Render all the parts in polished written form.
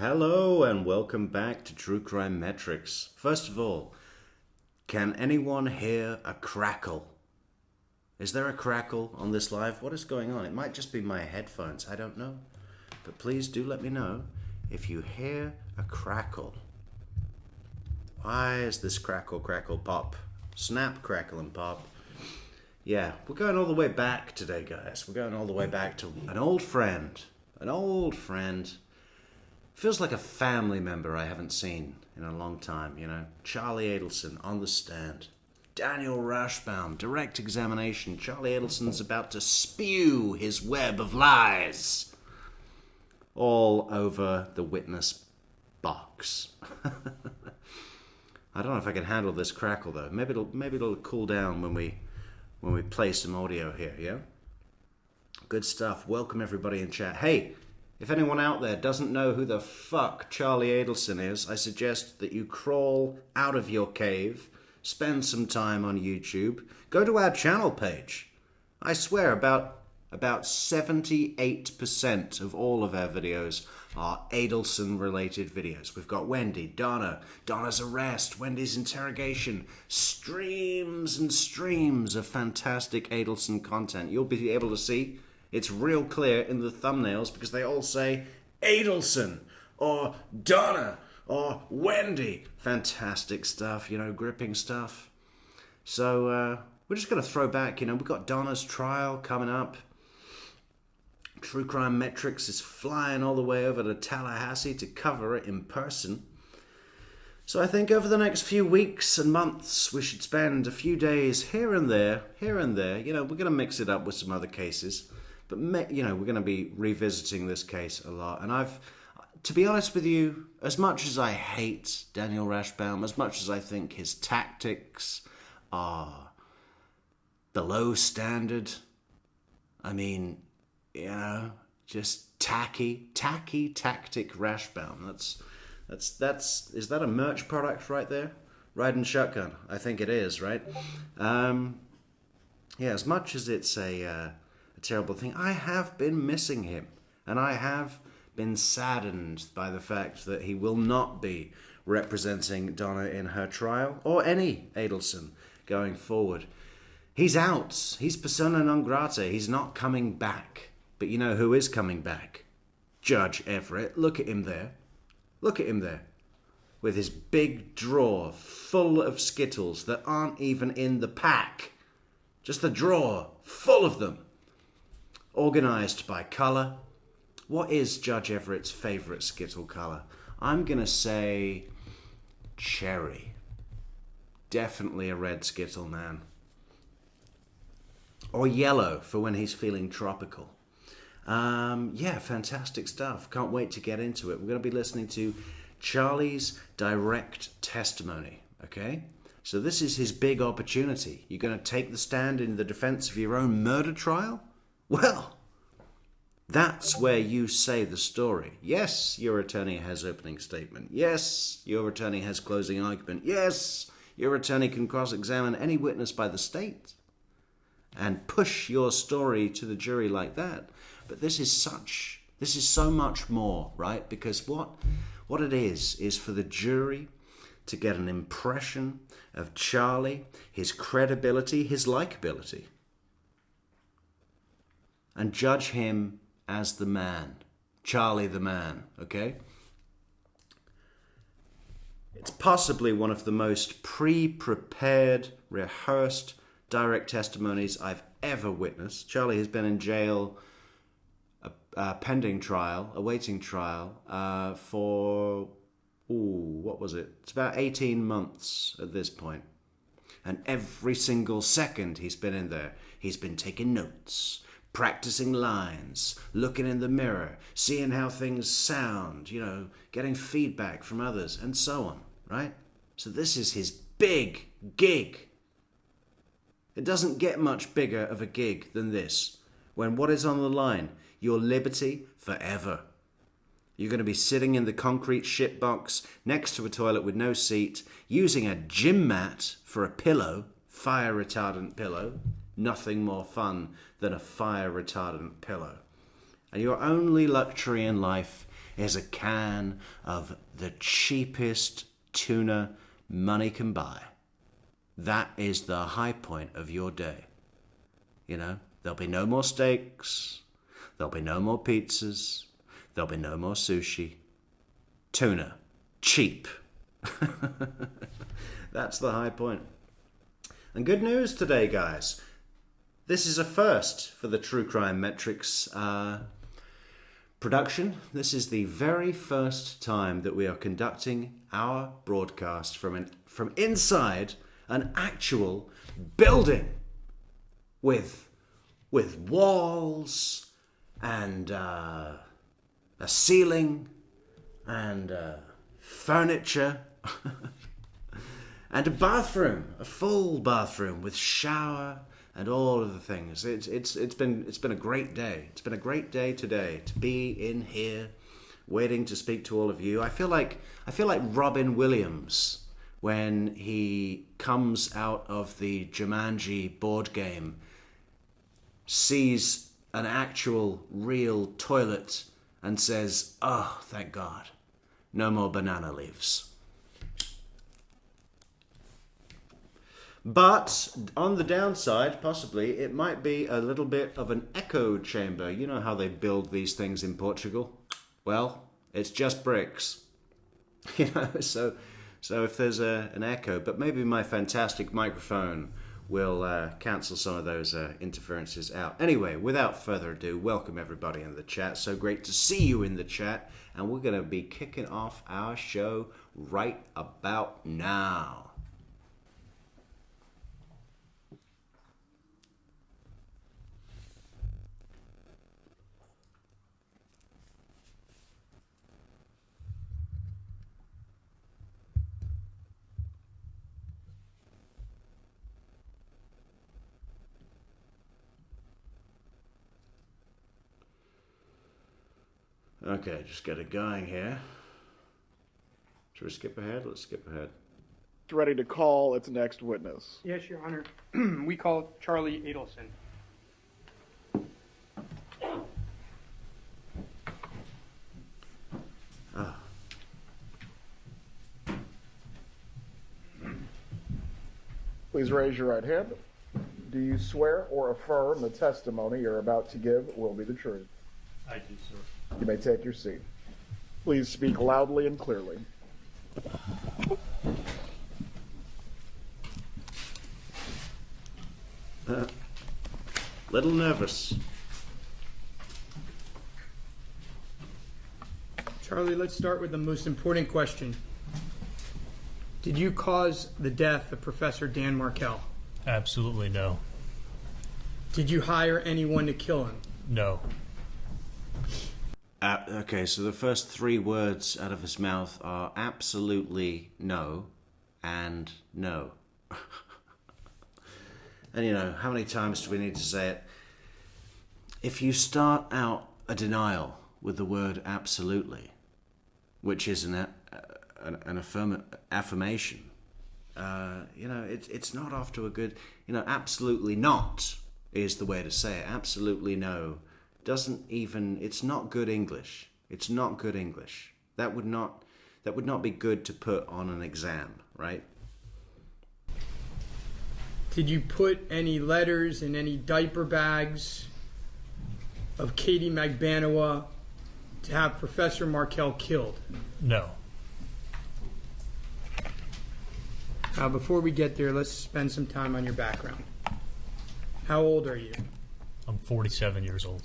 Hello and welcome back to True Crime Metrix. First of all, can anyone hear a crackle? Is there a crackle on this live? What is going on? It might just be my headphones, I don't know. But please do let me know if you hear a crackle. Why is this crackle, crackle, pop? Snap, crackle, and pop. Yeah, we're going all the way back today, guys. We're going all the way back to an old friend. An old friend. Feels like a family member I haven't seen in a long time, you know. Charlie Adelson on the stand. Daniel Rashbaum, direct examination. Charlie Adelson's about to spew his web of lies all over the witness box. I don't know if I can handle this crackle though. Maybe it'll cool down when we play some audio here, yeah? Good stuff. Welcome everybody in chat. Hey, if anyone out there doesn't know who the fuck Charlie Adelson is, I suggest that you crawl out of your cave, spend some time on YouTube, go to our channel page. I swear about 78% of all of our videos are Adelson-related videos. We've got Wendy, Donna's arrest, Wendy's interrogation, streams and streams of fantastic Adelson content. You'll be able to see it's real clear in the thumbnails because they all say Adelson or Donna or Wendy. Fantastic stuff, you know, gripping stuff. So we're just going to throw back, you know, we've got Donna's trial coming up. True Crime Metrix is flying all the way over to Tallahassee to cover it in person. So I think over the next few weeks and months, we should spend a few days here and there. You know, we're going to mix it up with some other cases. But, you know, we're going to be revisiting this case a lot. And to be honest with you, as much as I hate Daniel Rashbaum, as much as I think his tactics are below standard, I mean, you know, just tacky tactic Rashbaum. Is that a merch product right there? Riding Shotgun. I think it is, right? Yeah, as much as it's a terrible thing, I have been missing him, and I have been saddened by the fact that he will not be representing Donna in her trial, or any Adelson going forward. He's out. He's persona non grata. He's not coming back. But you know who is coming back? Judge Everett. Look at him there. Look at him there. With his big drawer full of Skittles that aren't even in the pack. Just the drawer full of them. Organised by colour. What is Judge Everett's favourite Skittle colour? I'm going to say cherry. Definitely a red Skittle man. Or yellow for when he's feeling tropical. Yeah, fantastic stuff. Can't wait to get into it. We're going to be listening to Charlie's direct testimony, okay? So this is his big opportunity. You're going to take the stand in the defense of your own murder trial? Well, that's where you say the story. Yes, your attorney has opening statement. Yes, your attorney has closing argument. Yes, your attorney can cross-examine any witness by the state and push your story to the jury like that. But this is so much more, right? Because what it is for the jury to get an impression of Charlie, his credibility, his likability, and judge him as the man. Charlie the man, okay? It's possibly one of the most pre-prepared, rehearsed direct testimonies I've ever witnessed. Charlie has been in jail pending trial, awaiting trial, for, what was it? It's about 18 months at this point. And every single second he's been in there, he's been taking notes, practicing lines, looking in the mirror, seeing how things sound, you know, getting feedback from others, and so on, right? So this is his big gig. It doesn't get much bigger of a gig than this, when what is on the line? Your liberty forever. You're going to be sitting in the concrete shitbox next to a toilet with no seat, using a gym mat for a pillow, fire retardant pillow. Nothing more fun than a fire retardant pillow. And your only luxury in life is a can of the cheapest tuna money can buy. That is the high point of your day. You know, there'll be no more steaks. There'll be no more pizzas. There'll be no more sushi. Tuna. Cheap. That's the high point. And good news today, guys. This is a first for the True Crime Metrix production. This is the very first time that we are conducting our broadcast from inside an actual building with walls and a ceiling and furniture and a bathroom, a full bathroom with shower and all of the things. It's been a great day. It's been a great day today to be in here, waiting to speak to all of you. I feel like Robin Williams when he comes out of the Jumanji board game, sees an actual real toilet, and says, "Oh, thank God, no more banana leaves." But on the downside, possibly, it might be a little bit of an echo chamber. You know how they build these things in Portugal? Well, it's just bricks. You know, so if there's an echo, but maybe my fantastic microphone will cancel some of those interferences out. Anyway, without further ado, welcome everybody in the chat. So great to see you in the chat. And we're going to be kicking off our show right about now. Okay, just get it going here. Should we skip ahead? Let's skip ahead. It's ready to call its next witness. Yes, Your Honor. We call Charlie Adelson. Ah. Please raise your right hand. Do you swear or affirm the testimony you're about to give will be the truth? I do, sir. You may take your seat. Please speak loudly and clearly. Little nervous. Charlie, let's start with the most important question. Did you cause the death of Professor Dan Markel? Absolutely no. Did you hire anyone to kill him? No. Okay, so the first three words out of his mouth are absolutely no and no. And you know, how many times do we need to say it? If you start out a denial with the word absolutely, which is an affirmation, you know, it's not off to a good, you know, absolutely not is the way to say it. Absolutely no doesn't even, it's not good English. It's not good English. That would not be good to put on an exam, right? Did you put any letters in any diaper bags of Katie Magbanuas to have Professor Markel killed? No. Now, before we get there, let's spend some time on your background. How old are you? I'm 47 years old.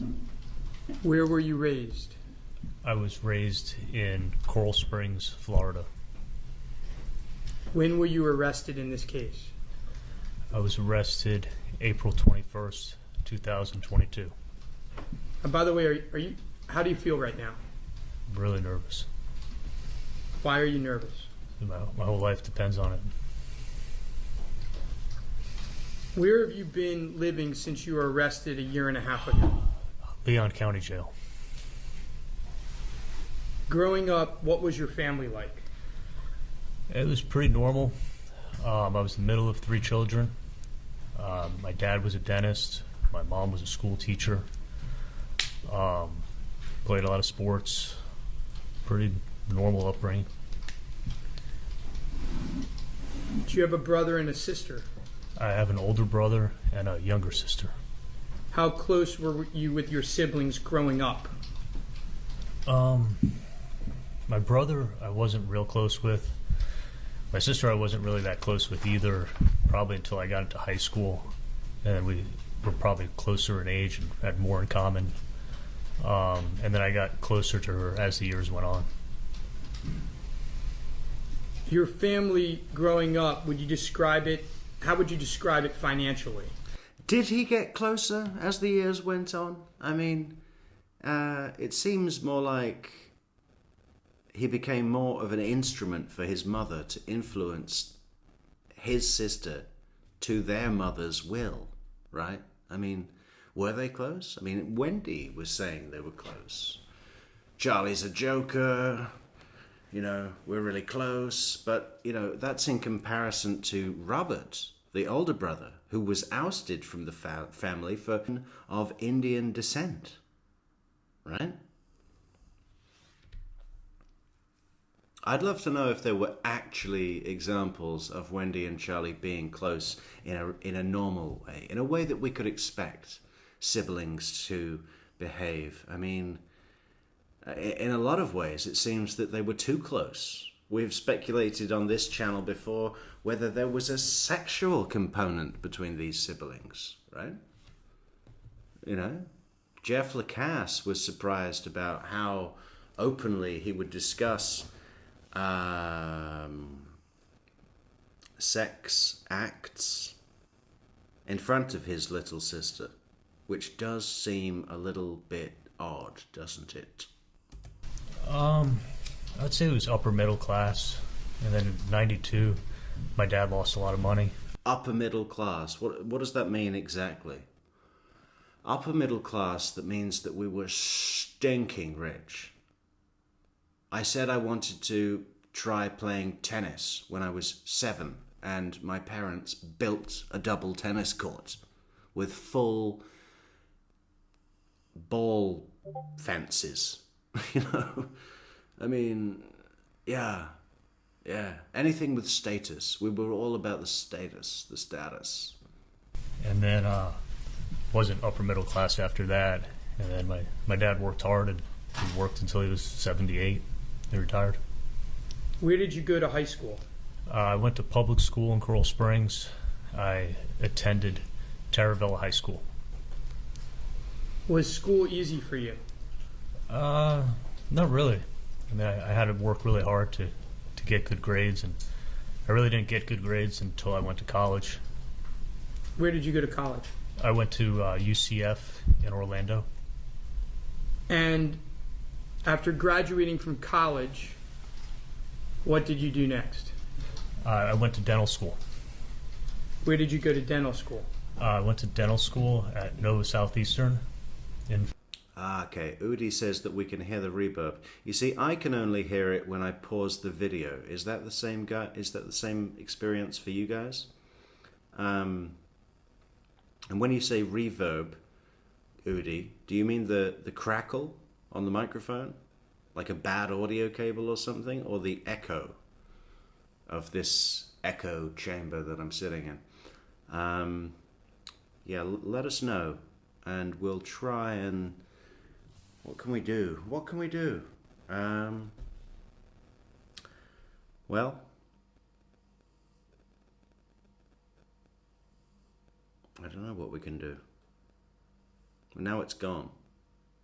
Where were you raised? I was raised in Coral Springs, Florida. When were you arrested in this case? I was arrested April 21st, 2022. And by the way, are you? How do you feel right now? I'm really nervous. Why are you nervous? My whole life depends on it. Where have you been living since you were arrested a year and a half ago? Leon County Jail. Growing up, what was your family like? It was pretty normal. I was in the middle of 3 children. My dad was a dentist. My mom was a school teacher. Played a lot of sports. pretty normal upbringing. Do you have a brother and a sister? I have an older brother and a younger sister. How close were you with your siblings growing up? My brother I wasn't real close with. My sister I wasn't really that close with either, probably until I got into high school. And then we were probably closer in age and had more in common. And then I got closer to her as the years went on. Your family growing up, would you describe it, how would you describe it financially? Did he get closer as the years went on? I mean, it seems more like he became more of an instrument for his mother to influence his sister to their mother's will, right? I mean, were they close? I mean, Wendy was saying they were close. Charlie's a joker, you know, we're really close. But, you know, that's in comparison to Robert, the older brother, who was ousted from the family for of Indian descent, right? I'd love to know if there were actually examples of Wendy and Charlie being close in a normal way, in a way that we could expect siblings to behave. I mean, in a lot of ways, it seems that they were too close. We've speculated on this channel before whether there was a sexual component between these siblings, right? You know, Jeff Lacasse was surprised about how openly he would discuss sex acts in front of his little sister, which does seem a little bit odd, doesn't it? I'd say it was upper middle class, and then in '92, my dad lost a lot of money. Upper middle class. What does that mean exactly? Upper middle class, that means that we were stinking rich. I said I wanted to try playing tennis when I was 7, and my parents built a double tennis court with full ball fences. You know, I mean, yeah. Anything with status. We were all about the status. And then wasn't upper middle class after that. And then my dad worked hard, and he worked until he was 78. He retired. Where did you go to high school? I went to public school in Coral Springs. I attended Terravilla High School. Was school easy for you? Not really. I mean, I had to work really hard to get good grades, and I really didn't get good grades until I went to college. Where did you go to college? I went to UCF in Orlando. And after graduating from college, what did you do next? I went to dental school. Where did you go to dental school? I went to dental school at Nova Southeastern. Okay, Udi says that we can hear the reverb. You see, I can only hear it when I pause the video. Is that the same guy? Is that the same experience for you guys? And when you say reverb, Udi, do you mean the crackle on the microphone? Like a bad audio cable or something? Or the echo of this echo chamber that I'm sitting in? Yeah, let us know. And we'll try and... What can we do? Well, I don't know what we can do. Now it's gone.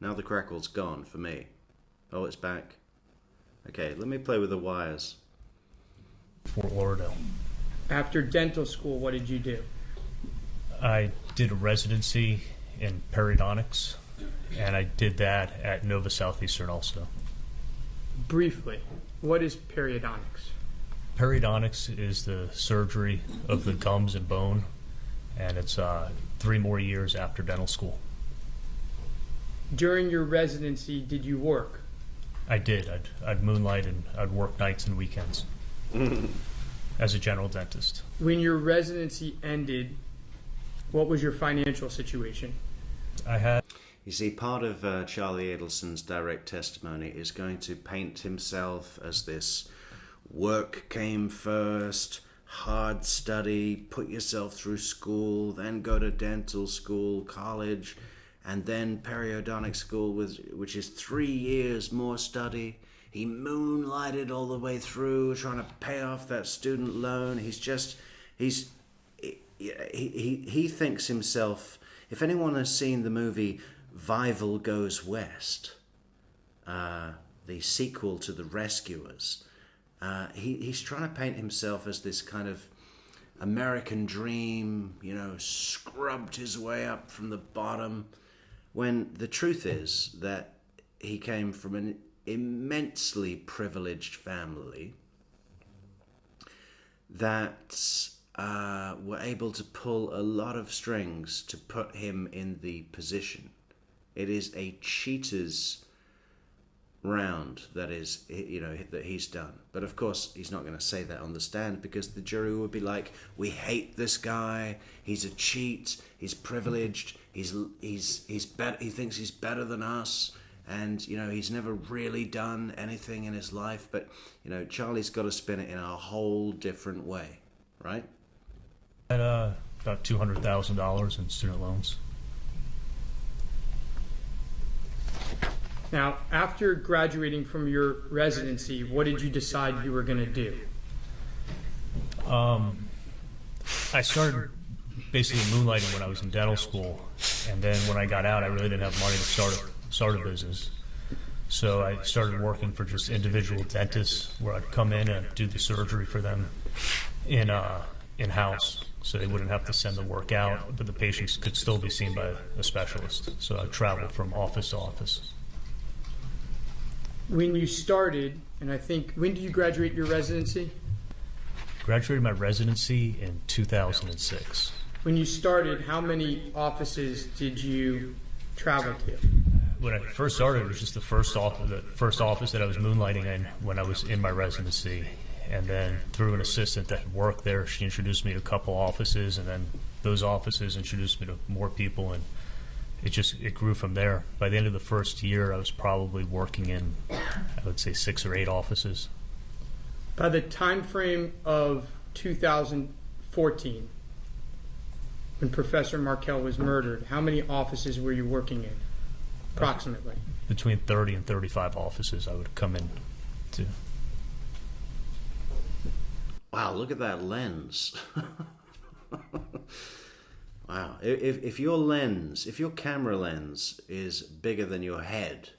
Now the crackle's gone for me. Oh, it's back. Okay, let me play with the wires. Fort Lauderdale. After dental school, what did you do? I did a residency in periodontics, and I did that at Nova Southeastern also. Briefly, what is periodontics? Periodontics is the surgery of the gums and bone, and it's 3 more years after dental school. During your residency, did you work? I did. I'd moonlight, and I'd work nights and weekends as a general dentist. When your residency ended, what was your financial situation? You see, part of Charlie Adelson's direct testimony is going to paint himself as this work came first, hard study, put yourself through school, then go to dental school, college, and then periodontic school, which is 3 years more study. He moonlighted all the way through, trying to pay off that student loan. He thinks himself. If anyone has seen the movie Vival Goes West, the sequel to The Rescuers, he's trying to paint himself as this kind of American dream, scrubbed his way up from the bottom, when the truth is that he came from an immensely privileged family that were able to pull a lot of strings to put him in the position. It is a cheater's round that he's done. But of course, he's not going to say that on the stand, because the jury would be like, "We hate this guy. He's a cheat. He's privileged. He's better. He thinks he's better than us." And, he's never really done anything in his life. But, Charlie's got to spin it in a whole different way, right? I had about $200,000 in student loans. Now, after graduating from your residency, what did you decide you were going to do? I started basically moonlighting when I was in dental school, and then when I got out, I really didn't have money to start a business. So I started working for just individual dentists, where I'd come in and do the surgery for them in-house, so they wouldn't have to send the work out, but the patients could still be seen by a specialist. So I traveled from office to office. When you started, and I think, when did you graduate your residency? Graduated my residency in 2006. When you started, how many offices did you travel to? When I first started, it was just the first office that I was moonlighting in when I was in my residency. And then through an assistant that had worked there, she introduced me to a couple offices, and then those offices introduced me to more people, and it grew from there. By the end of the first year, I was probably working in, I would say, 6 or 8 offices. By the time frame of 2014, when Professor Markel was murdered, how many offices were you working in, approximately? Between 30 and 35 offices I would come in to. Wow, look at that lens. Wow. If your camera lens is bigger than your head,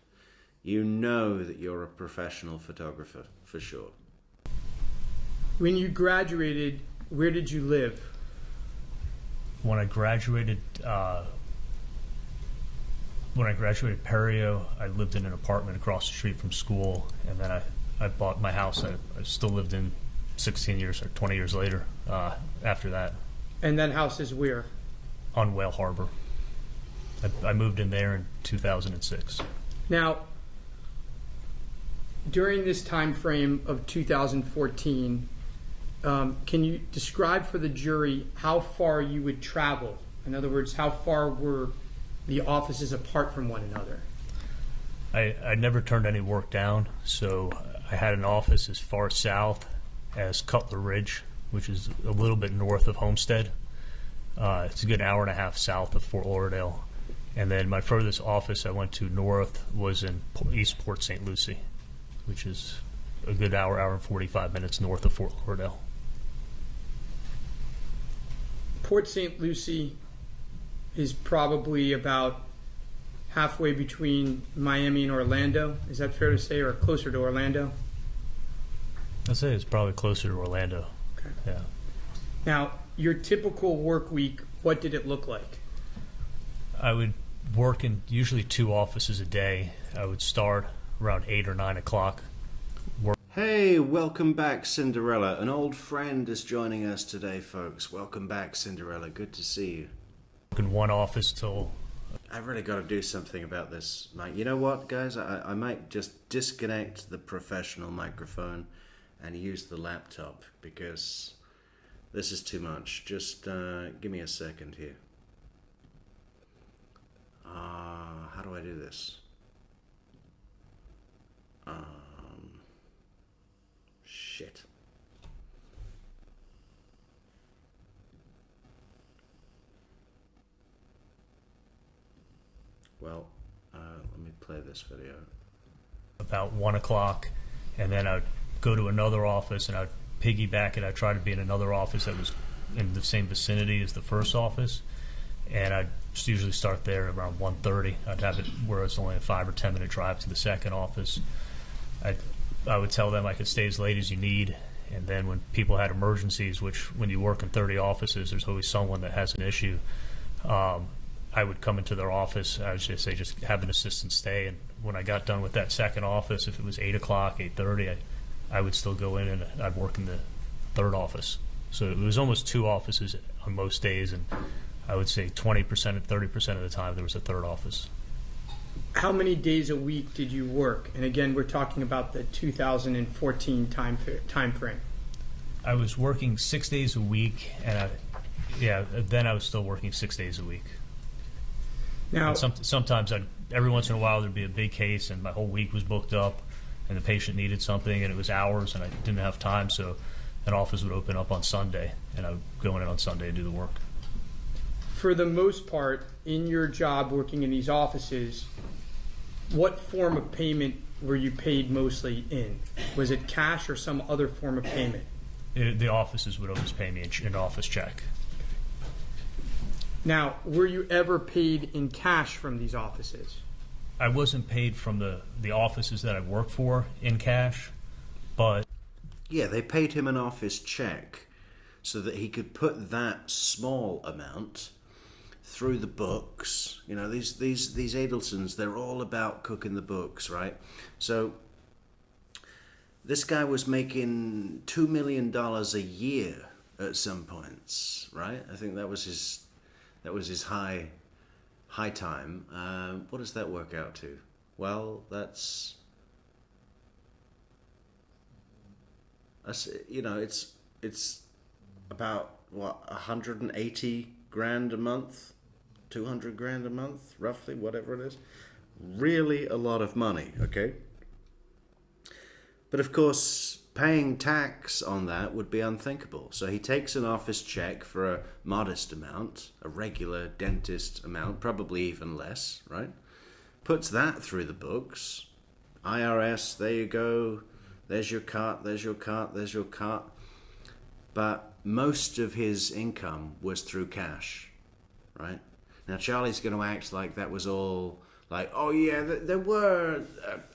you know that you're a professional photographer, for sure. When you graduated, where did you live? When I graduated Perio, I lived in an apartment across the street from school, and then I bought my house I still lived in 16 years or 20 years later after that. And that house is where? On Whale Harbor. I moved in there in 2006. Now, during this time frame of 2014, can you describe for the jury how far you would travel? In other words, how far were the offices apart from one another? I never turned any work down, so I had an office as far south as Cutler Ridge, which is a little bit north of Homestead. It's a good hour and a half south of Fort Lauderdale. And then my furthest office I went to north was in East Port St. Lucie, which is a good hour and 45 minutes north of Fort Lauderdale. Port St. Lucie is probably about halfway between Miami and Orlando. Is that fair to say, or closer to Orlando? I'd say it's probably closer to Orlando. Okay. Yeah. Now, your typical work week, what did it look like? I would work in usually 2 offices a day. I would start around 8 or 9 o'clock. Hey, welcome back, Cinderella. An old friend is joining us today, folks. Welcome back, Cinderella. Good to see you. Work in one office till... I've really got to do something about this, Mike. You know what, guys? I might just disconnect the professional microphone and use the laptop, because this is too much. Just give me a second here. How do I do this? Shit. Well, let me play this video. About 1 o'clock, and then I'd go to another office and I'd piggyback it. I'd try to be in another office that was in the same vicinity as the first office, and I'd just usually start there around 1:30. I'd have it where it's only a 5 or 10 minute drive to the second office. I would tell them I could stay as late as you need, and then when people had emergencies, which when you work in 30 offices, there's always someone that has an issue. I would come into their office. I would just say, just have an assistant stay. And when I got done with that second office, if it was 8 o'clock, 8:30, I would still go in and I'd work in the third office. So it was almost 2 offices on most days, and I would say 20% and 30% of the time there was a third office. How many days a week did you work? And again, we're talking about the 2014 time frame. I was working 6 days a week, and then I was still working 6 days a week. Now, sometimes every once in a while there'd be a big case, and my whole week was booked up, and the patient needed something, and it was hours, and I didn't have time, so an office would open up on Sunday, and I would go in on Sunday and do the work. For the most part, in your job working in these offices, what form of payment were you paid mostly in? Was it cash or some other form of payment? The offices would always pay me an office check. Now, were you ever paid in cash from these offices? I wasn't paid from the offices that I worked for in cash, but... Yeah, they paid him an office check so that he could put that small amount through the books. You know, these Adelsons, they're all about cooking the books, right? So this guy was making $2 million a year at some points, right? I think that was his high time. What does that work out to? Well, that's you know, it's about what, 180 grand a month, 200 grand a month, roughly, whatever it is. Really a lot of money, okay? But of course, paying tax on that would be unthinkable. So he takes an office check for a modest amount, a regular dentist amount, probably even less, right? Puts that through the books. IRS, there you go. There's your cut, there's your cut, there's your cut. But most of his income was through cash, right? Now, Charlie's going to act like that was all like, oh yeah, there were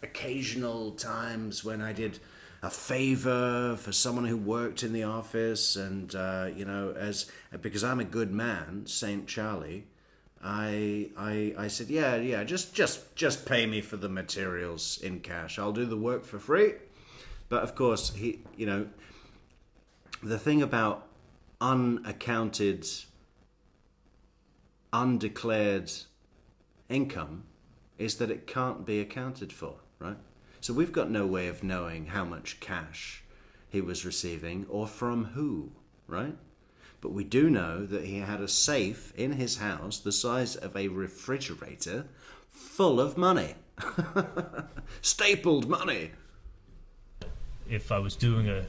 occasional times when I did a favor for someone who worked in the office, and you know, because I'm a good man, Saint Charlie, I said, yeah, just pay me for the materials in cash. I'll do the work for free. But of course, you know, the thing about unaccounted, undeclared income is that it can't be accounted for, right? So we've got no way of knowing how much cash he was receiving or from who, right? But we do know that he had a safe in his house the size of a refrigerator full of money. Stapled money. If I was doing a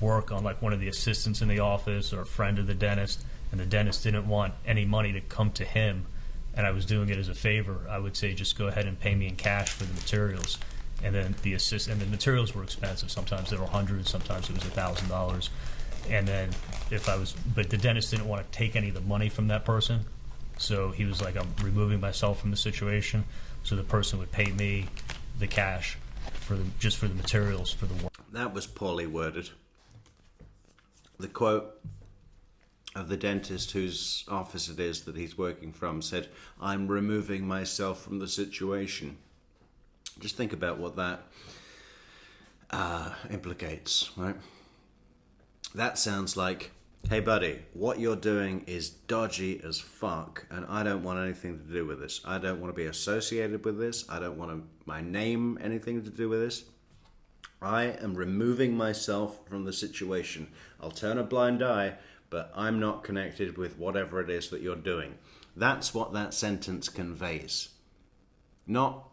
work on like one of the assistants in the office or a friend of the dentist, and the dentist didn't want any money to come to him, and I was doing it as a favor, I would say just go ahead and pay me in cash for the materials. And then the materials were expensive. Sometimes they were hundreds, sometimes it was $1,000. And then but the dentist didn't want to take any of the money from that person, so he was like, I'm removing myself from the situation. So the person would pay me the cash just for the materials for the work. That was poorly worded. The quote of the dentist whose office it is that he's working from said, I'm removing myself from the situation. Just think about what that implicates, right? That sounds like, hey buddy, what you're doing is dodgy as fuck, and I don't want anything to do with this. I don't want to be associated with this. I don't want my name anything to do with this. I am removing myself from the situation. I'll turn a blind eye, but I'm not connected with whatever it is that you're doing. That's what that sentence conveys. not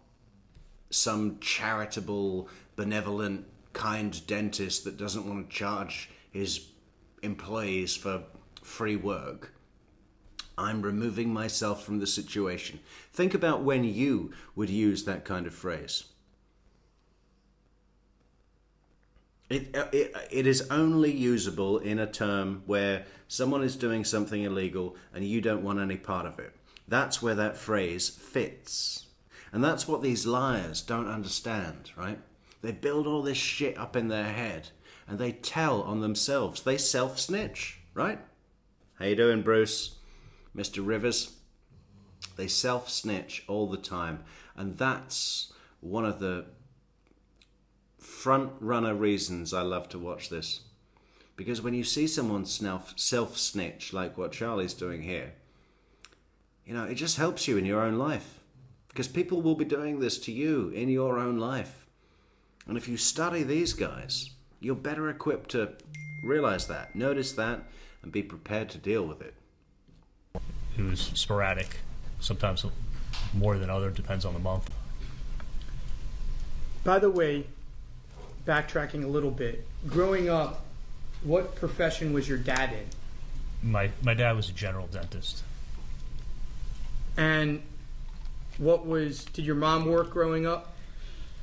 some charitable, benevolent, kind dentist that doesn't want to charge his employees for free work. I'm removing myself from the situation. Think about when you would use that kind of phrase. It is only usable in a term where someone is doing something illegal and you don't want any part of it. That's where that phrase fits. And that's what these liars don't understand, right? They build all this shit up in their head and they tell on themselves. They self-snitch, right? How you doing, Bruce? Mr. Rivers? They self-snitch all the time. And that's one of the front-runner reasons I love to watch this. Because when you see someone self-snitch, like what Charlie's doing here, you know, it just helps you in your own life. Because people will be doing this to you in your own life. And if you study these guys, you're better equipped to realize that, notice that, and be prepared to deal with it. It was sporadic, sometimes more than other, depends on the month. By the way, backtracking a little bit, growing up, what profession was your dad in? My dad was a general dentist. And did your mom work growing up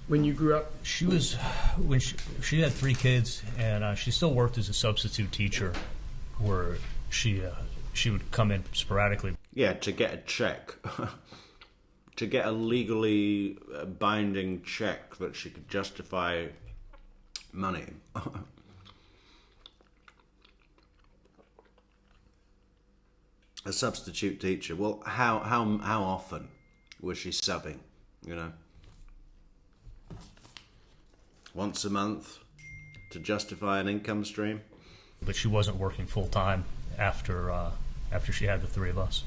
when you grew up? She had 3 kids, and she still worked as a substitute teacher, where she would come in sporadically. Yeah, to get a check. To get a legally binding check that she could justify money. A substitute teacher. Well, how often was she subbing? You know, once a month to justify an income stream. But she wasn't working full time after she had the 3 of us.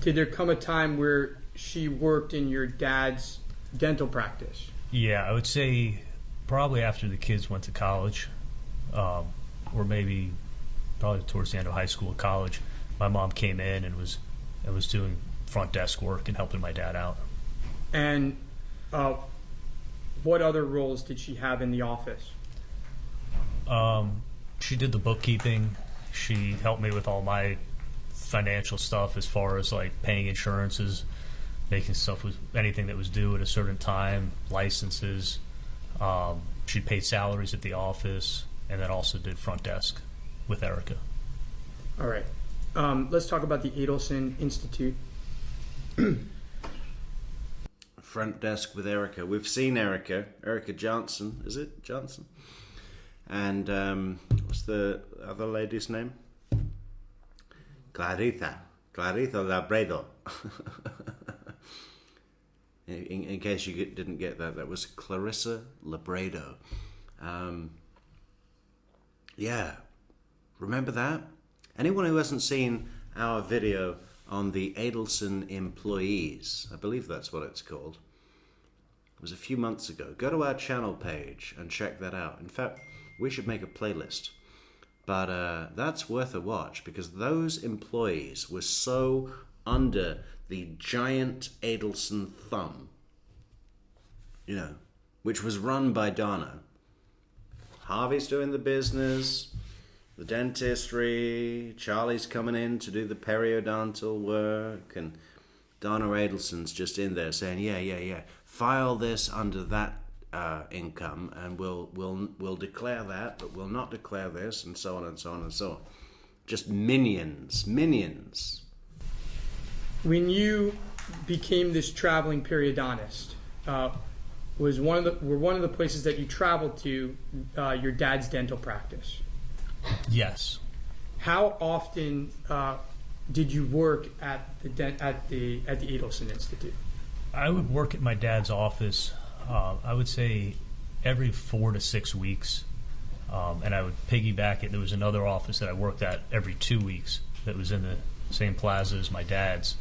Did there come a time where she worked in your dad's dental practice? Yeah, I would say probably after the kids went to college, or maybe probably towards the end of high school or college. My mom came in and was doing front desk work and helping my dad out. And what other roles did she have in the office? She did the bookkeeping. She helped me with all my financial stuff as far as like paying insurances, making stuff with anything that was due at a certain time, licenses. She paid salaries at the office, and then also did front desk with Erica. All right. Let's talk about the Adelson Institute. Front desk with Erica. We've seen Erica Johnson. Is it Johnson? And what's the other lady's name? Clarita Labredo. In case you didn't get that, that was Clarissa Labredo. Yeah, remember that? Anyone who hasn't seen our video on the Adelson employees, I believe that's what it's called, it was a few months ago. Go to our channel page and check that out. In fact, we should make a playlist. But that's worth a watch, because those employees were so under the giant Adelson thumb, you know, which was run by Donna. Harvey's doing the business, the dentistry, Charlie's coming in to do the periodontal work, and Donna Adelson's just in there saying, yeah, file this under that income, and we'll declare that, but we'll not declare this, and so on and so on and so on. Just minions. When you became this traveling periodontist, were one of the places that you traveled to your dad's dental practice? Yes. How often did you work at the Adelson Institute? I would work at my dad's office. I would say every 4 to 6 weeks, and I would piggyback it. There was another office that I worked at every 2 weeks that was in the same plaza as my dad's.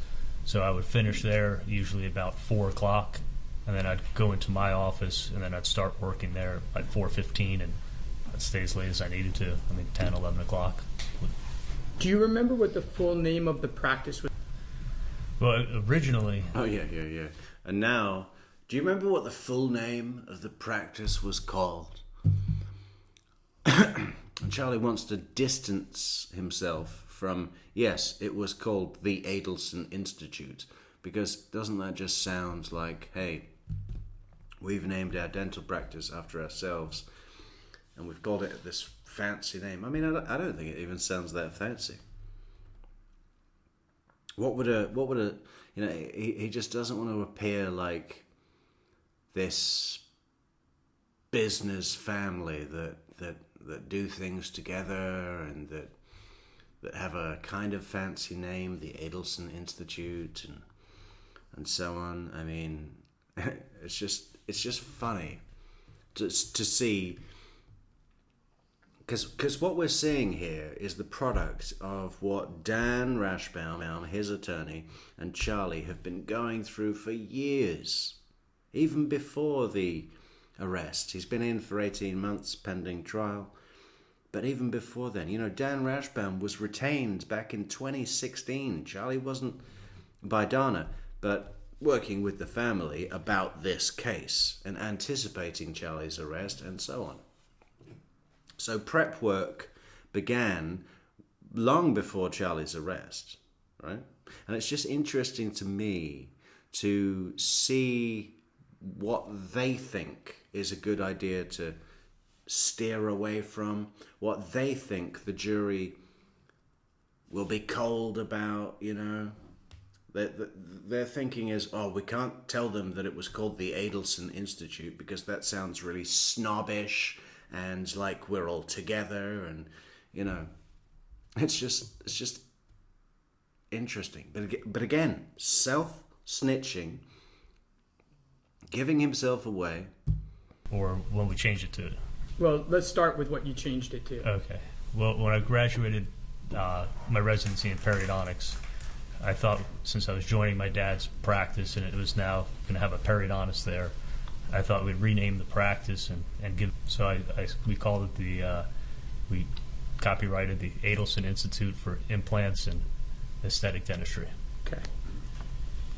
So I would finish there usually about 4 o'clock, and then I'd go into my office, and then I'd start working there at 4:15, and I'd stay as late as I needed to. 10, 11 o'clock. Do you remember what the full name of the practice was? Well, originally... Oh, yeah. And now, do you remember what the full name of the practice was called? And Charlie wants to distance himself from, yes, it was called the Adelson Institute, because doesn't that just sound like, hey, we've named our dental practice after ourselves, and we've called it this fancy name. I mean, I don't think it even sounds that fancy. What would a, you know, he just doesn't want to appear like this business family that do things together and that have a kind of fancy name, the Adelson Institute and so on. I mean, it's just funny to see, because what we're seeing here is the product of what Dan Rashbaum, his attorney, and Charlie have been going through for years, even before the arrest. He's been in for 18 months pending trial, but even before then, you know, Dan Rashbaum was retained back in 2016. Charlie wasn't, by Dana, but working with the family about this case and anticipating Charlie's arrest and so on. So prep work began long before Charlie's arrest, right? And it's just interesting to me to see what they think is a good idea to steer away from, what they think the jury will be cold about, you know. Their thinking is, oh, we can't tell them that it was called the Adelson Institute because that sounds really snobbish and like we're all together, and, you know, it's just interesting. But again, self-snitching, giving himself away. Or when we changed it to... Well, let's start with what you changed it to. Okay. Well, when I graduated my residency in periodontics, I thought, since I was joining my dad's practice and it was now going to have a periodontist there, I thought we'd rename the practice and give... So we called it we copyrighted the Adelson Institute for Implants and Aesthetic Dentistry. Okay.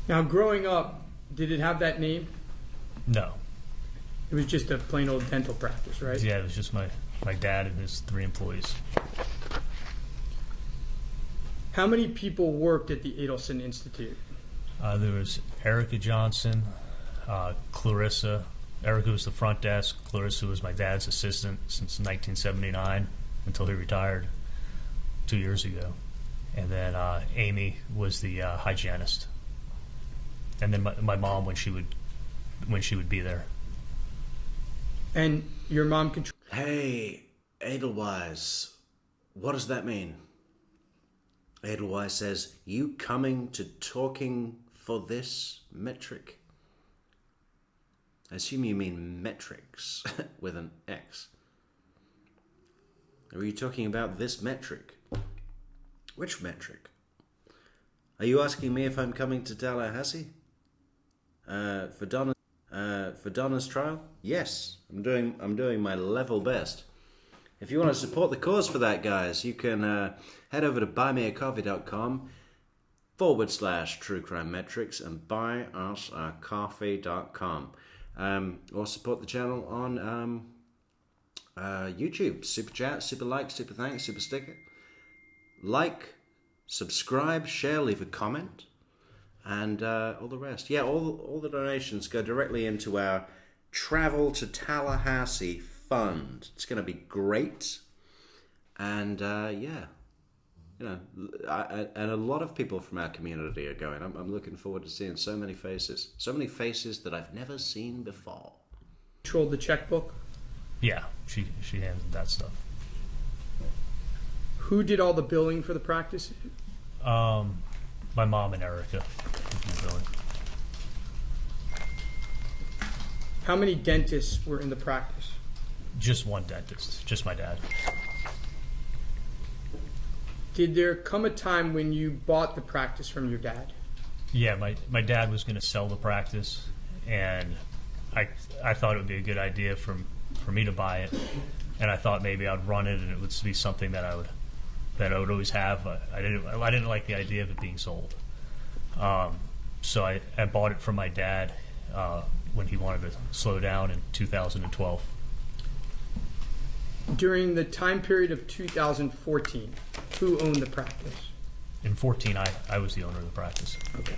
Now, growing up, did it have that name? No. It was just a plain old dental practice, right? Yeah, it was just my dad and his 3 employees. How many people worked at the Adelson Institute? There was Erica Johnson, Clarissa. Erica was the front desk. Clarissa was my dad's assistant since 1979 until he retired 2 years ago. And then Amy was the hygienist. And then my mom when she would be there. And your mom controlled... Hey, Edelweiss, what does that mean? Edelweiss says, you coming to talking for this metric? I assume you mean Metrix with an X. Are you talking about this metric? Which metric? Are you asking me if I'm coming to Tallahassee? For Donna's trial? Yes, I'm doing my level best. If you want to support the cause for that, guys, you can head over to buymeacoffee.com/True Crime Metrics and buyusacoffee.com. Or support the channel on YouTube. Super chat, super like, super thanks, super sticker. Like, subscribe, share, leave a comment, and all the rest. Yeah, all the donations go directly into our Travel to Tallahassee fund. It's going to be great. And yeah, you know, and a lot of people from our community are going. I'm looking forward to seeing so many faces that I've never seen before. Controlled the checkbook? Yeah, she handled that stuff. Who did all the billing for the practice? My mom and Erica did the billing. How many dentists were in the practice? Just one dentist, just my dad. Did there come a time when you bought the practice from your dad? Yeah, my dad was going to sell the practice, and I thought it would be a good idea for me to buy it, and I thought maybe I'd run it and it would be something that I would always have. I didn't like the idea of it being sold. So I bought it from my dad when he wanted to slow down in 2012. During the time period of 2014, who owned the practice? In 14, I was the owner of the practice. Okay.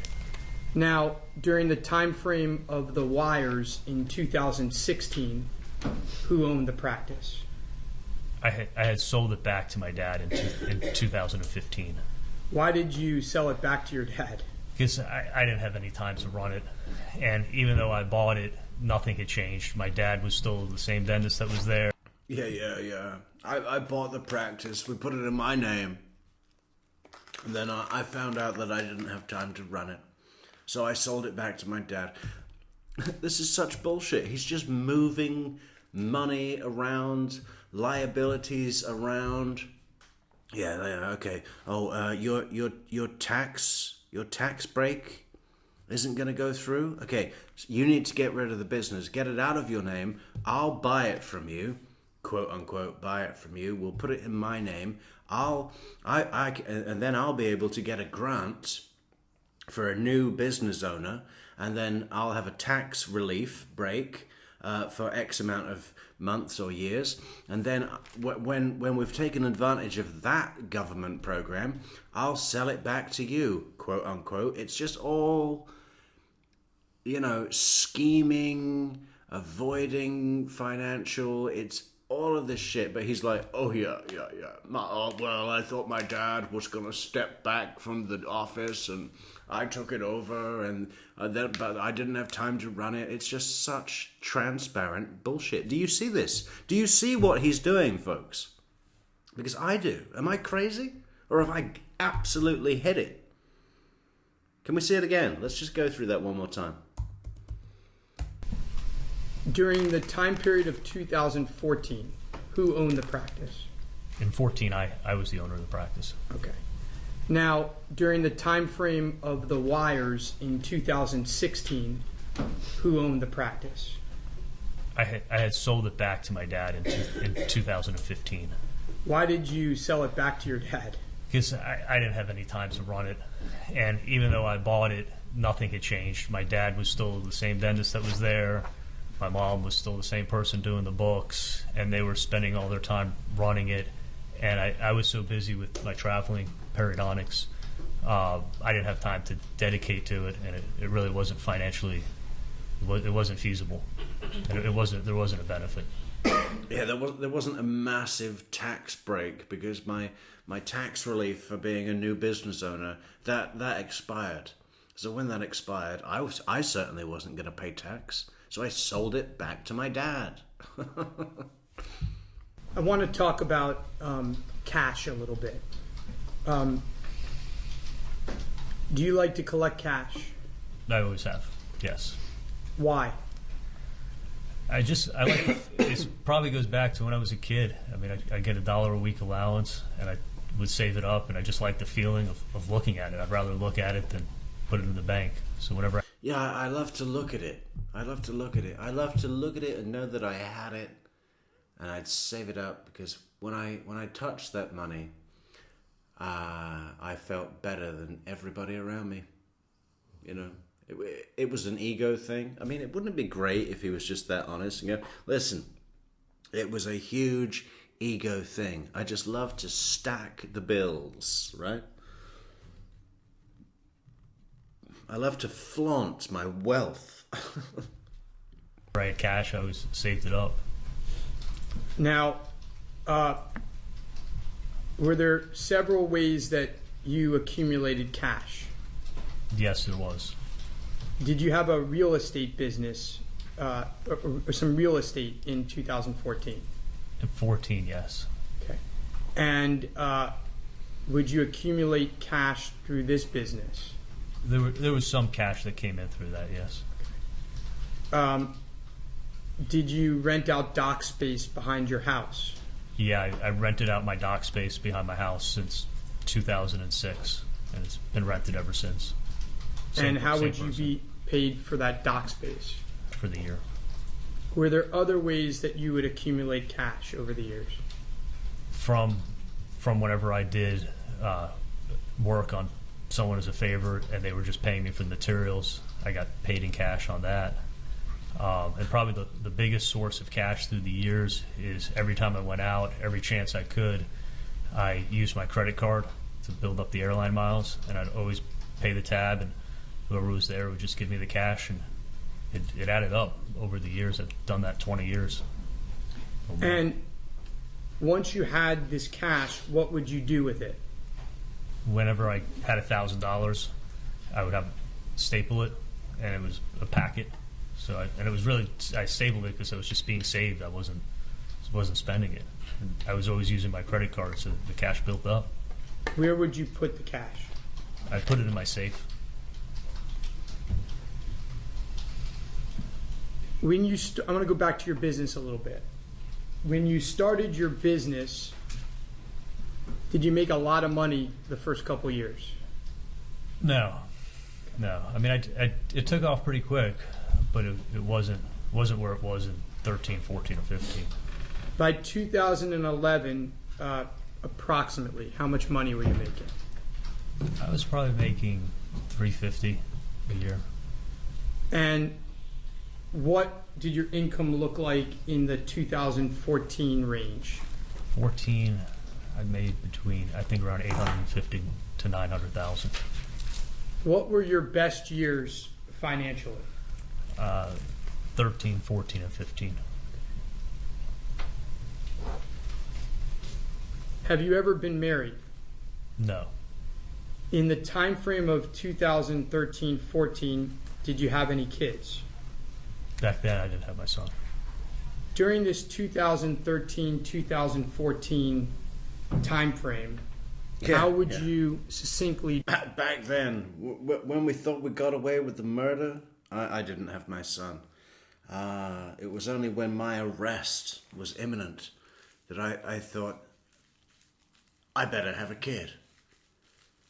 Now, during the time frame of the wires in 2016, who owned the practice? I had sold it back to my dad in 2015. Why did you sell it back to your dad? Because I didn't have any time to run it. And even though I bought it, nothing had changed. My dad was still the same dentist that was there. Yeah. I bought the practice. We put it in my name. And then I found out that I didn't have time to run it. So I sold it back to my dad. This is such bullshit. He's just moving money around, liabilities around. Yeah, okay. Oh, your tax break isn't going to go through? Okay, so you need to get rid of the business. Get it out of your name. I'll buy it from you. Quote unquote, buy it from you. We'll put it in my name. And then I'll be able to get a grant for a new business owner, and then I'll have a tax relief break for X amount of months or years, and then when we've taken advantage of that government program, I'll sell it back to you, quote unquote. It's just all, scheming, avoiding financial, it's all of this shit. But he's like, oh yeah. Well, I thought my dad was gonna step back from the office, and I took it over, and but I didn't have time to run it. It's just such transparent bullshit. Do you see this? Do you see what he's doing, folks? Because I do. Am I crazy? Or have I absolutely hit it? Can we see it again? Let's just go through that one more time. During the time period of 2014, who owned the practice? In 14, I was the owner of the practice. Okay. Now, during the time frame of the wires in 2016, who owned the practice? I had sold it back to my dad in 2015. Why did you sell it back to your dad? Because I didn't have any time to run it. And even though I bought it, nothing had changed. My dad was still the same dentist that was there. My mom was still the same person doing the books, and they were spending all their time running it. And I was so busy with my traveling periodontics, I didn't have time to dedicate to it, and it really wasn't financially, it wasn't feasible, and there wasn't a benefit. Yeah, there wasn't a massive tax break because my tax relief for being a new business owner that expired. So when that expired, I certainly wasn't going to pay tax. So I sold it back to my dad. I want to talk about cash a little bit. Do you like to collect cash? I always have, yes. Why? I like it probably goes back to when I was a kid. I mean, I get $1 a week allowance, and I would save it up, and I just like the feeling of looking at it. I'd rather look at it than put it in the bank. So whenever I love to look at it. I love to look at it and know that I had it, and I'd save it up, because when I touched that money, I felt better than everybody around me. It was an ego thing. I mean, it wouldn't be great if he was just that honest and go, listen, it was a huge ego thing. I just love to stack the bills, right? I love to flaunt my wealth. I had cash, I always saved it up. Now, were there several ways that you accumulated cash? Yes, there was. Did you have a real estate business or some real estate in 2014? In 14, yes. Okay. And would you accumulate cash through this business? There was some cash that came in through that, yes. Did you rent out dock space behind your house? Yeah, I rented out my dock space behind my house since 2006, and it's been rented ever since. And how would you be paid for that dock space? For the year. Were there other ways that you would accumulate cash over the years? From whenever I did work on someone as a favor, and they were just paying me for the materials. I got paid in cash on that. And probably the biggest source of cash through the years is every time I went out, every chance I could, I used my credit card to build up the airline miles, and I'd always pay the tab, and whoever was there would just give me the cash, and it added up over the years. I've done that 20 years. And once you had this cash, what would you do with it? Whenever I had $1,000, I would staple it, and it was a packet. So it was really, I stapled it because it was just being saved. I wasn't spending it. And I was always using my credit card, so the cash built up. Where would you put the cash? I put it in my safe. When you, I'm going to go back to your business a little bit. When you started your business, did you make a lot of money the first couple years? No. I mean, it took off pretty quick, but it wasn't where it was in 13, 14, or 15. By 2011, approximately, how much money were you making? I was probably making $350 a year. And what did your income look like in the 2014 range? 14, I made between, I think, around 850 to 900,000. What were your best years financially? 13, 14, and 15. Have you ever been married? No. In the time frame of 2013-14, did you have any kids? Back then, I didn't have my son. During this 2013-2014 time frame, how would you succinctly... Back then, when we thought we got away with the murder, I didn't have my son. It was only when my arrest was imminent that I thought, I better have a kid.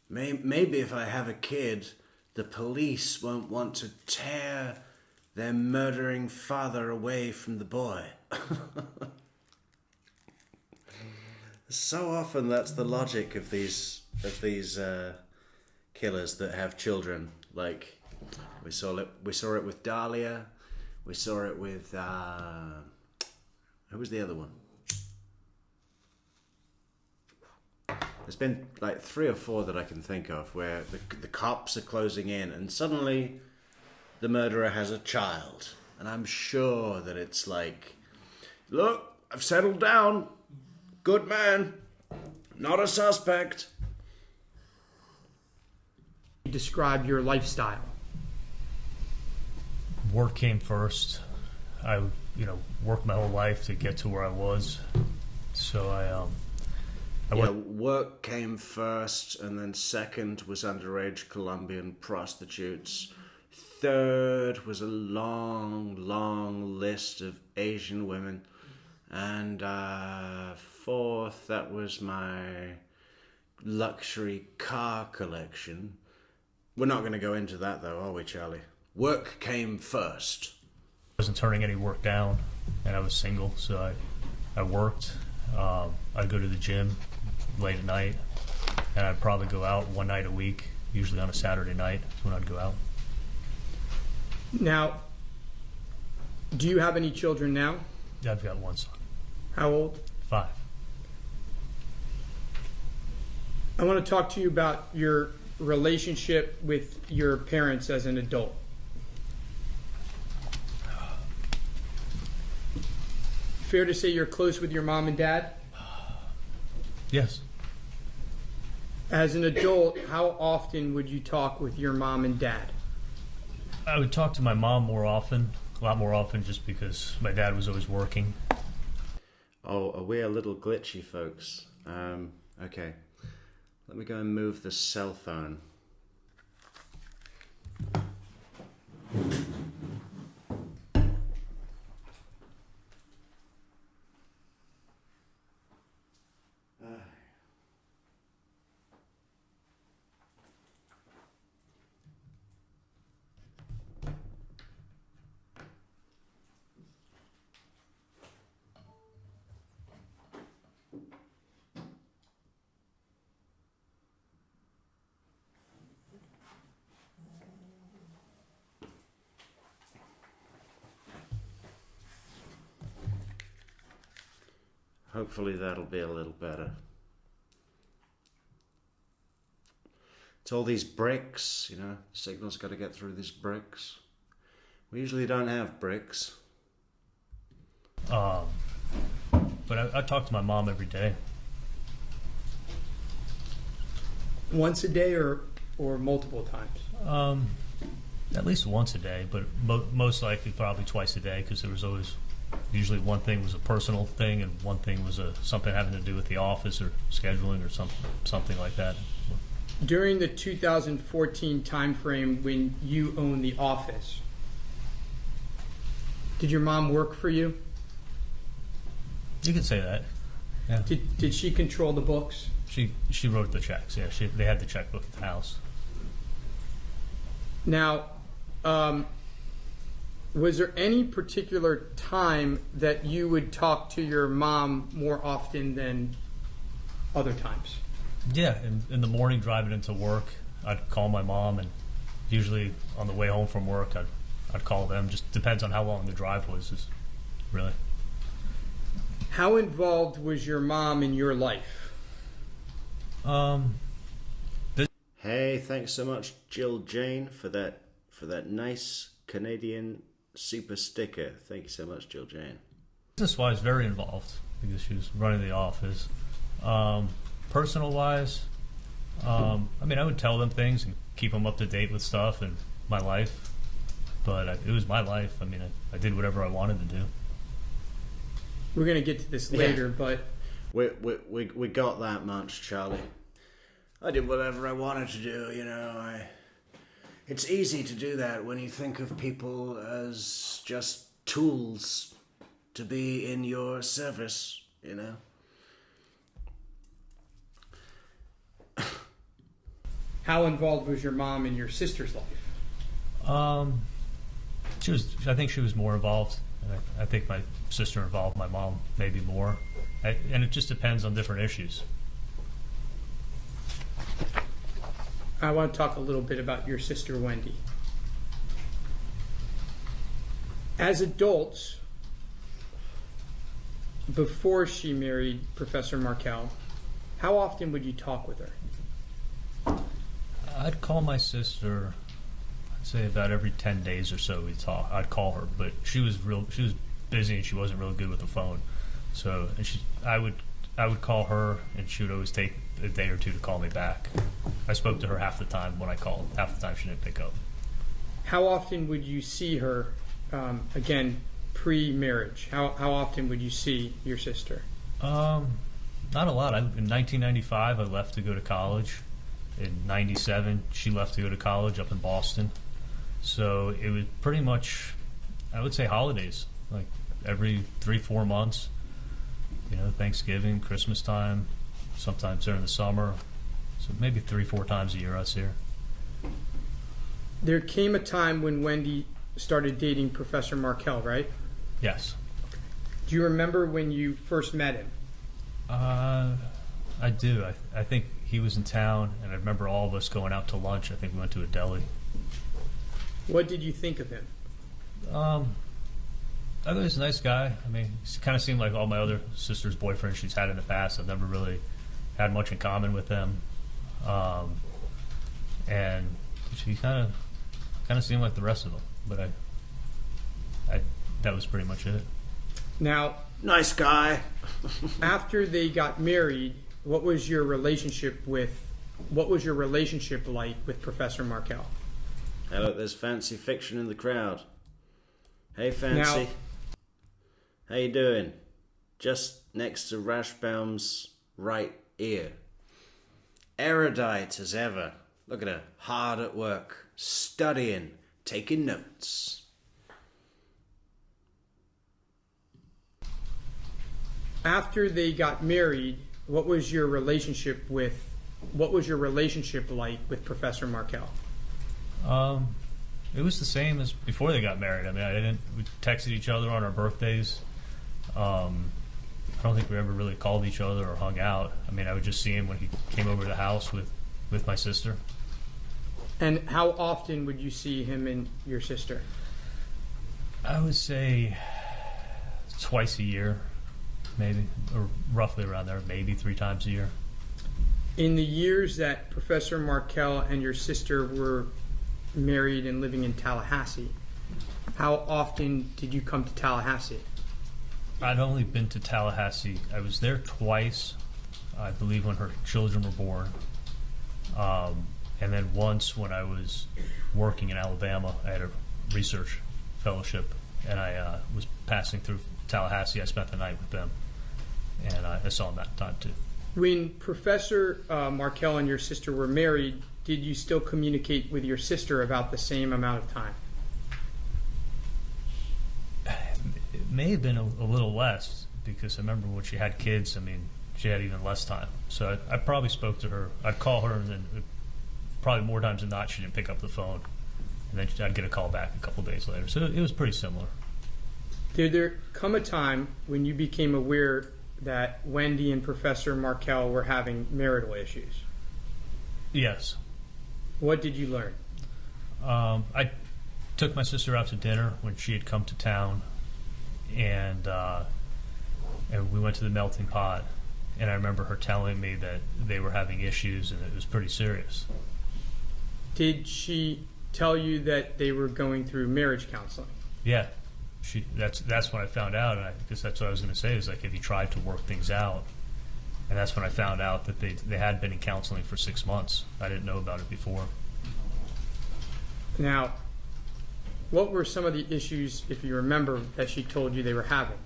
Maybe if I have a kid, the police won't want to tear their murdering father away from the boy. So often that's the logic of these killers that have children. Like we saw it with Dahlia. We saw it with who was the other one? There's been like 3 or 4 that I can think of where the cops are closing in and suddenly the murderer has a child. And I'm sure that it's like, look, I've settled down. Good man. Not a suspect. Describe your lifestyle. Work came first. I, worked my whole life to get to where I was. So work came first, and then second was underage Colombian prostitutes. Third was a long list of Asian women. And fourth, that was my luxury car collection. We're not going to go into that, though, are we, Charlie? Work came first. I wasn't turning any work down, and I was single, so I worked. I'd go to the gym late at night, and I'd probably go out one night a week, usually on a Saturday night is when I'd go out. Now, do you have any children now? Yeah, I've got one son. How old? 5. I want to talk to you about your relationship with your parents as an adult. Fair to say you're close with your mom and dad? Yes. As an adult, how often would you talk with your mom and dad? I would talk to my mom more often, a lot more often, just because my dad was always working. Oh, are we a little glitchy, folks? Okay. Let me go and move the cell phone. Hopefully that'll be a little better. It's all these bricks, you know, signal's got to get through these bricks. We usually don't have bricks. But I talk to my mom every day. Once a day or multiple times? At least once a day, but most likely probably twice a day, because there was always, usually one thing was a personal thing and one thing was something having to do with the office or scheduling or something like that. During the 2014 timeframe when you owned the office, did your mom work for you? You could say that. Yeah. Did she control the books? She wrote the checks. Yeah, they had the checkbook at the house. Now, was there any particular time that you would talk to your mom more often than other times? Yeah, in the morning driving into work, I'd call my mom, and usually on the way home from work, I'd call them. Just depends on how long the drive was, really. How involved was your mom in your life? Hey, thanks so much, Jill Jane, for that nice Canadian super sticker. Thank you so much, Jill Jane. Business-wise, very involved because she was running the office. Personal-wise, I would tell them things and keep them up to date with stuff and my life. But it was my life. I did whatever I wanted to do. We're going to get to this later, but... We got that much, Charlie. I did whatever I wanted to do, you know. It's easy to do that when you think of people as just tools to be in your service, you know. How involved was your mom in your sister's life? I think she was more involved. I think my sister involved my mom maybe more. And it just depends on different issues. I want to talk a little bit about your sister, Wendy. As adults, before she married Professor Markel, how often would you talk with her? I'd call my sister, I'd say about every 10 days or so we'd talk. I'd call her, but she was busy and she wasn't real good with the phone. So I would call her, and she would always take a day or two to call me back. I spoke to her half the time when I called. Half the time she didn't pick up. How often would you see her, again, pre-marriage? How often would you see your sister? Not a lot. In 1995, I left to go to college. In 97, she left to go to college up in Boston. So it was pretty much, I would say, holidays, like every 3-4 months. You know, Thanksgiving, Christmas time, sometimes during the summer. So maybe 3-4 times a year I'd see her. There came a time when Wendy started dating Professor Markel, right? Yes. Do you remember when you first met him? I do. I think he was in town, and I remember all of us going out to lunch. I think we went to a deli. What did you think of him? I thought he was a nice guy. He kind of seemed like all my other sister's boyfriends she's had in the past. I've never really had much in common with them. And she kind of seemed like the rest of them. But that was pretty much it. Now, nice guy. After they got married, what was your relationship like with Professor Markel? Hey, look, there's Fancy Fiction in the crowd. Hey, Fancy. Now, how you doing? Just next to Rashbaum's right ear. Erudite as ever. Look at her, hard at work, studying, taking notes. after they got married, what was your relationship like with Professor Markel? It was the same as before they got married. I mean, we texted each other on our birthdays. I don't think we ever really called each other or hung out. I mean, I would just see him when he came over to the house with my sister. And how often would you see him and your sister? I would say twice a year. maybe, or roughly around there, maybe 3 times a year. In the years that Professor Markel and your sister were married and living in Tallahassee, how often did you come to Tallahassee? I'd only been to Tallahassee. I was there twice, I believe, when her children were born. And then once when I was working in Alabama. I had a research fellowship, and I was passing through Tallahassee. I spent the night with them, and I saw them that time too. When Professor Markel and your sister were married, did you still communicate with your sister about the same amount of time? It may have been a little less, because I remember when she had kids, I mean, she had even less time. So I probably spoke to her. I'd call her, and then probably more times than not, she didn't pick up the phone. And then I'd get a call back a couple of days later. So it was pretty similar. Did there come a time when you became aware that Wendy and Professor Markel were having marital issues? Yes. What did you learn? I took my sister out to dinner when she had come to town, and we went to the melting pot, and I remember her telling me that they were having issues and it was pretty serious. Did she tell you that they were going through marriage counseling? Yeah. That's when I found out, and I guess that's what I was going to say, is like, if you tried to work things out. And that's when I found out that they had been in counseling for 6 months. I didn't know about it before. Now, what were some of the issues, if you remember, that she told you they were having?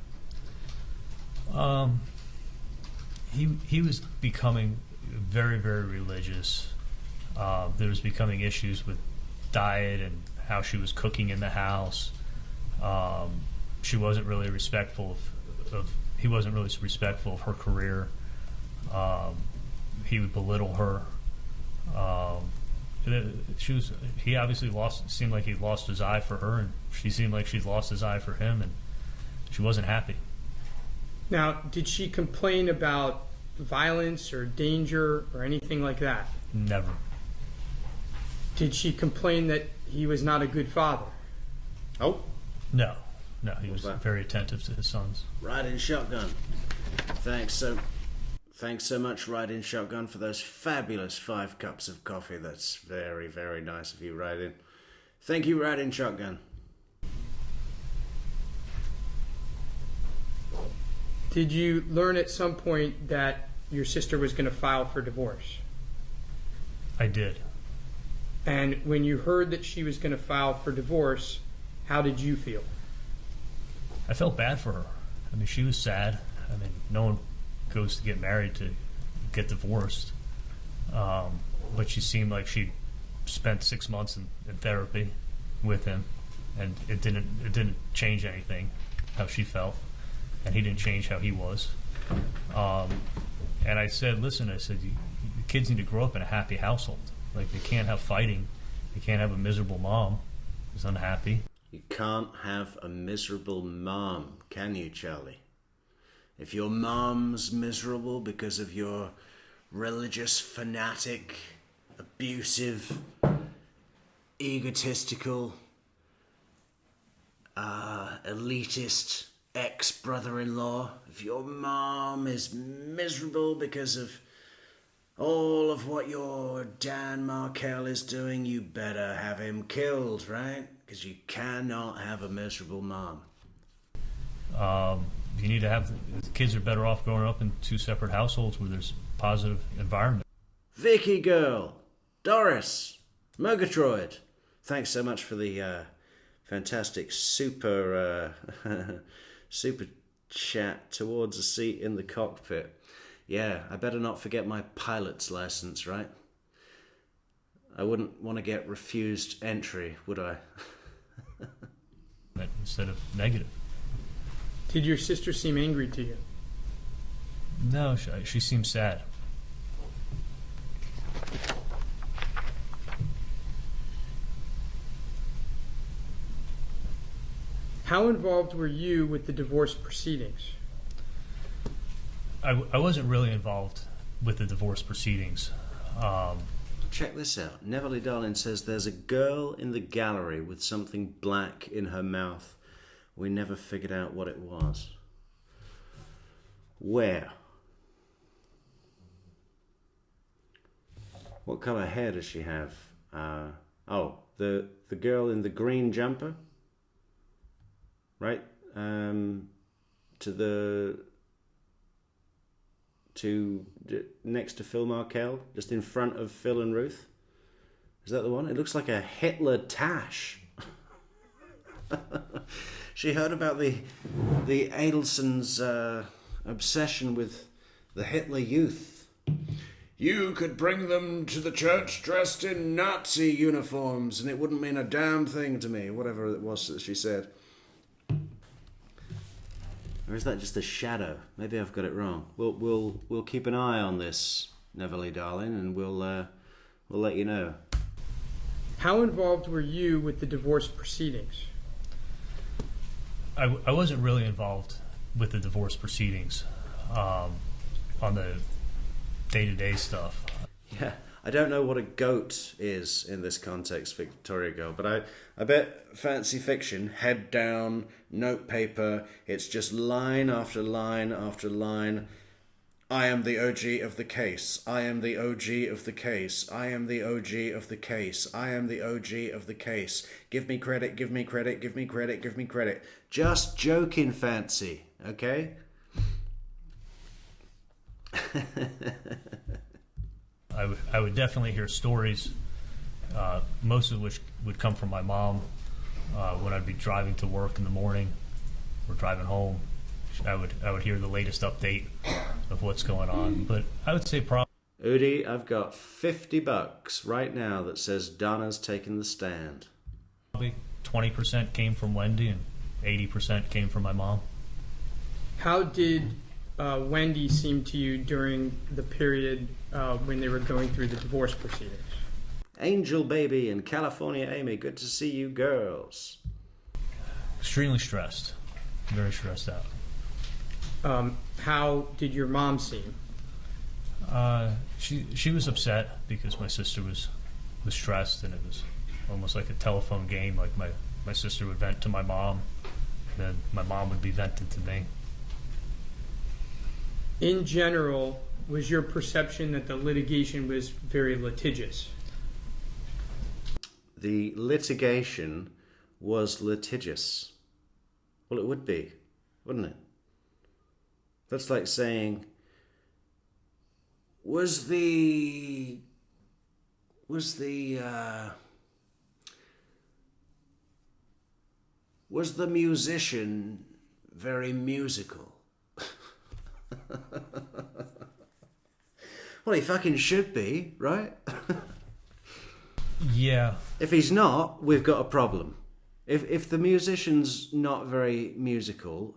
He was becoming very, very religious. There was becoming issues with diet and how she was cooking in the house. She wasn't really respectful he wasn't really respectful of her career. He would belittle her. He obviously seemed like he lost his eye for her, and she seemed like she'd lost his eye for him, and she wasn't happy. Now, did she complain about violence or danger or anything like that? Never. Did she complain that he was not a good father? Oh. No, he was very attentive to his sons. Riding shotgun. Thanks so much, Riding Shotgun, for those fabulous 5 cups of coffee. That's very, very nice of you, Riding. Thank you, Riding Shotgun. Did you learn at some point that your sister was going to file for divorce? I did. And when you heard that she was going to file for divorce, how did you feel? I felt bad for her. I mean, she was sad. I mean, no one goes to get married to get divorced. But she seemed like she spent 6 months in therapy with him, and it didn't change anything, how she felt, and he didn't change how he was. And I said, listen, the kids need to grow up in a happy household. Like, they can't have fighting. They can't have a miserable mom who's unhappy. You can't have a miserable mom, can you, Charlie? If your mom's miserable because of your religious, fanatic, abusive, egotistical, elitist ex-brother-in-law, if your mom is miserable because of all of what your Dan Markel is doing, you better have him killed, right? Because you cannot have a miserable mom. You need to have the kids are better off growing up in 2 separate households where there's a positive environment. Vicky Girl, Doris, Murgatroyd, thanks so much for the fantastic super chat towards a seat in the cockpit. Yeah, I better not forget my pilot's license, right? I wouldn't want to get refused entry, would I? Instead of negative. Did your sister seem angry to you? No, she seemed sad. How involved were you with the divorce proceedings? I wasn't really involved with the divorce proceedings. Check this out. Neverly Darling says there's a girl in the gallery with something black in her mouth. We never figured out what it was. Where? What colour hair does she have? Oh, the girl in the green jumper, right? Next to Phil Markel, just in front of Phil and Ruth. Is that the one? It looks like a Hitler tash. She heard about the Adelson's obsession with the Hitler Youth. You could bring them to the church dressed in Nazi uniforms and it wouldn't mean a damn thing to me, whatever it was that she said. Or is that just a shadow? Maybe I've got it wrong. We'll keep an eye on this, Neverly darling, and we'll let you know. How involved were you with the divorce proceedings? I wasn't really involved with the divorce proceedings on the day-to-day stuff. Yeah, I don't know what a goat is in this context, Victoria Girl, but I bet fancy fiction, head down, note paper, it's just line after line after line. I am the OG of the case. I am the OG of the case. I am the OG of the case. I am the OG of the case. Give me credit, give me credit, give me credit, give me credit. Just joking, Fancy, okay? I would definitely hear stories, most of which would come from my mom when I'd be driving to work in the morning or driving home. I would hear the latest update of what's going on. But I would say probably... Udi, I've got $50 right now that says Donna's taking the stand. Probably 20% came from Wendy and 80% came from my mom. How did Wendy seem to you during the period when they were going through the divorce proceedings? Angel Baby and California Amy, good to see you girls. Extremely stressed. Very stressed out. How did your mom seem? She was upset because my sister was stressed, and it was almost like a telephone game. Like my sister would vent to my mom, then my mom would be venting to me. In general, was your perception that the litigation was very litigious? The litigation was litigious. Well, it would be, wouldn't it? That's like saying, was the musician very musical? Well, he fucking should be, right? Yeah. If he's not, we've got a problem. If the musician's not very musical,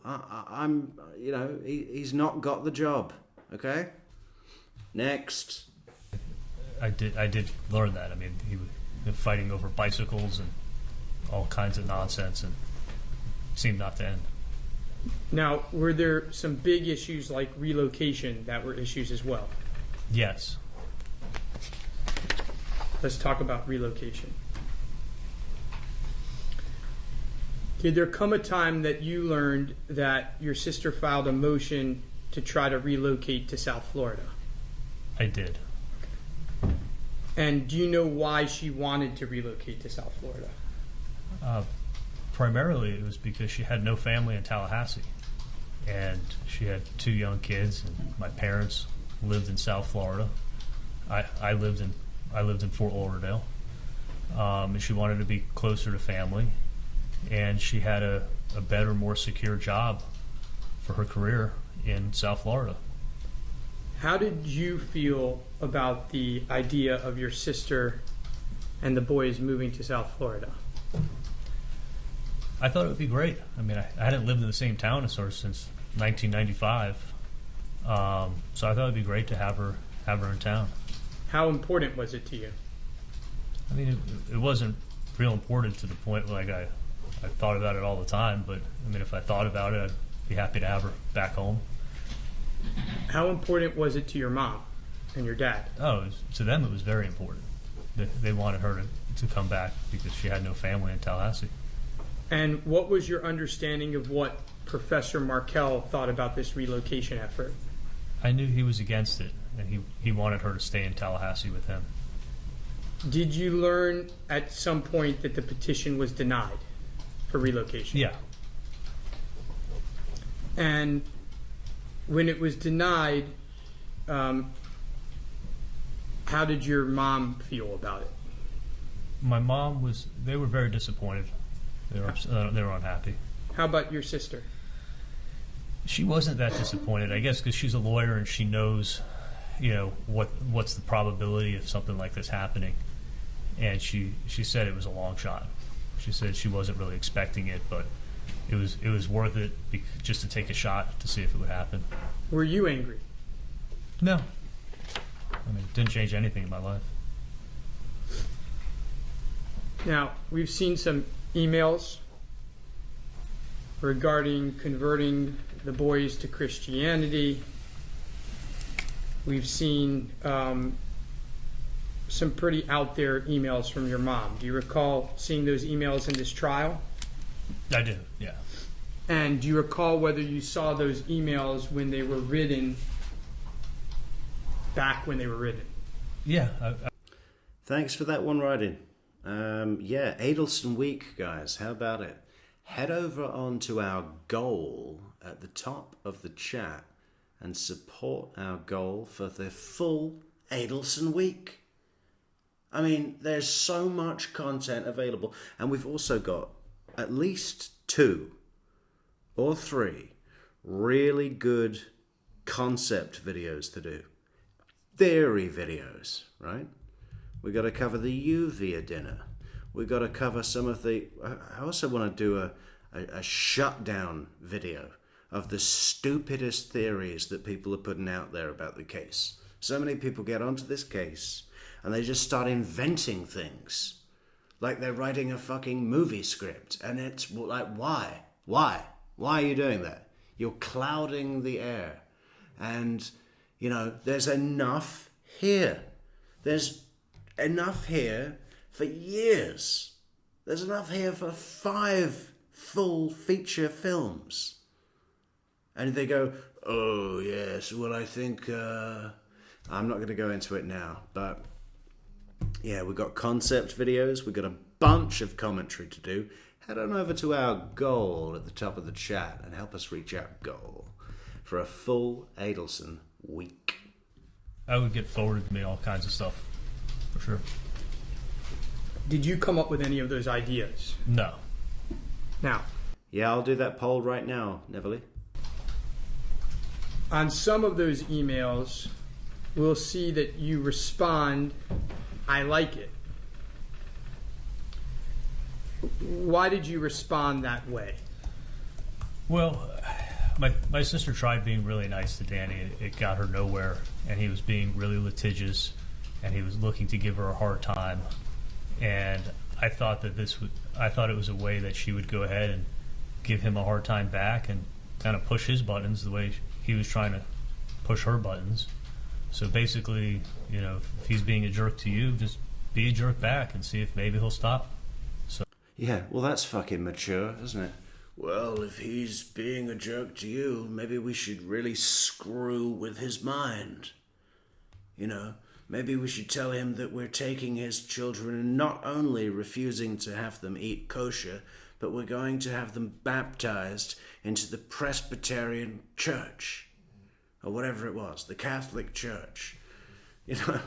he's not got the job. Okay. Next. I did learn that. I mean, he was fighting over bicycles and all kinds of nonsense, and it seemed not to end. Now, were there some big issues like relocation that were issues as well? Yes. Let's talk about relocation. Did there come a time that you learned that your sister filed a motion to try to relocate to South Florida? I did. And do you know why she wanted to relocate to South Florida? Primarily, it was because she had no family in Tallahassee, and she had 2 young kids, and my parents lived in South Florida. I lived in Fort Lauderdale. And she wanted to be closer to family, and she had a better, more secure job for her career in South Florida. How did you feel about the idea of your sister and the boys moving to South Florida? I thought it would be great. I mean, I hadn't lived in the same town as her since 1995, so I thought it would be great to have her in town. How important was it to you? I mean, it wasn't real important to the point like I thought about it all the time, but I mean, if I thought about it, I'd be happy to have her back home. How important was it to your mom and your dad? To them it was very important. They wanted her to come back because she had no family in Tallahassee. And what was your understanding of what Professor Markel thought about this relocation effort? I knew he was against it, and he wanted her to stay in Tallahassee with him. Did you learn at some point that the petition was denied for relocation? Yeah. And when it was denied, how did your mom feel about it? My mom they were very disappointed. They were unhappy. How about your sister? She wasn't that disappointed, I guess, because she's a lawyer and she knows, what's the probability of something like this happening. And she said it was a long shot. She said she wasn't really expecting it, but it was worth it just to take a shot to see if it would happen. Were you angry? No. I mean, it didn't change anything in my life. Now, we've seen some emails regarding converting the boys to Christianity. We've seen some pretty out there emails from your mom. Do you recall seeing those emails in this trial? I do, yeah. And do you recall whether you saw those emails when they were written, back when they were written? Yeah. Thanks for that one, Ryan. Yeah, Adelson Week, guys. How about it? Head over onto our goal at the top of the chat and support our goal for the full Adelson Week. I mean, there's so much content available, and we've also got at least 2 or 3 really good concept videos to do. Theory videos, right? We got to cover the UV dinner. We got to cover some of the. I also want to do a shutdown video of the stupidest theories that people are putting out there about the case. So many people get onto this case and they just start inventing things, like they're writing a fucking movie script, and it's like, why are you doing that? You're clouding the air, and there's enough here. There's enough here for years. There's enough here for 5 full feature films. And they go, oh yes, well I think, I'm not going to go into it now, but yeah, we've got concept videos, we've got a bunch of commentary to do. Head on over to our goal at the top of the chat and help us reach our goal for a full Adelson week. I would get forwarded to me all kinds of stuff, for sure. Did you come up with any of those ideas? No. Now. Yeah, I'll do that poll right now, Neverly. On some of those emails, we'll see that you respond, I like it. Why did you respond that way? Well, my sister tried being really nice to Danny. It got her nowhere, and he was being really litigious, and he was looking to give her a hard time. And I thought that it was a way that she would go ahead and give him a hard time back and kind of push his buttons the way he was trying to push her buttons. So basically, if he's being a jerk to you, just be a jerk back and see if maybe he'll stop. So yeah, well, that's fucking mature, isn't it? Well, if he's being a jerk to you, maybe we should really screw with his mind. Maybe we should tell him that we're taking his children and not only refusing to have them eat kosher, but we're going to have them baptized into the Presbyterian Church, or whatever it was, the Catholic Church. Yeah.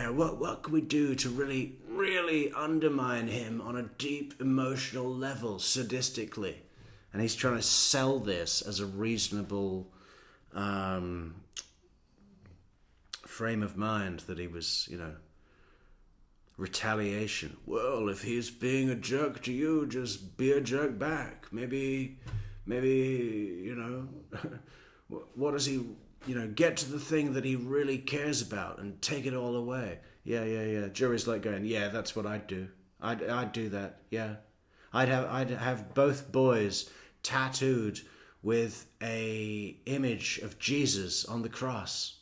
What can we do to really, really undermine him on a deep emotional level, sadistically? And he's trying to sell this as a reasonable frame of mind that he was, retaliation. Well, if he's being a jerk to you, just be a jerk back. Maybe, what does he, get to the thing that he really cares about and take it all away. Yeah. Jury's like going, yeah, that's what I'd do. I'd do that. Yeah. I'd have both boys tattooed with a image of Jesus on the cross.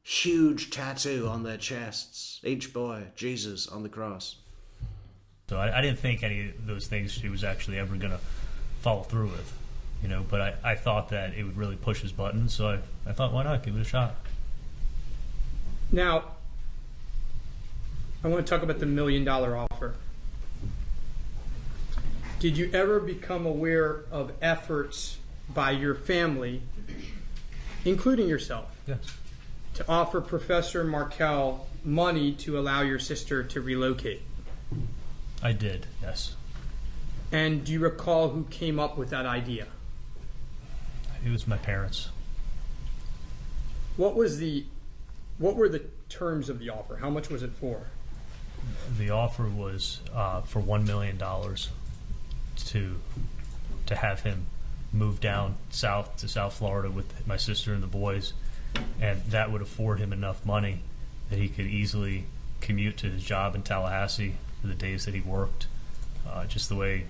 Huge tattoo on their chests. Each boy, Jesus on the cross. So I didn't think any of those things she was actually ever going to follow through with, but I thought that it would really push his buttons, so I thought, why not, give it a shot. Now, I want to talk about the $1 million offer. Did you ever become aware of efforts by your family, including yourself, Yes. to offer Professor Markel money to allow your sister to relocate? I did, yes. And do you recall who came up with that idea? It was my parents. What were the terms of the offer? How much was it for? The offer was for $1 million to have him move down south to South Florida with my sister and the boys, and that would afford him enough money that he could easily commute to his job in Tallahassee for the days that he worked, just the way.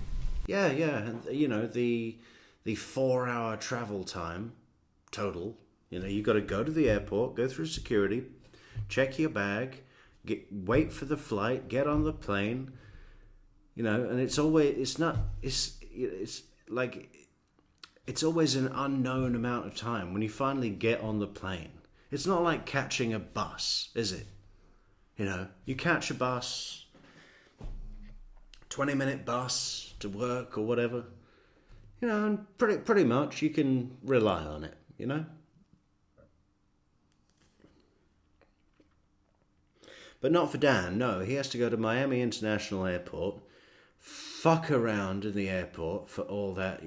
Yeah, and the 4-hour travel time total. You got to go to the airport, go through security, check your bag, wait for the flight, get on the plane. And it's always an unknown amount of time when you finally get on the plane. It's not like catching a bus, is it? You catch a bus, 20-minute bus to work or whatever, and pretty much you can rely on it, But not for Dan. No, he has to go to Miami International Airport, fuck around in the airport for all that,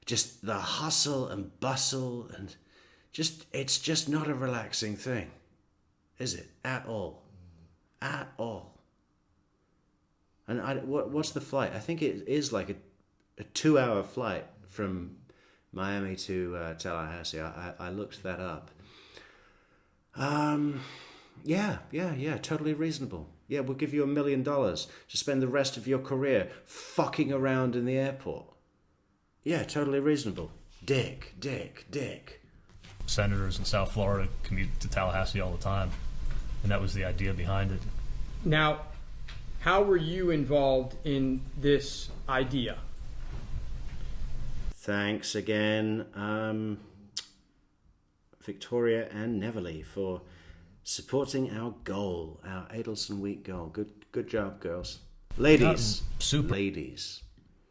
just the hustle and bustle, and it's just not a relaxing thing, is it? At all. At all. And what's the flight? I think it is like a 2-hour flight from Miami to Tallahassee. I looked that up. Yeah, totally reasonable. Yeah, we'll give you $1 million to spend the rest of your career fucking around in the airport. Yeah, totally reasonable. Dick. Senators in South Florida commute to Tallahassee all the time, and that was the idea behind it. Now, how were you involved in this idea? Thanks again, Victoria and Neverly, for supporting our goal, our Adelson Week goal. Good job, girls. Ladies. Super. Ladies.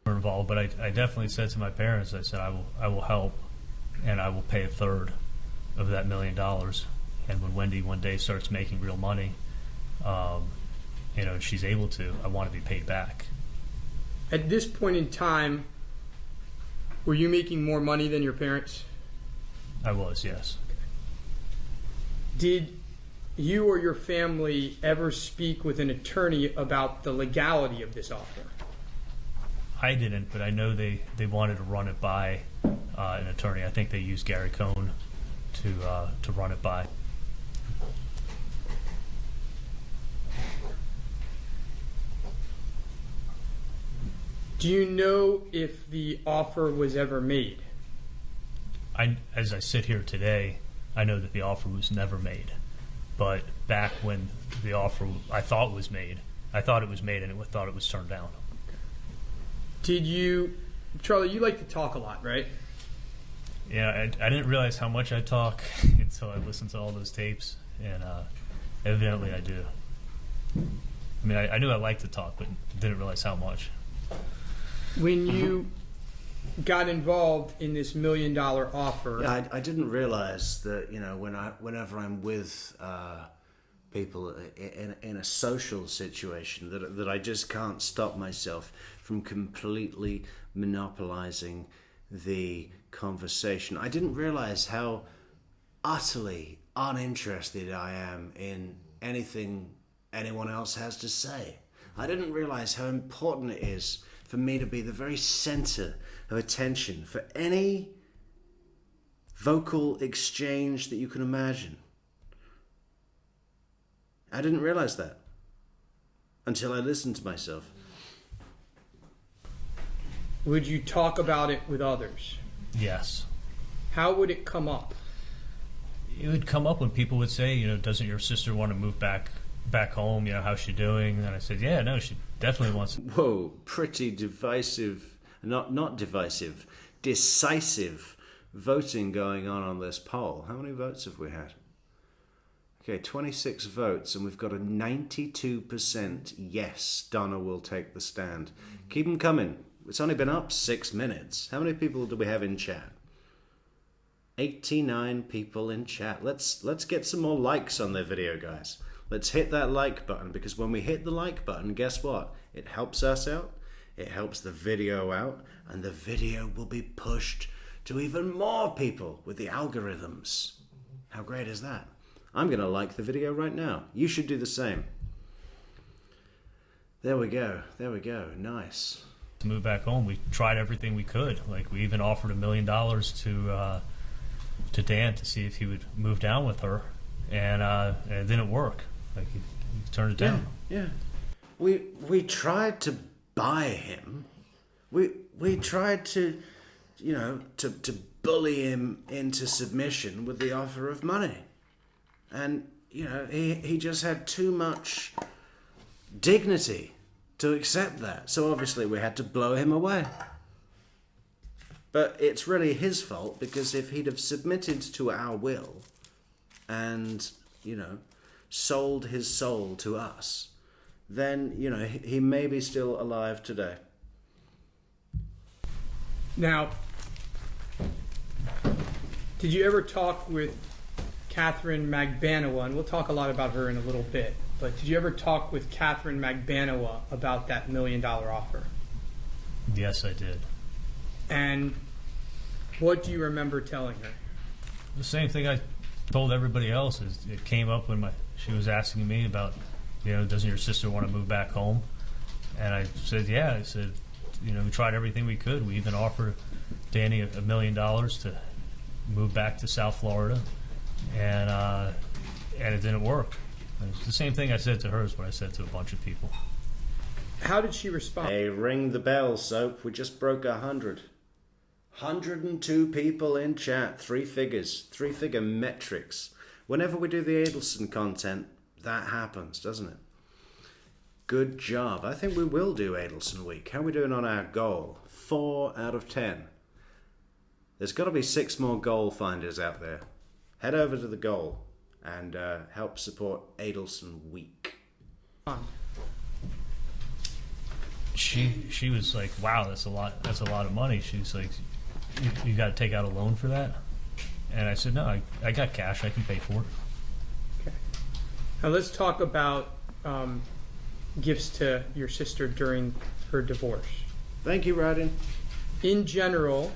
Involved, but I definitely said to my parents, I said, I will help, and I will pay a third of that $1 million. And when Wendy one day starts making real money, and she's able to, I want to be paid back. At this point in time, were you making more money than your parents? I was, yes. Did you or your family ever speak with an attorney about the legality of this offer? I didn't, but I know they wanted to run it by an attorney. I think they used Gary Cohn to run it by. Do you know if the offer was ever made? As I sit here today, I know that the offer was never made. But back when the offer I thought it was made and I thought it was turned down. Did you, Charlie, you like to talk a lot, right? Yeah, I didn't realize how much I talk until I listened to all those tapes, and evidently I do. I mean, I knew I liked to talk, but didn't realize how much. When you got involved in this $1 million offer... Yeah, I didn't realize that, whenever I'm with people in a social situation, that I just can't stop myself from completely monopolizing the conversation. I didn't realize how utterly uninterested I am in anything anyone else has to say. I didn't realize how important it is for me to be the very center of attention for any vocal exchange that you can imagine. I didn't realize that until I listened to myself. Would you talk about it with others? Yes. How would it come up? It would come up when people would say, doesn't your sister want to move back back home, how's she doing? And I said, yeah, no, she definitely wants. Whoa, pretty divisive, not divisive, decisive voting going on this poll. How many votes have we had? Okay, 26 votes, and we've got a 92% yes, Donna will take the stand. Keep them coming. It's only been up 6 minutes. How many people do we have in chat? 89 people in chat. Let's get some more likes on their video, guys. Let's hit that like button, because when we hit the like button, guess what? It helps us out, it helps the video out, and the video will be pushed to even more people with the algorithms. How great is that? I'm going to like the video right now. You should do the same. There we go. There we go. Nice. To move back home, we tried everything we could. Like, we even offered $1 million to Dan to see if he would move down with her, and it didn't work. Like, he turned it down. Yeah. We tried to buy him. We tried to, to bully him into submission with the offer of money. And, he just had too much dignity to accept that. So obviously we had to blow him away. But it's really his fault, because if he'd have submitted to our will and, sold his soul to us, then, he may be still alive today. Now, did you ever talk with Catherine Magbanuas? And we'll talk a lot about her in a little bit. But did you ever talk with Catherine Magbanuas about that $1 million offer? Yes, I did. And what do you remember telling her? The same thing I told everybody else. Is it came up when she was asking me about, doesn't your sister want to move back home? And I said, yeah. I said, we tried everything we could. We even offered Danny $1 million to move back to South Florida, and it didn't work. And it's the same thing I said to her as what I said to a bunch of people. How did she respond? Hey, ring the bell, Soap. We just broke 100. 102 people in chat. 3 figures. 3-figure metrics. Whenever we do the Adelson content, that happens, doesn't it? Good job. I think we will do Adelson Week. How are we doing on our goal? 4 out of 10. There's got to be 6 more goal finders out there. Head over to the goal and help support Adelson Week. She was like, wow, that's a lot of money. She's like, you got to take out a loan for that? And I said, no, I got cash. I can pay for it. Okay. Now let's talk about gifts to your sister during her divorce. Thank you, Rodin. In general,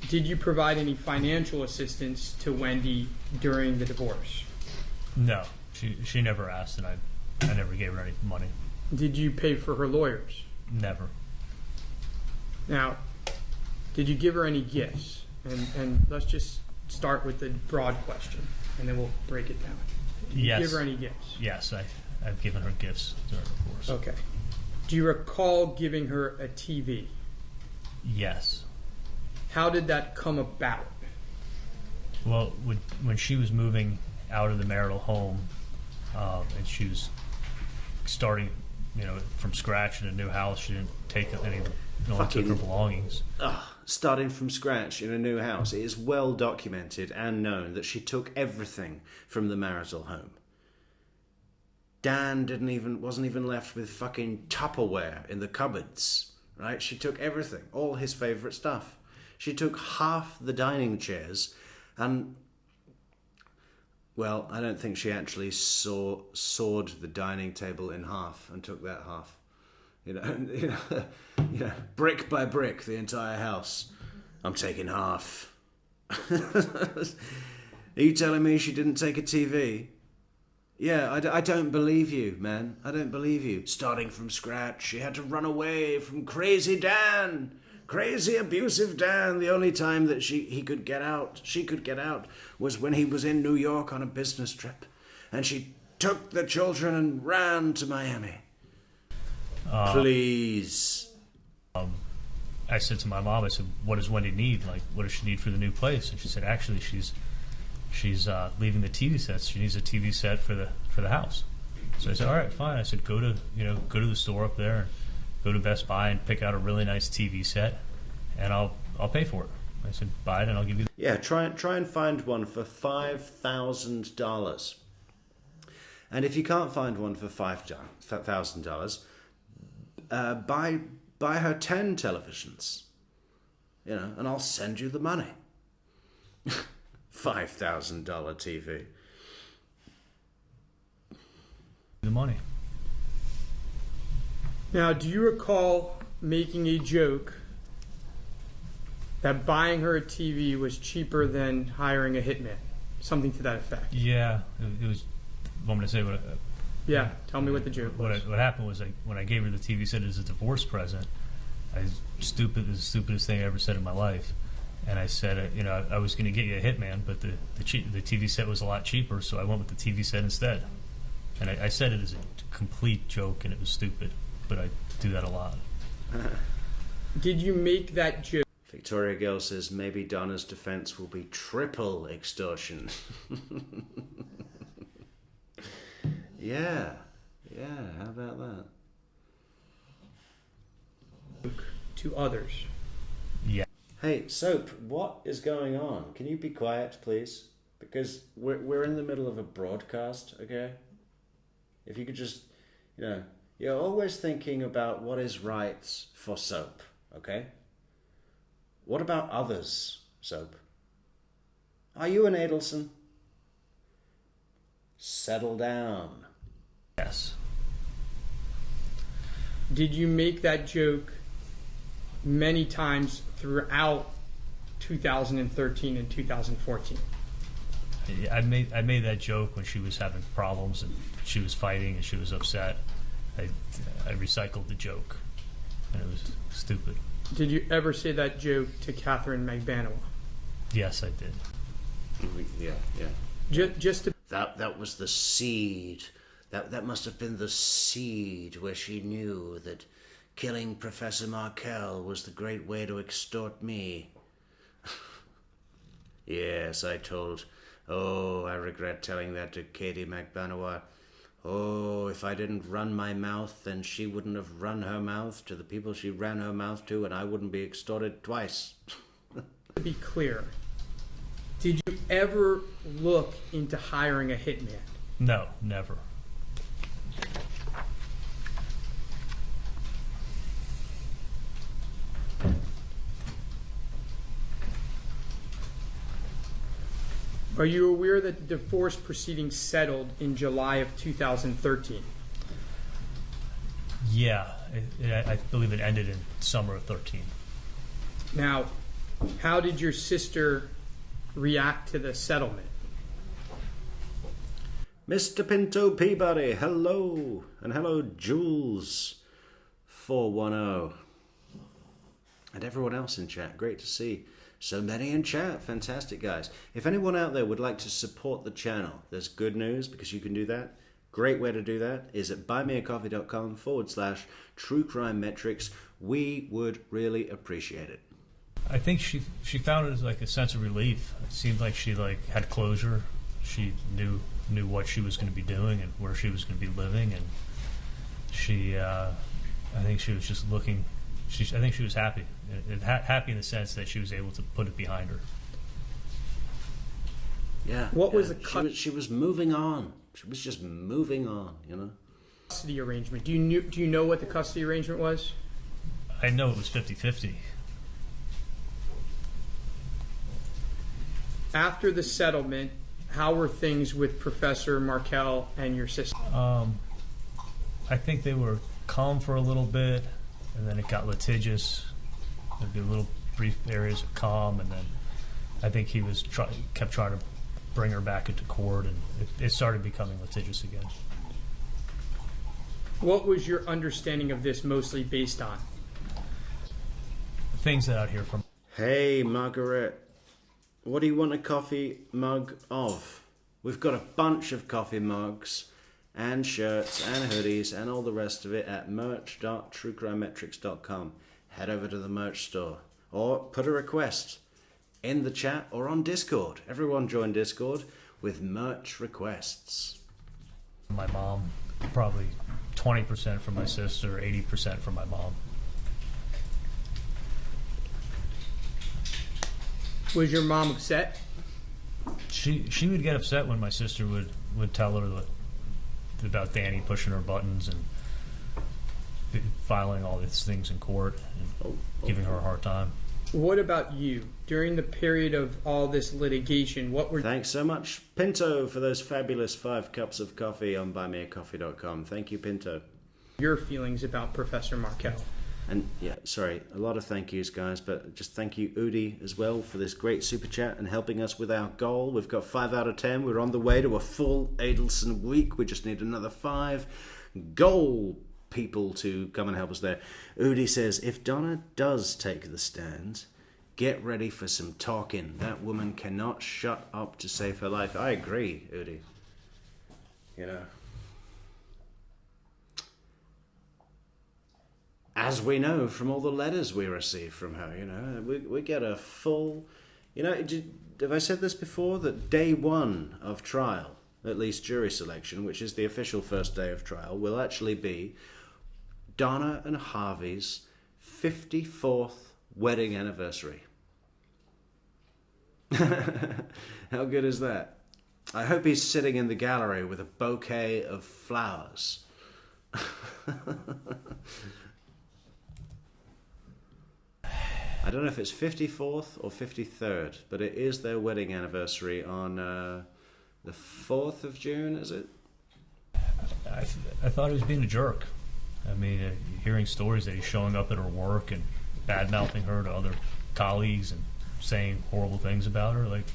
did you provide any financial assistance to Wendy during the divorce? No, she never asked, and I never gave her any money. Did you pay for her lawyers? Never. Now, did you give her any gifts? And let's just start with the broad question, and then we'll break it down. Did you give her any gifts? Yes, I've given her gifts during the divorce. Okay. Do you recall giving her a TV? Yes. How did that come about? Well, when she was moving out of the marital home, and she was starting, from scratch in a new house, she didn't take any. No one took her belongings. Starting from scratch in a new house. It is well documented and known that she took everything from the marital home. Dan wasn't even left with fucking Tupperware in the cupboards, right? She took everything, all his favourite stuff. She took half the dining chairs, and, well, I don't think she actually sawed the dining table in half and took that half. Brick by brick, the entire house. I'm taking half. Are you telling me she didn't take a TV? Yeah, I don't believe you, man. I don't believe you. Starting from scratch, she had to run away from crazy Dan. Crazy, abusive Dan. The only time that she could get out was when he was in New York on a business trip. And she took the children and ran to Miami. Please. I said to my mom, I said, what does Wendy need? Like, what does she need for the new place? And she said, actually, she's leaving the TV sets. She needs a TV set for the house. So I said, all right, fine. I said, go to the store up there, and go to Best Buy and pick out a really nice TV set, and I'll pay for it. I said, buy it and I'll give you. Yeah, try and find one for $5,000. And if you can't find one for $5,000, buy her 10 televisions. You know, and I'll send you the money. $5,000 TV. The money. Now, do you recall making a joke that buying her a TV was cheaper than hiring a hitman? Something to that effect. Yeah, it was. Want me to say what? Yeah, tell me what the joke was. What happened was, when I gave her the TV set as a divorce present, it was the stupidest thing I ever said in my life. And I said, I was going to get you a hitman, but the TV set was a lot cheaper, so I went with the TV set instead. And I said it as a complete joke, and it was stupid, but I do that a lot. Did you make that joke? Victoria Girl says maybe Donna's defense will be triple extortion. Yeah, how about that? To others. Yeah. Hey, Soap, what is going on? Can you be quiet, please? Because we're in the middle of a broadcast, okay? If you could just, you're always thinking about what is right for Soap, okay? What about others, Soap? Are you an Adelson? Settle down. Yes. Did you make that joke many times throughout 2013 and 2014? I made that joke when she was having problems and she was fighting and she was upset. I recycled the joke, and it was stupid. Did you ever say that joke to Catherine Magbanuas? Yes, I did. Yeah. Just to... That was the seed. That must have been the seed where she knew that killing Professor Markel was the great way to extort me. Yes, I told. Oh, I regret telling that to Katie Magbanuas. Oh, if I didn't run my mouth, then she wouldn't have run her mouth to the people she ran her mouth to, and I wouldn't be extorted twice. To be clear, did you ever look into hiring a hitman? No, never. Are you aware that the divorce proceedings settled in July of 2013? Yeah, I believe it ended in summer of 13. Now, how did your sister react to the settlement? Mr. Pinto Peabody, hello. And hello, Jules 410. And everyone else in chat, great to see so many in chat. Fantastic, guys. If anyone out there would like to support the channel, there's good news because you can do that. Great way to do that is at buymeacoffee.com/True Crime Metrix. We would really appreciate it. I think she found it as like a sense of relief. It seemed like she had closure. She knew what she was going to be doing and where she was going to be living, and she I think she was just looking. I think she was happy. Happy in the sense that she was able to put it behind her. Yeah. What was she was moving on. She was just moving on, custody arrangement? Do you know what the custody arrangement was? I know it was 50-50. After the settlement, how were things with Professor Markel and your sister? I think they were calm for a little bit, and then it got litigious. There'd be little brief areas of calm, and then I think he was kept trying to bring her back into court, and it started becoming litigious again. What was your understanding of this mostly based on? Things that I hear from. Hey, Margaret, what do you want a coffee mug of? We've got a bunch of coffee mugs and shirts and hoodies and all the rest of it at merch.truecrimemetrics.com. Head over to the merch store or put a request in the chat or on Discord. Everyone join Discord with merch requests. My mom, probably 20% from my sister, 80% from my mom. Was your mom upset? She would get upset when my sister would tell her about Danny pushing her buttons and filing all these things in court and giving her a hard time. What about you? During the period of all this litigation, what were... Thanks so much, Pinto, for those fabulous 5 cups of coffee on buymeacoffee.com. Thank you, Pinto. Your feelings about Professor Markel? And yeah, sorry, a lot of thank yous, guys, but just thank you, Udi, as well, for this great super chat and helping us with our goal. We've got 5 out of 10. We're on the way to a full Adelson week. We just need another 5 goal people to come and help us there. Udi says, if Donna does take the stand, get ready for some talking. That woman cannot shut up to save her life. I agree, Udi. You know, as we know from all the letters we receive from her, you know, we get a full, you know, have I said this before, that day 1 of trial, at least jury selection, which is the official first day of trial, will actually be Donna and Harvey's 54th wedding anniversary. How good is that? I hope he's sitting in the gallery with a bouquet of flowers. I don't know if it's 54th or 53rd, but it is their wedding anniversary on the 4th of June, is it? I thought he was being a jerk. I mean, hearing stories that he's showing up at her work and bad-mouthing her to other colleagues and saying horrible things about her, like,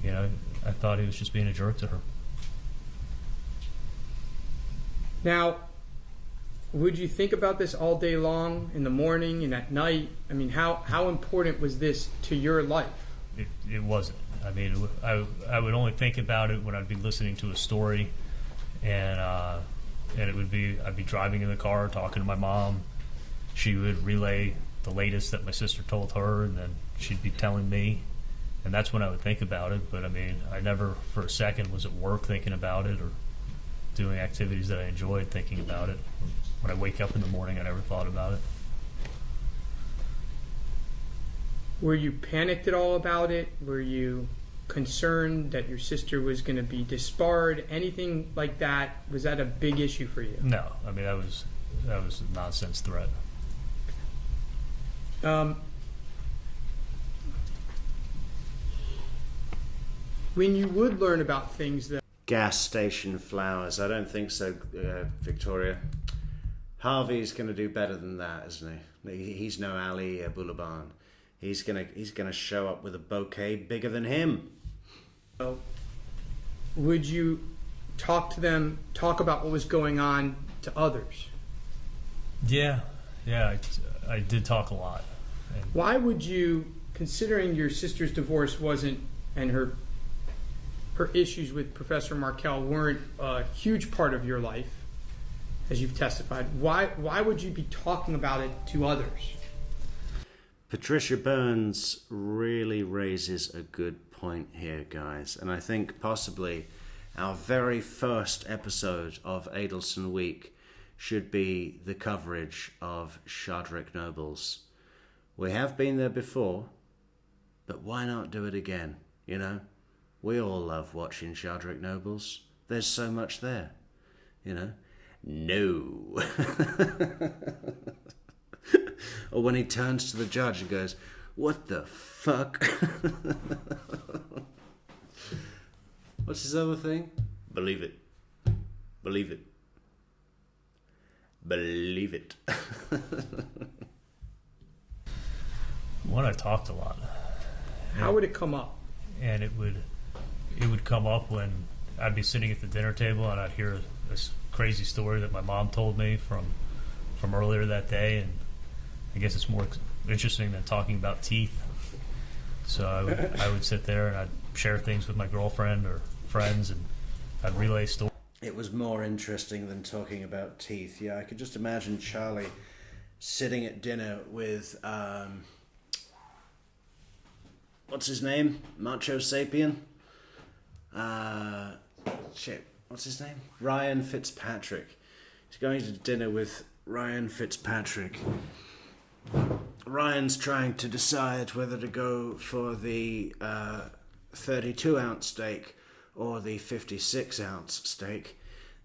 you know, I thought he was just being a jerk to her. Now, would you think about this all day long, in the morning and at night? I mean, how important was this to your life? It wasn't. I mean, I would only think about it when I'd be listening to a story, and it would be, I'd be driving in the car talking to my mom. She would relay the latest that my sister told her, and then she'd be telling me, and that's when I would think about it. But I mean, I never for a second was at work thinking about it or doing activities that I enjoyed thinking about it. When I wake up in the morning, I never thought about it. Were you panicked at all about it? Were you concerned that your sister was going to be disbarred? Anything like that? Was that a big issue for you? No, I mean, that was a nonsense threat. When you would learn about things that... Gas station flowers. I don't think so, Victoria. Harvey's going to do better than that, isn't he? He's no Ali Boulaban. He's gonna show up with a bouquet bigger than him. Would you talk to them, talk about what was going on to others? Yeah, I did talk a lot. And why would you, considering your sister's divorce wasn't, and her issues with Professor Markel weren't a huge part of your life, as you've testified, why would you be talking about it to others? Patricia Burns really raises a good point here, guys. And I think possibly our very first episode of Adelson Week should be the coverage of Shadrick Nobles. We have been there before, but why not do it again, you know? We all love watching Shadrick Nobles. There's so much there, you know? No. Or when he turns to the judge and goes, "What the fuck?" What's his other thing? Believe it. Believe it. Believe it. One, I talked a lot. How would it come up? And it would come up when I'd be sitting at the dinner table and I'd hear this crazy story that my mom told me from earlier that day, and I guess it's more interesting than talking about teeth. So I would sit there and I'd share things with my girlfriend or friends, and I'd relay stories. It was more interesting than talking about teeth. Yeah, I could just imagine Charlie sitting at dinner with, what's his name? Macho Sapien? what's his name? Ryan Fitzpatrick. He's going to dinner with Ryan Fitzpatrick. Ryan's trying to decide whether to go for the 32-ounce steak or the 56-ounce steak.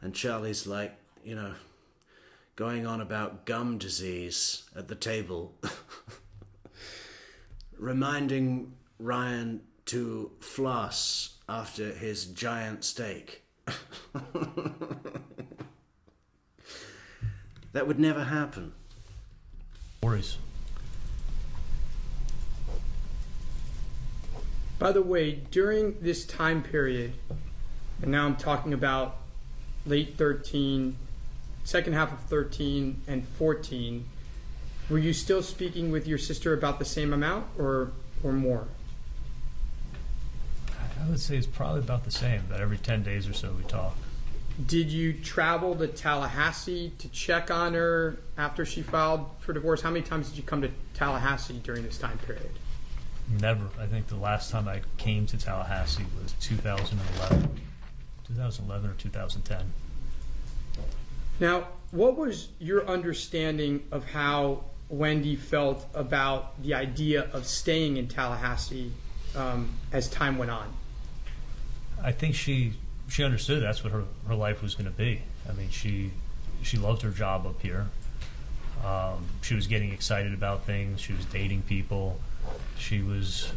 And Charlie's like, going on about gum disease at the table, reminding Ryan to floss after his giant steak. That would never happen. Worries. By the way, during this time period, and now I'm talking about late 13, second half of 13 and 14, were you still speaking with your sister about the same amount or more? I would say it's probably about the same. About every 10 days or so we talk. Did you travel to Tallahassee to check on her after she filed for divorce? How many times did you come to Tallahassee during this time period? Never. I think the last time I came to Tallahassee was 2011 or 2010. Now, what was your understanding of how Wendy felt about the idea of staying in Tallahassee as time went on? I think she understood that's what her life was going to be. I mean, she loved her job up here. She was getting excited about things. She was dating people. She was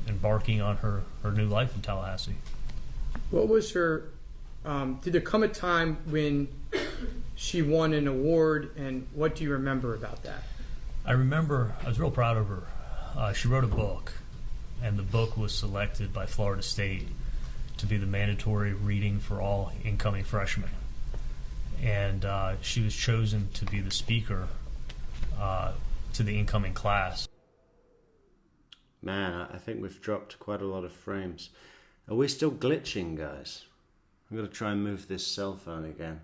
embarking on her new life in Tallahassee. What was her? Did there come a time when she won an award, and what do you remember about that? I remember I was real proud of her. She wrote a book, and the book was selected by Florida State to be the mandatory reading for all incoming freshmen. And she was chosen to be the speaker to the incoming class. Man, I think we've dropped quite a lot of frames. Are we still glitching, guys? I'm going to try and move this cell phone again.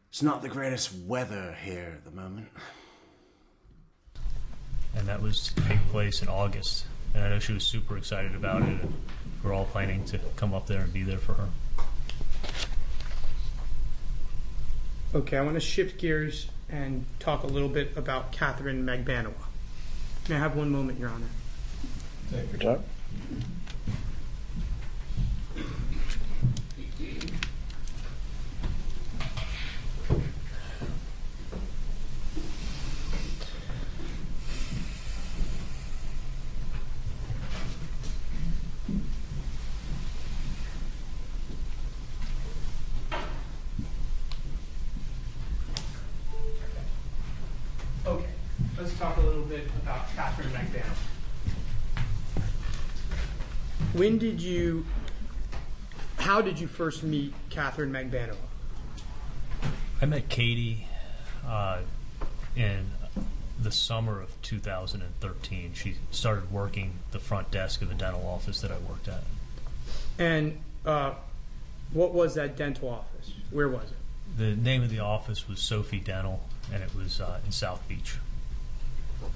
It's not the greatest weather here at the moment. And that was to take place in August. And I know she was super excited about it. And we're all planning to come up there and be there for her. Okay, I want to shift gears and talk a little bit about Catherine Magbanuas. May I have one moment, Your Honor? Take your time. Okay, let's talk a little bit about Catherine Magbanuas. How did you first meet Catherine Magbanuas? I met Katie in the summer of 2013. She started working the front desk of a dental office that I worked at. And what was that dental office? Where was it? The name of the office was Sophie Dental, and it was in South Beach.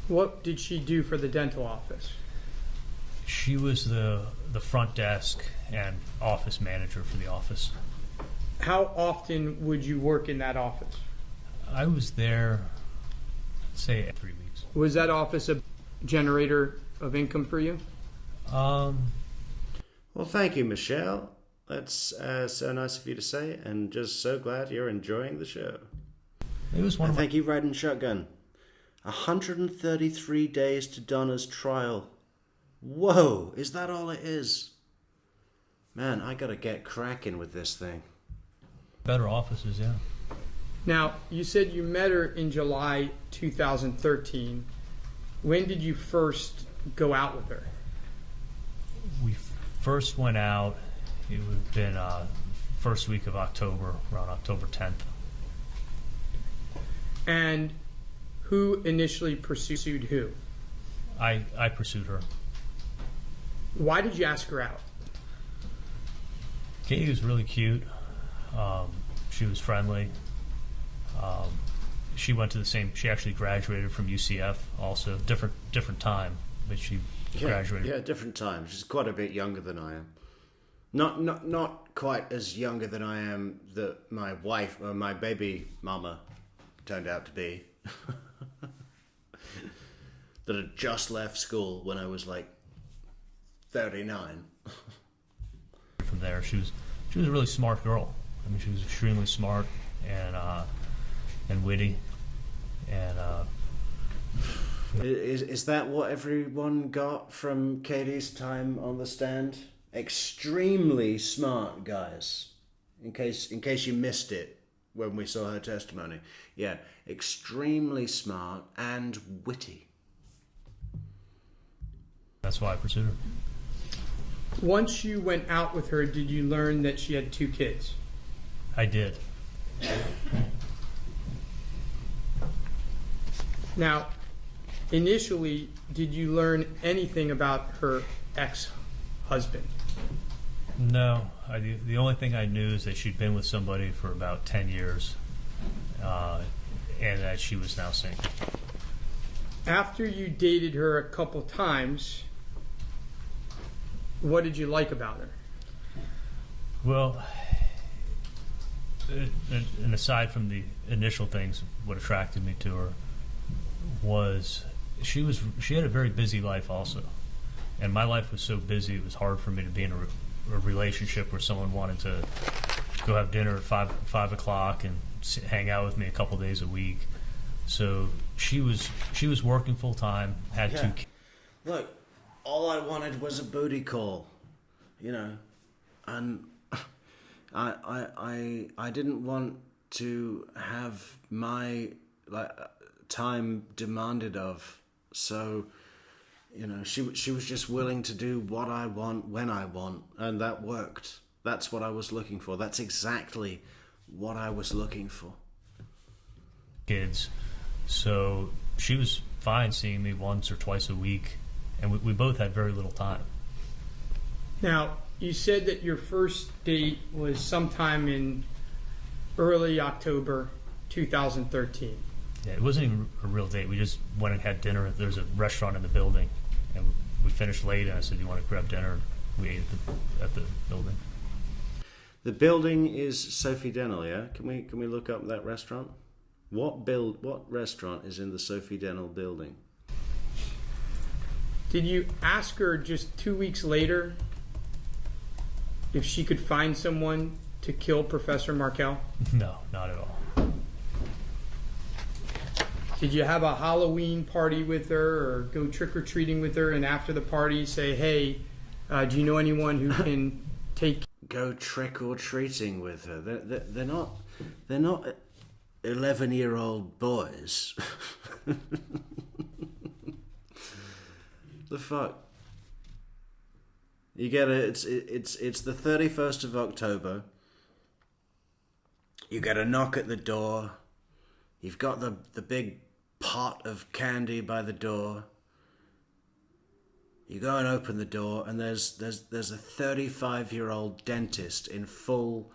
What did she do for the dental office? She was the front desk and office manager for the office. How often would you work in that office? I was there, say, 3 weeks. Was that office a generator of income for you? Well, thank you, Michelle. That's so nice of you to say, and just so glad you're enjoying the show. It was one And of my... thank you, Riding Shotgun. 133 days to Donna's trial. Whoa, is that all it is? Man, I gotta get cracking with this thing. better offices, yeah. Now, you said you met her in July 2013. When did you first go out with her? We first went out, it would have been first week of October, around October 10th. And who initially pursued who? I pursued her. Why did you ask her out? Katie was really cute. She was friendly. She went to the same. She actually graduated from UCF. Also, different time, but she graduated. Yeah, different time. She's quite a bit younger than I am. Not quite as younger than I am that my wife, or my baby mama, turned out to be. That had just left school when I was like 39. From there, she was a really smart girl. I mean, she was extremely smart and witty, and Is that what everyone got from Katie's time on the stand? Extremely smart, guys. In case you missed it when we saw her testimony. Yeah, extremely smart and witty. that's why I pursued her. Once you went out with her, did you learn that she had 2 kids? I did. Now, initially, did you learn anything about her ex-husband? No, the only thing I knew is that she'd been with somebody for about 10 years, and that she was now single. After you dated her a couple times, what did you like about her? Well, and aside from the initial things, what attracted me to her was she had a very busy life also, and my life was so busy it was hard for me to be in a relationship where someone wanted to go have dinner at 5 o'clock and hang out with me a couple days a week. So she was working full time, had 2 kids. Look, all I wanted was a booty call, you know, and I didn't want to have my time demanded of. So, you know, she was just willing to do what I want when I want, and that worked. That's what I was looking for. That's exactly what I was looking for. Kids. So she was fine seeing me once or twice a week, and we both had very little time. Now, you said that your first date was sometime in early October 2013. Yeah, it wasn't even a real date. We just went and had dinner. There's a restaurant in the building, and we finished late, and I said, "You want to grab dinner?" We ate at the building. The building is Sophie Dental, yeah? Can we look up that restaurant? What restaurant is in the Sophie Dental building? Did you ask her just 2 weeks later if she could find someone to kill Professor Markel? No, not at all. Did you have a Halloween party with her or go trick-or-treating with her, and after the party say, hey, do you know anyone who can take... Go trick-or-treating with her? They're not 11-year-old boys. The fuck? You get it. It's the 31st of October. You get a knock at the door. You've got the big pot of candy by the door. You go and open the door, and there's a 35-year-old dentist in full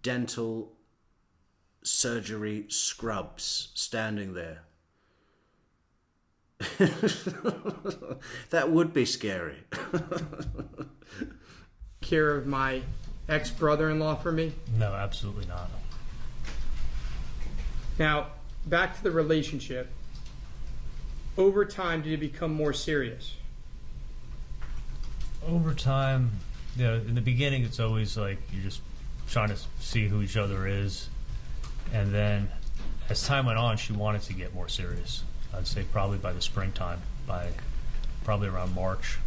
dental surgery scrubs standing there. That would be scary. care of my ex-brother-in-law for me? No, absolutely not. Now, back to the relationship. Over time, did it become more serious? Over time, you know, in the beginning, it's always like you're just trying to see who each other is. And then as time went on, she wanted to get more serious. I'd say probably by the springtime, by probably around March,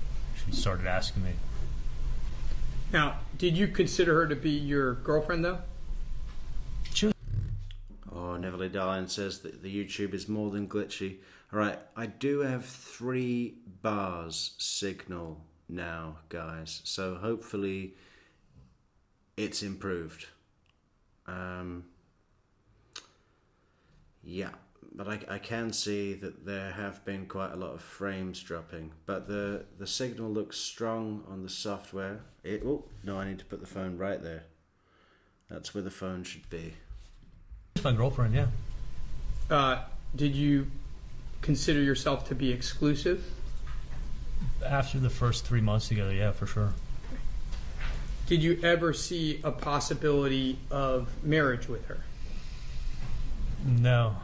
she started asking me. Now, did you consider her to be your girlfriend, though? Oh, Neverly Darling says that the YouTube is more than glitchy. All right, I do have 3 bars signal now, guys. So hopefully it's improved. Yeah, but I can see that there have been quite a lot of frames dropping. But the signal looks strong on the software. Oh, no, I need to put the phone right there. That's where the phone should be. It's my girlfriend, yeah. Did you consider yourself to be exclusive? After the first 3 months together, yeah, for sure. Did you ever see a possibility of marriage with her? No,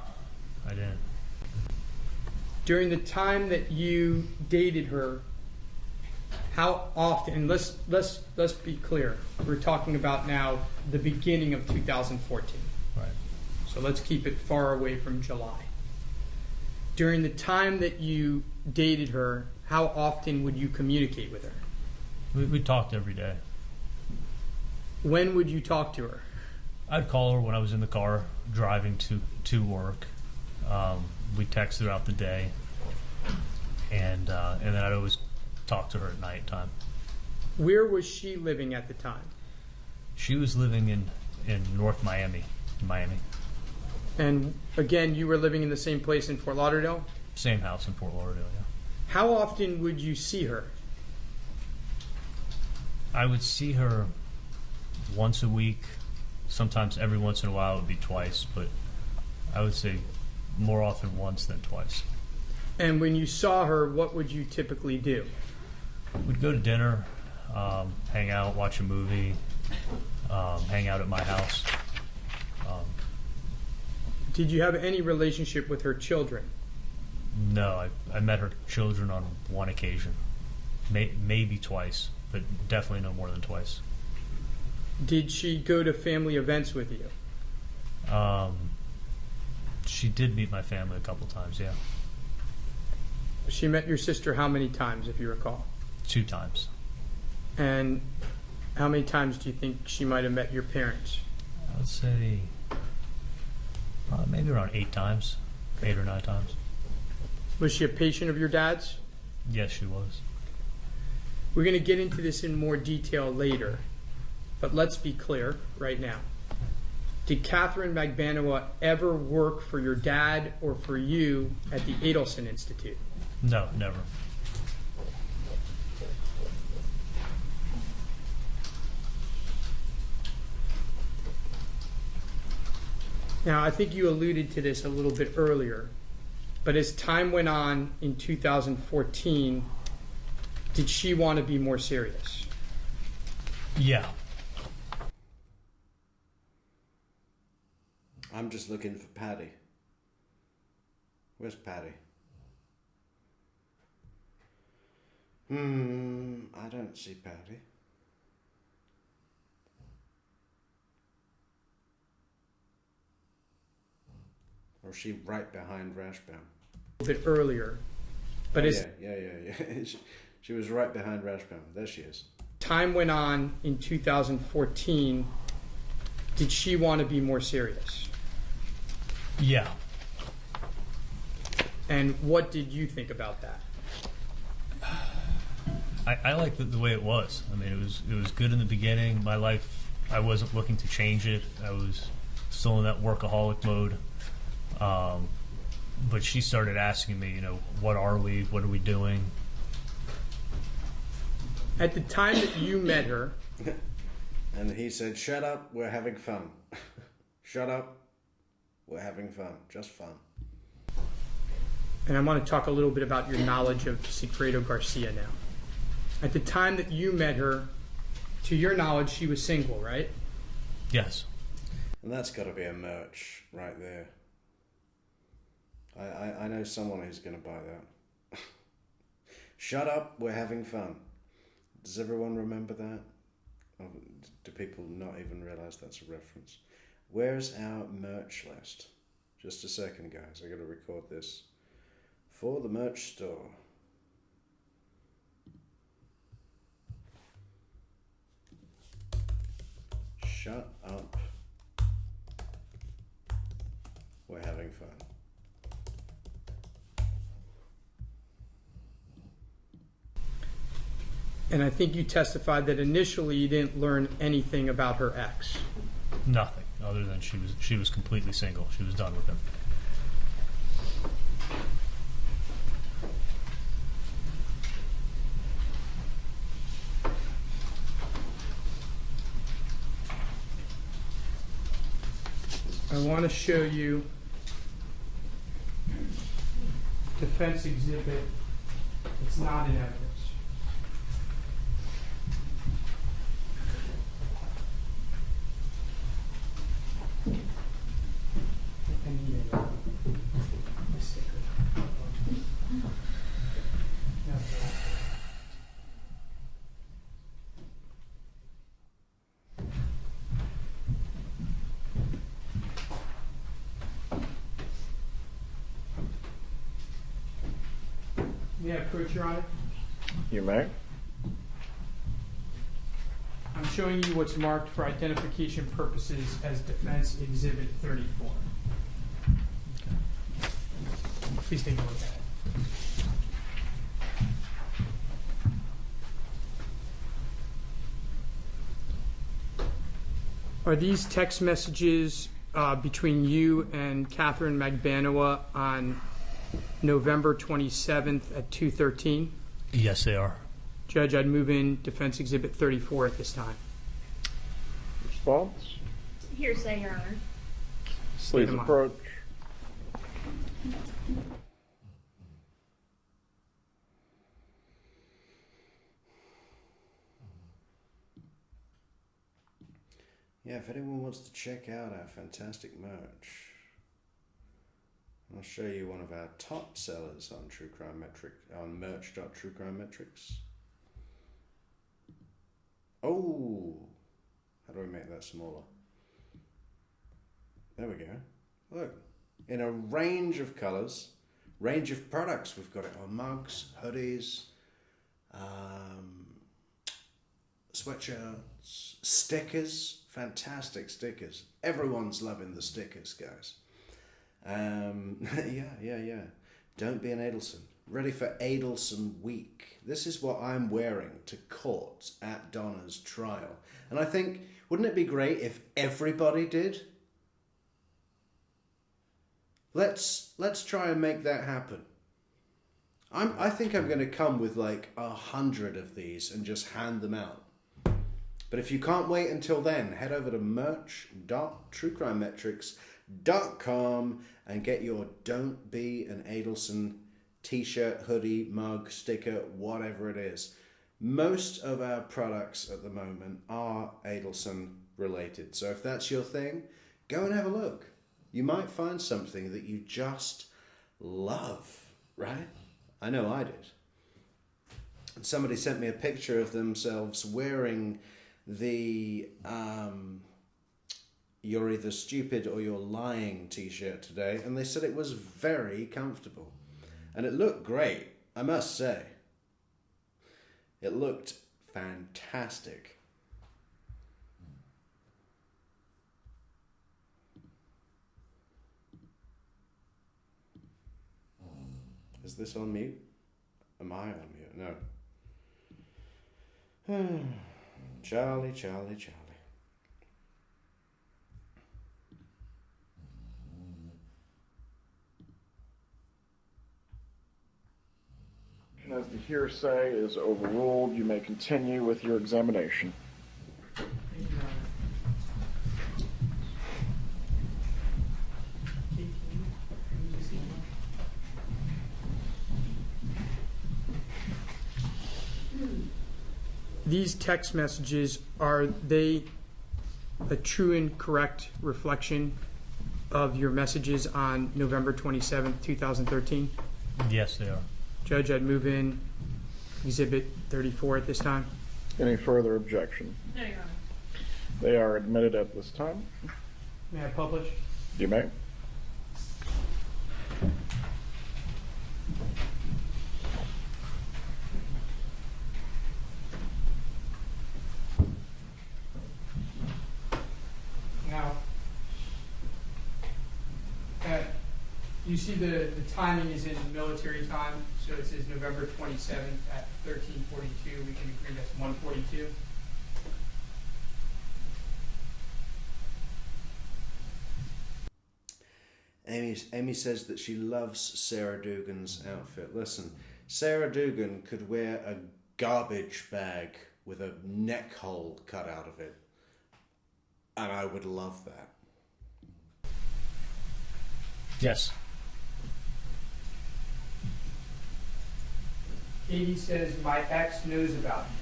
I didn't. During the time that you dated her, how often, and let's be clear, we're talking about now the beginning of 2014. Right. So let's keep it far away from July. During the time that you dated her, how often would you communicate with her? We talked every day. When would you talk to her? I'd call her when I was in the car driving to work. We'd text throughout the day, and then I'd always talk to her at night time. Where was she living at the time? She was living in North Miami. And again, you were living in the same place in Fort Lauderdale? Same house in Fort Lauderdale, yeah. How often would you see her? I would see her once a week. Sometimes every once in a while it would be twice, but I would say more often once than twice. And when you saw her, what would you typically do? We'd go to dinner, hang out, watch a movie, hang out at my house. Did you have any relationship with her children? No, I met her children on one occasion, maybe twice, but definitely no more than twice. Did she go to family events with you? She did meet my family a couple times, yeah. She met your sister how many times, if you recall? 2 times. And how many times do you think she might have met your parents? I would say maybe around 8 times, 8 or 9 times. Was she a patient of your dad's? Yes, she was. We're going to get into this in more detail later, but let's be clear right now. Did Catherine Magbanuas ever work for your dad or for you at the Adelson Institute? No, never. Now, I think you alluded to this a little bit earlier, but as time went on in 2014, did she want to be more serious? Yeah. I'm just looking for Patty. Where's Patty? I don't see Patty. Or is she right behind Rashbaum? A bit earlier, but as Yeah. She was right behind Rashbaum. There she is. time went on in 2014, did she want to be more serious? Yeah. And what did you think about that? I liked the way it was. I mean, it was good in the beginning. My life, I wasn't looking to change it. I was still in that workaholic mode. But she started asking me, what are we? What are we doing? At the time that you met her, and he said, "Shut up, we're having fun." Shut up, we're having fun, just fun. and I want to talk a little bit about your knowledge of Sigfredo Garcia now. At the time that you met her, to your knowledge, she was single, right? Yes. And that's got to be a merch right there. I know someone who's going to buy that. Shut up, we're having fun. Does everyone remember that? Or do people not even realize that's a reference? Where's our merch list? Just a second, guys. I got to record this for the merch store. Shut up. We're having fun. And I think you testified that initially you didn't learn anything about her ex. Nothing other than she was completely single. She was done with him. I want to show you defense exhibit. It's not in evidence. I need a sticker. No, we have Coach, Your Honor. You may. I'm showing you what's marked for identification purposes as Defense Exhibit 34. Please take a look at it. Are these text messages between you and Catherine Magbanuas on November 27th at 2:13? Yes, they are. Judge, I'd move in Defense Exhibit 34 at this time. Response? Hearsay, Your Honor. Please of approach. Yeah, if anyone wants to check out our fantastic merch, I'll show you one of our top sellers on True Crime Metric on merch.truecrimemetrics. Oh, how do we make that smaller? There we go. Look, in a range of colors, range of products. We've got it on mugs, hoodies, sweatshirts, stickers, fantastic stickers. Everyone's loving the stickers, guys. Yeah. Don't be an Adelson. Ready for Adelson Week. This is what I'm wearing to court at Donna's trial. And I think, wouldn't it be great if everybody did? Let's try and make that happen. I think I'm going to come with like 100 of these and just hand them out. But if you can't wait until then, head over to merch.truecrimemetrics.com and get your Don't Be an Adelson t-shirt, hoodie, mug, sticker, whatever it is. Most of our products at the moment are Adelson related. So if that's your thing, go and have a look. You might find something that you just love, right? I know I did. And somebody sent me a picture of themselves wearing the You're Either Stupid or You're Lying t-shirt today, and they said it was very comfortable. And it looked great, I must say. It looked fantastic. Is this on mute? Am I on mute? No. Charlie. As the hearsay is overruled, you may continue with your examination. These text messages, are they a true and correct reflection of your messages on November 27th, 2013? Yes, they are. Judge, I'd move in Exhibit 34 at this time. Any further objection? No, Your Honor. They are admitted at this time. May I publish? You may. Now, you see the timing is in military time, so it says November 27th at 13:42. We can agree that's 1:42. Amy says that she loves Sarah Dugan's outfit. Listen, Sarah Dugan could wear a garbage bag with a neck hole cut out of it, and I would love that. Yes. Katie says, my ex knows about you.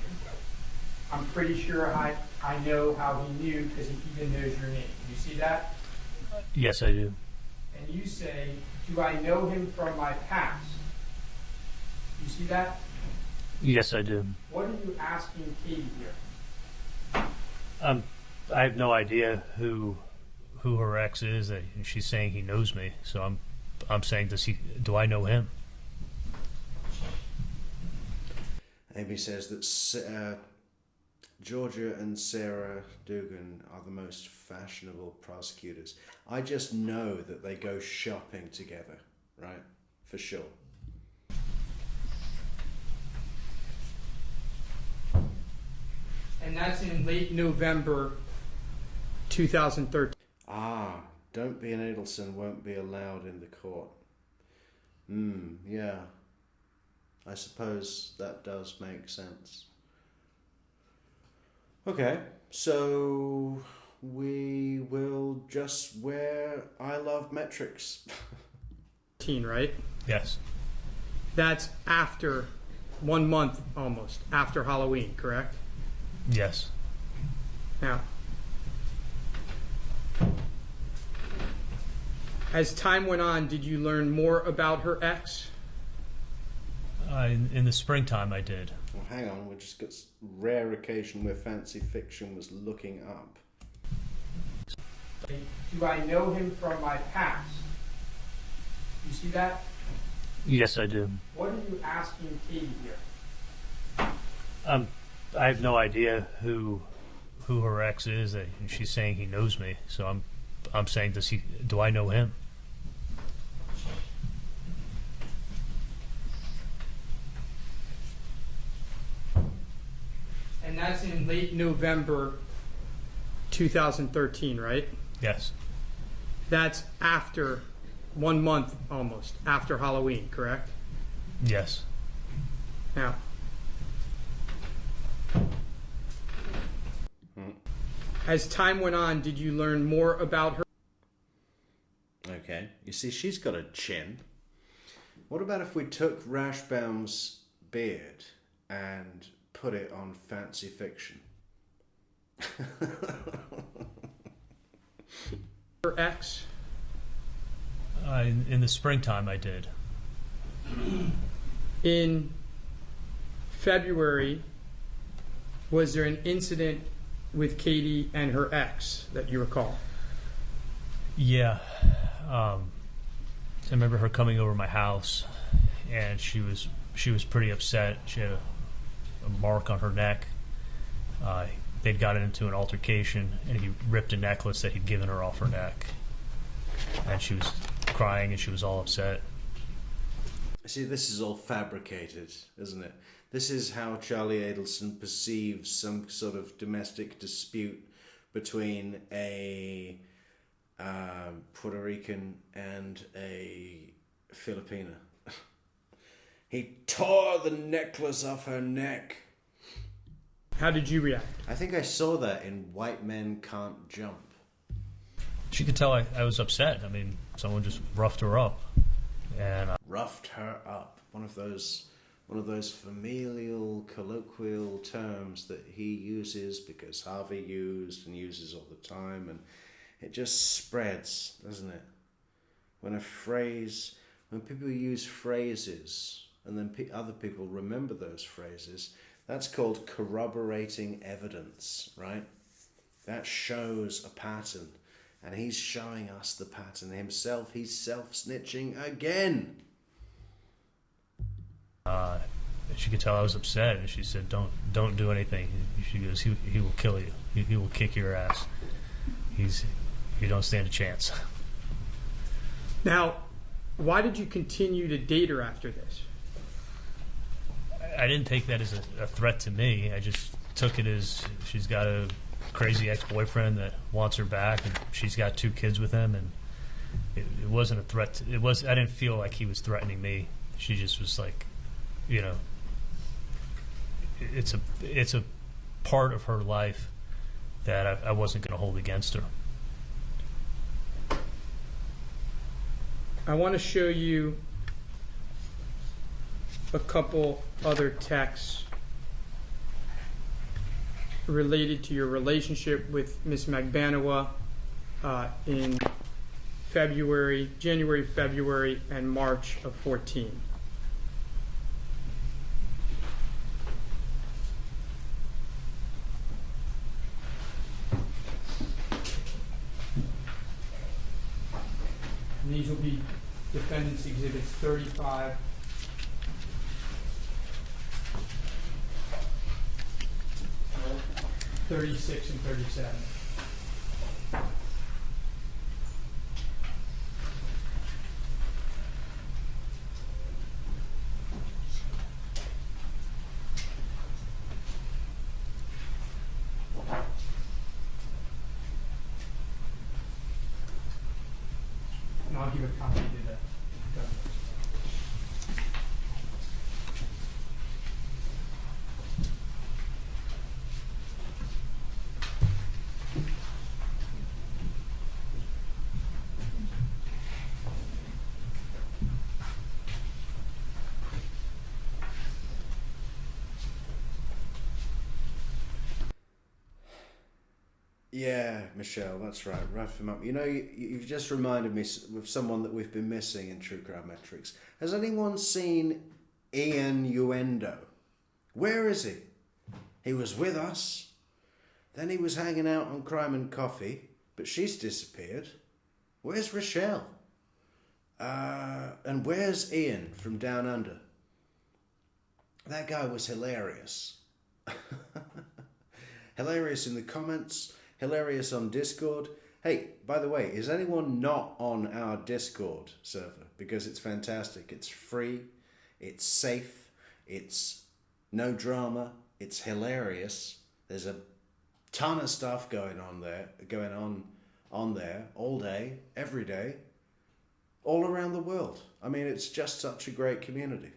I'm pretty sure I know how he knew because he even knows your name. You see that? Yes, I do. And you say, do I know him from my past? You see that? Yes, I do. What are you asking Katie here? I have no idea who her ex is. She's saying he knows me, so I'm saying, do I know him? Amy says that Georgia and Sarah Dugan are the most fashionable prosecutors. I just know that they go shopping together, right? For sure. And that's in late November 2013. Ah, don't be an Adelson won't be allowed in the court. Yeah. I suppose that does make sense. Okay, so we will just wear I Love Metrix. Right? Yes. That's after 1 month almost after Halloween, correct? Yes. Now, as time went on, did you learn more about her ex? In the springtime, I did. Well, hang on, we just got rare occasion where fancy fiction was looking up. Do I know him from my past? You see that? Yes, I do. What are you asking Katie here? I have no idea who her ex is. She's saying he knows me, so I'm saying, do I know him? And that's in late November 2013, right? Yes. That's after 1 month almost after Halloween, correct? Yes. Now, as time went on, did you learn more about her? Okay, you see, she's got a chin. What about if we took Rashbaum's beard and put it on fancy fiction? Her ex? In the springtime, I did. In February, was there an incident with Katie and her ex that you recall? Yeah. I remember her coming over my house, and she was pretty upset. She had a mark on her neck. They'd gotten into an altercation, and he ripped a necklace that he'd given her off her neck. And she was crying, and she was all upset. See, this is all fabricated, isn't it? This is how Charlie Adelson perceives some sort of domestic dispute between a Puerto Rican and a Filipina. He tore the necklace off her neck. How did you react? I think I saw that in White Men Can't Jump. She could tell I was upset. I mean, someone just roughed her up. And roughed her up. One of those familial, colloquial terms that he uses because Harvey used and uses all the time, and it just spreads, doesn't it? When people use phrases and then other people remember those phrases, that's called corroborating evidence, right? That shows a pattern. And he's showing us the pattern himself. He's self-snitching again. She could tell I was upset, and she said, "Don't do anything." She goes, "He will kill you. He will kick your ass. You don't stand a chance." Now, why did you continue to date her after this? I didn't take that as a threat to me. I just took it as she's got a crazy ex-boyfriend that wants her back, and she's got 2 kids with him, and it wasn't a threat. I didn't feel like he was threatening me. She just was like, you know, it's a part of her life that I wasn't going to hold against her. I want to show you a couple other texts related to your relationship with Miss Magbanuas in January, February, and March of 14. And these will be defendants' exhibits 35, 36, and 37. And I'll give a copy to the governor. Yeah, Michelle, that's right. Rough him up. You know, you've just reminded me of someone that we've been missing in True Crime Metrix. Has anyone seen Ian Uendo? Where is he? He was with us. Then he was hanging out on Crime and Coffee, but she's disappeared. Where's Rochelle? And where's Ian from Down Under? That guy was hilarious. Hilarious in the comments. Hilarious on Discord. Hey, by the way, is anyone not on our Discord server? Because it's fantastic. It's free. It's safe. It's no drama. It's hilarious. There's a ton of stuff going on there all day, every day, all around the world. I mean, it's just such a great community.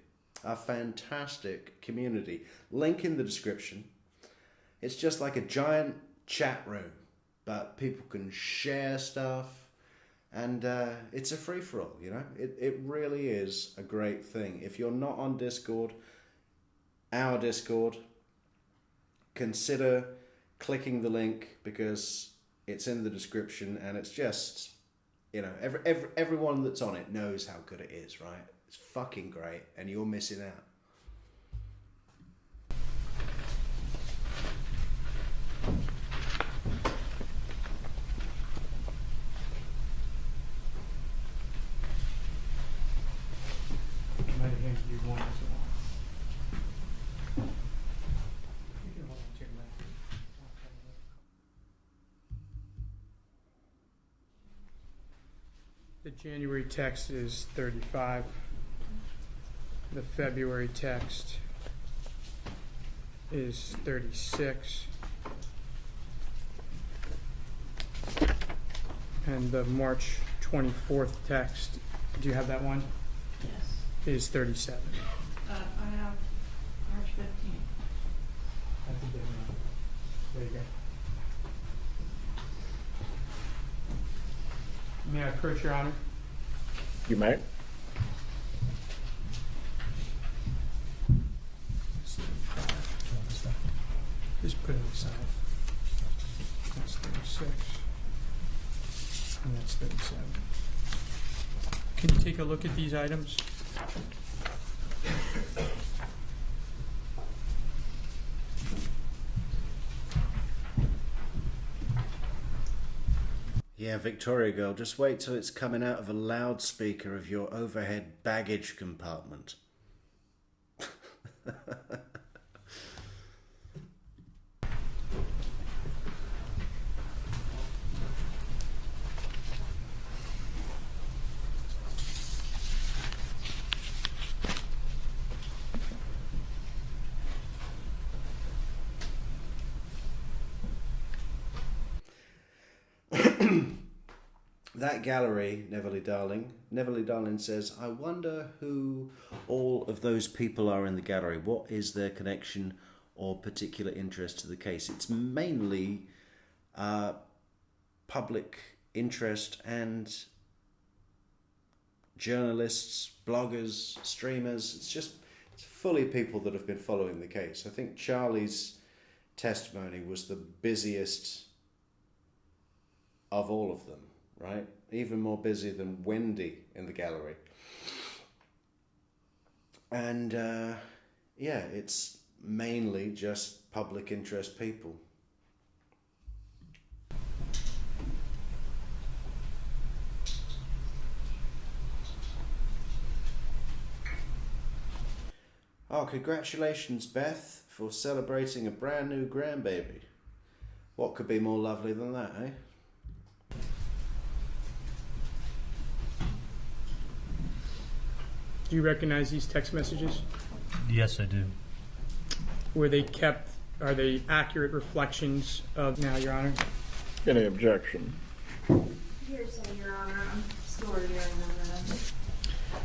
A fantastic community. Link in the description. It's just like a giant chat room, but people can share stuff, and it's a free-for-all, you know? It really is a great thing. If you're not on Discord, our Discord, consider clicking the link, because it's in the description, and it's just, you know, everyone that's on it knows how good it is, right? It's fucking great, and you're missing out. The January text is 35. The February text is 36. And the March 24th text, do you have that one? Yes. Is 37. I have March 15th. That's a different one. There you go. May I approach, Your Honor? You may. Just put it aside. That's 36. And that's 37. Can you take a look at these items? Yeah, Victoria girl, just wait till it's coming out of a loudspeaker of your overhead baggage compartment. That gallery, Neverly Darling says, I wonder who all of those people are in the gallery. What is their connection or particular interest to the case? It's mainly public interest and journalists, bloggers, streamers. It's fully people that have been following the case. I think Charlie's testimony was the busiest of all of them, right? Even more busy than Wendy in the gallery. And yeah, it's mainly just public interest people. Oh, congratulations, Beth, for celebrating a brand new grandbaby. What could be more lovely than that, eh? Do you recognize these text messages? Yes, I do. Are they accurate reflections of now, Your Honor? Any objection? Hearsay, Your Honor. I'm still reviewing them.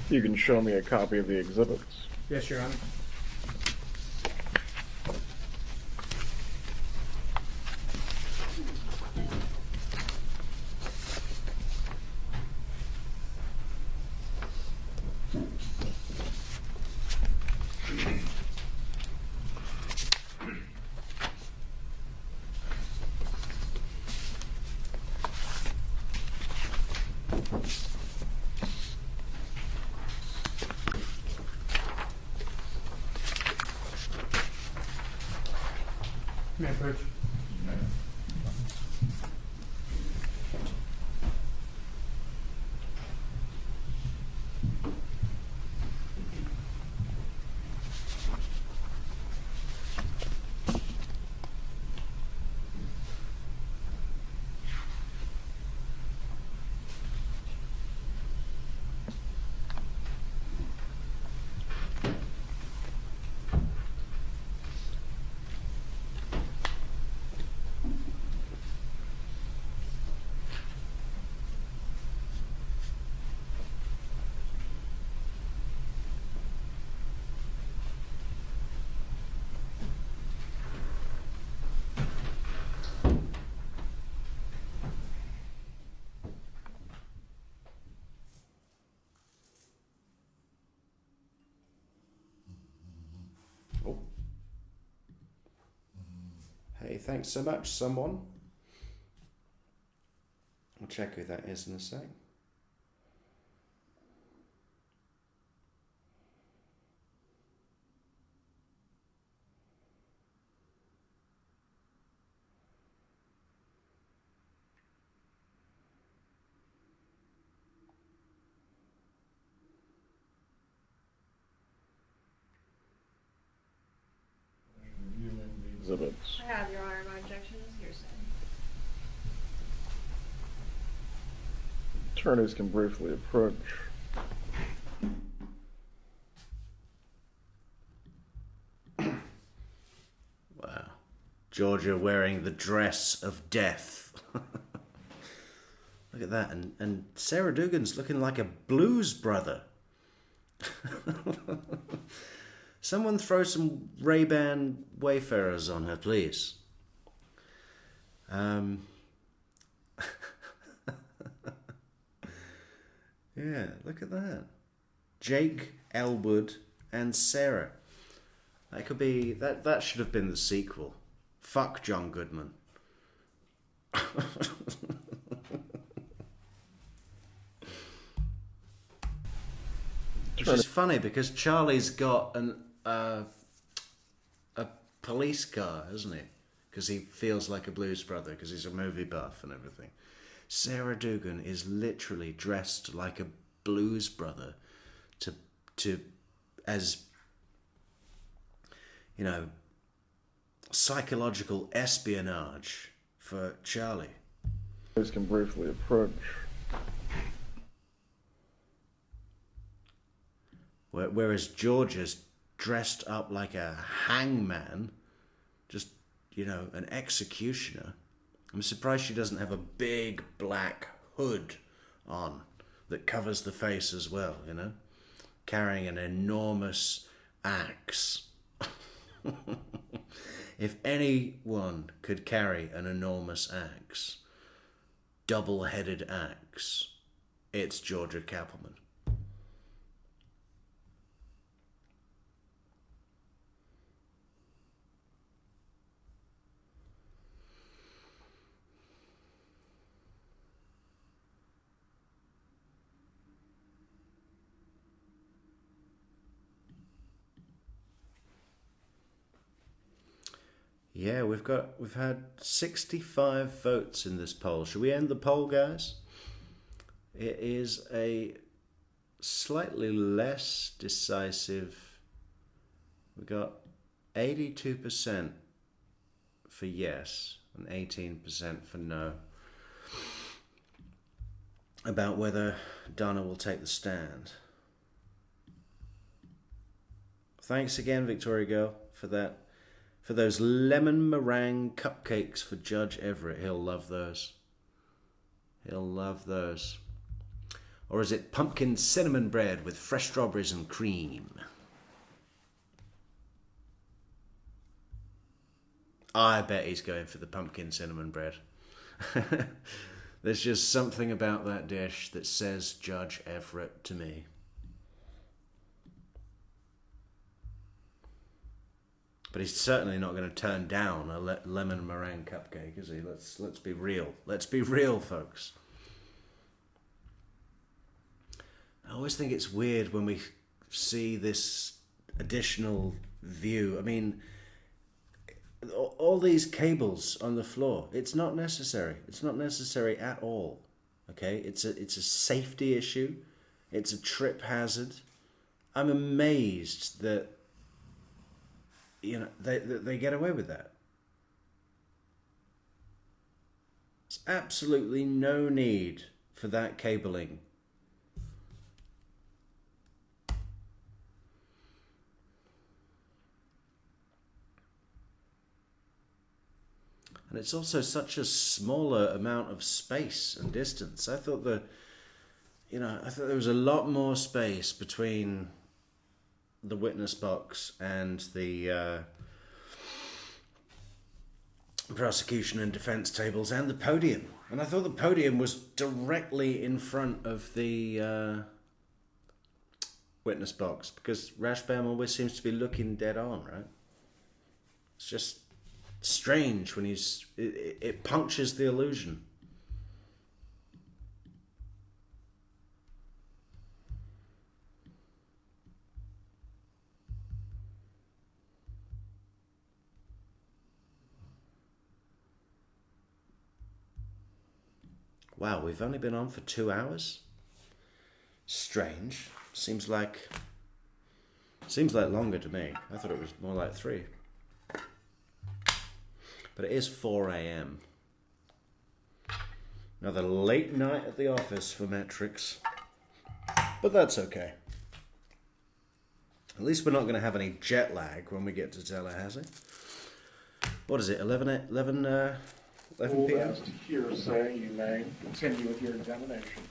You can show me a copy of the exhibits. Yes, Your Honor. May I approach? Oh. Hey, thanks so much, someone. I'll check who that is in a sec. Exhibits. I have, Your Honor. My objection is hearsay. Attorneys can briefly approach. Wow. Georgia wearing the dress of death. Look at that. And Sarah Dugan's looking like a blues brother. Someone throw some Ray-Ban Wayfarers on her, please. Yeah, look at that. Jake, Elwood, and Sarah. That could be that should have been the sequel. Fuck John Goodman. Which is funny because Charlie's got a police car, hasn't he? Because he feels like a blues brother because he's a movie buff and everything. Sarah Dugan is literally dressed like a blues brother as you know, psychological espionage for Charlie. Attorneys can briefly approach. Whereas Georgia's dressed up like a hangman, just, you know, an executioner. I'm surprised she doesn't have a big black hood on that covers the face as well, you know, carrying an enormous axe. If anyone could carry an enormous axe, double-headed axe, it's Georgia Kappelman. Yeah, we've had 65 votes in this poll. Should we end the poll, guys? It is a slightly less decisive. We got 82% for yes and 18% for no about whether Donna will take the stand. Thanks again, Victoria Girl, for that. For those lemon meringue cupcakes for Judge Everett. He'll love those. He'll love those. Or is it pumpkin cinnamon bread with fresh strawberries and cream? I bet he's going for the pumpkin cinnamon bread. There's just something about that dish that says Judge Everett to me. But he's certainly not going to turn down a lemon meringue cupcake, is he? Let's be real. Let's be real, folks. I always think it's weird when we see this additional view. I mean, all these cables on the floor, it's not necessary. It's not necessary at all. Okay? It's a safety issue. It's a trip hazard. I'm amazed that they get away with that. There's absolutely no need for that cabling. And it's also such a smaller amount of space and distance. I thought there was a lot more space between the witness box and the prosecution and defense tables and the podium. And I thought the podium was directly in front of the witness box, because Rashbaum always seems to be looking dead on, right? It's just strange when it punctures the illusion. Wow, we've only been on for 2 hours? Strange. Seems like longer to me. I thought it was more like 3. But it is 4 a.m. Another late night at the office for Metrix. But that's okay. At least we're not going to have any jet lag when we get to Tallahassee. What is it, 11 p.m.? As to hearsay, you may continue with your examination.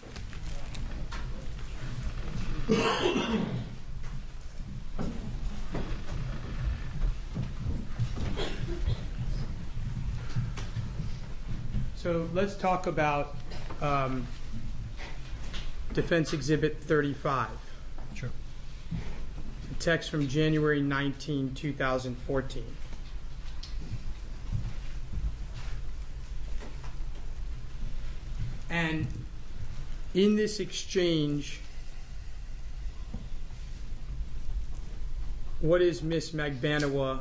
So let's talk about Defense Exhibit 35. Sure. A text from January 19, 2014. And in this exchange, what is Miss Magbanuas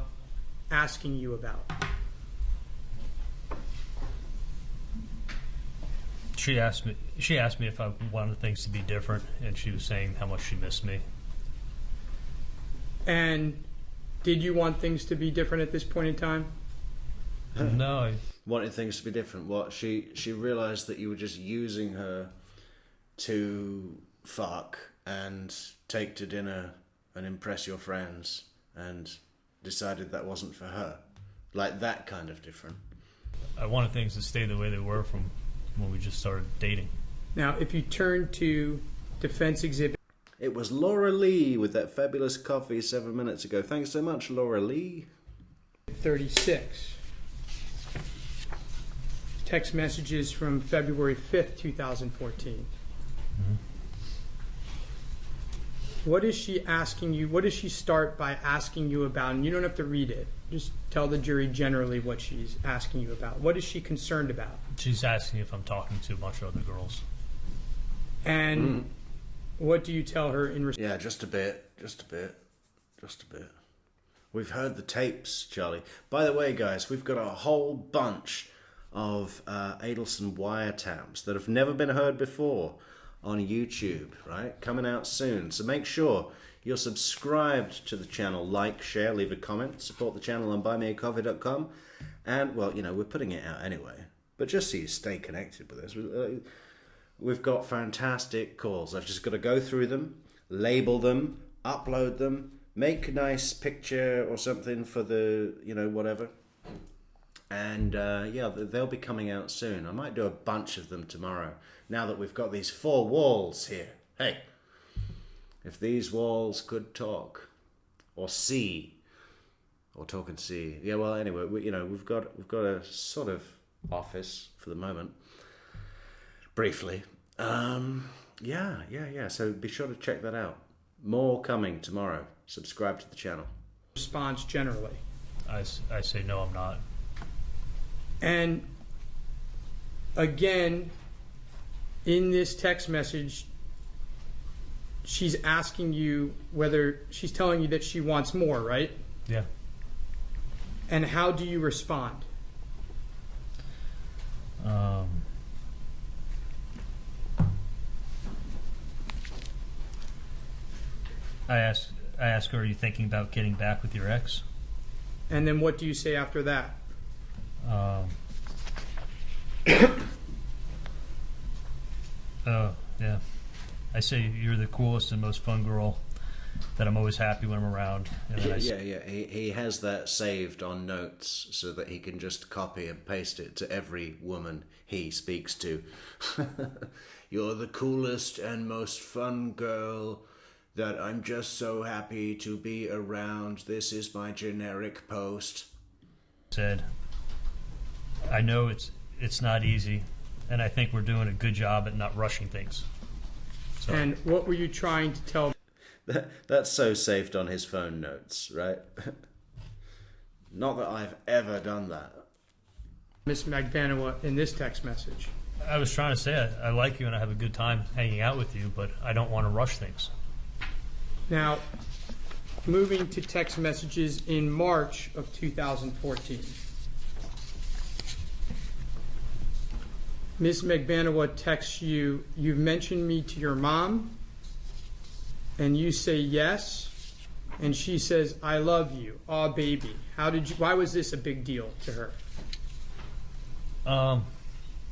asking you about? She asked me if I wanted things to be different, and she was saying how much she missed me. And did you want things to be different at this point in time? No. Wanted things to be different. What? She realised that you were just using her to fuck and take to dinner and impress your friends, and decided that wasn't for her. Like that kind of different. I wanted things to stay the way they were from when we just started dating. Now, if you turn to Defense Exhibit... It was Laura Lee with that fabulous coffee 7 minutes ago. Thanks so much, Laura Lee. 36. Text messages from February 5th, 2014. Mm-hmm. What is she asking you? What does she start by asking you about? And you don't have to read it. Just tell the jury generally what she's asking you about. What is she concerned about? She's asking if I'm talking to a bunch of other girls. And what do you tell her in response? Yeah, just a bit. We've heard the tapes, Charlie. By the way, guys, we've got a whole bunch of Adelson wiretaps that have never been heard before on YouTube, right? Coming out soon. So make sure you're subscribed to the channel. Like, share, leave a comment. Support the channel on buymeacoffee.com. And, well, you know, we're putting it out anyway. But just so you stay connected with us, we've got fantastic calls. I've just got to go through them, label them, upload them, make a nice picture or something for the, you know, whatever. And yeah, they'll be coming out soon. I might do a bunch of them tomorrow, now that we've got these 4 walls here. Hey, if these walls could talk, or see, or talk and see. Yeah, well, anyway, we've got a sort of office for the moment, briefly. Yeah. So be sure to check that out. More coming tomorrow. Subscribe to the channel. Response generally. I say no, I'm not. And again, in this text message, she's asking you whether she's telling you that she wants more, right? Yeah. And how do you respond? I ask her, are you thinking about getting back with your ex? And then what do you say after that? Oh, yeah. I say you're the coolest and most fun girl, that I'm always happy when I'm around. And then He has that saved on notes so that he can just copy and paste it to every woman he speaks to. You're the coolest and most fun girl that I'm just so happy to be around. This is my generic post. Said, I know it's not easy, and I think we're doing a good job at not rushing things. So. And what were you trying to tell? That's so saved on his phone notes, right? Not that I've ever done that. Miss Magbanuas in this text message. I was trying to say I like you and I have a good time hanging out with you, but I don't want to rush things. Now, moving to text messages in March of 2014. Miss Magbanuas texts you, you've mentioned me to your mom, and you say yes, and she says, I love you. Aw, baby. Why was this a big deal to her?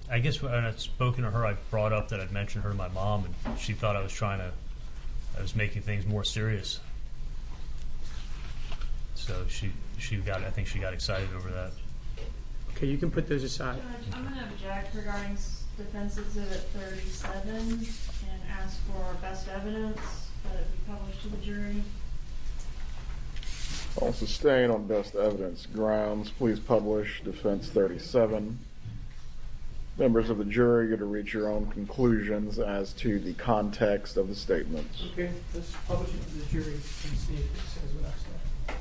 I guess when I'd spoken to her, I brought up that I'd mentioned her to my mom, and she thought I was making things more serious. So I think she got excited over that. Okay, you can put those aside. Judge, I'm going to object regarding Defense Exhibit 37 and ask for best evidence that it be published to the jury. I'll sustain on best evidence grounds. Please publish Defense 37. Members of the jury are to reach your own conclusions as to the context of the statements. Okay, let's publish it to the jury and see if it says what I said.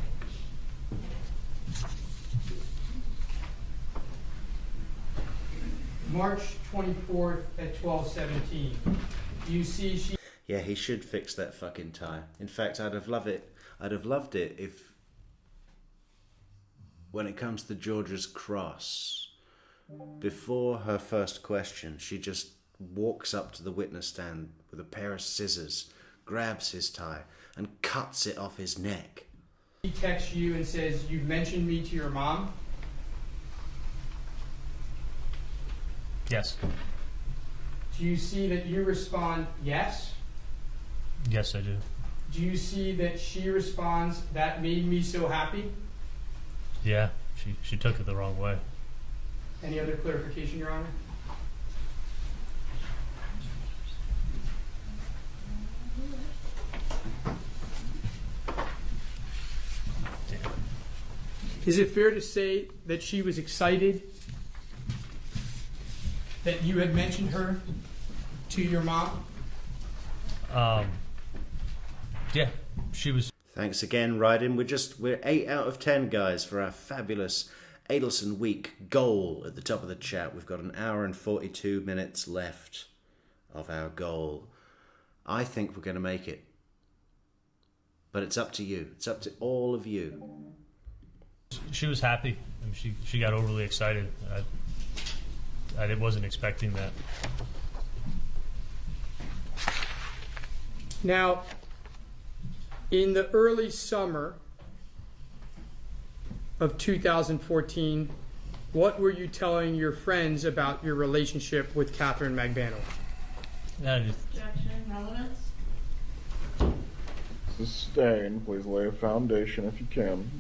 March 24th at 12:17. You see, she. Yeah, he should fix that fucking tie. In fact, I'd have loved it if, when it comes to Georgia's cross, before her first question, she just walks up to the witness stand with a pair of scissors, grabs his tie, and cuts it off his neck. She texts you and says, you've mentioned me to your mom? Yes. Do you see that you respond, yes? Yes, I do. Do you see that she responds, that made me so happy? Yeah, she took it the wrong way. Any other clarification, Your Honor? Damn. Is it fair to say that she was excited that you had mentioned her to your mom? Yeah, she was. Thanks again, Ryden. We're 8 out of 10, guys, for our fabulous Adelson Week goal at the top of the chat. We've got an hour and 42 minutes left of our goal. I think we're going to make it. But it's up to you. It's up to all of you. She was happy. I mean, she got overly excited. I wasn't expecting that. Now, in the early summer of 2014, what were you telling your friends about your relationship with Catherine Magbanuas? Objection, relevance. Sustain. Please lay a foundation if you can.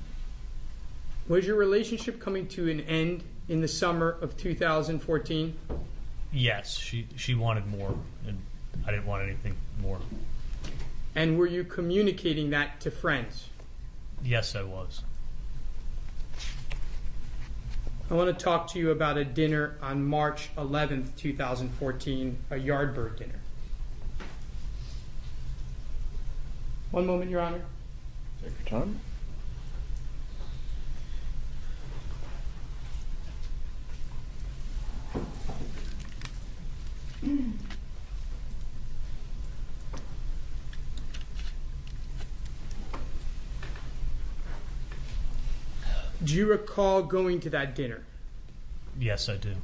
Was your relationship coming to an end in the summer of 2014? Yes, she wanted more, and I didn't want anything more. And were you communicating that to friends? Yes, I was. I want to talk to you about a dinner on March 11th, 2014, a Yardbird dinner. One moment, Your Honor. Take your time. Do you recall going to that dinner? Yes, I do.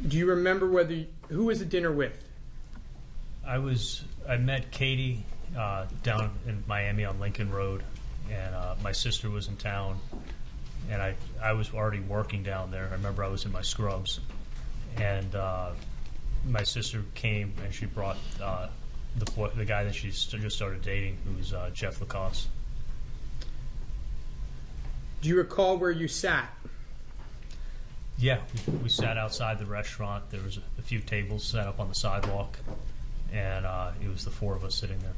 Do you remember who was the dinner with? I met Katie down in Miami on Lincoln Road, and my sister was in town, and I was already working down there. I remember I was in my scrubs, and my sister came and she brought the guy that she just started dating, who was Jeff Lacoste. Do you recall where you sat? Yeah, we sat outside the restaurant. There was a few tables set up on the sidewalk, and it was the four of us sitting there.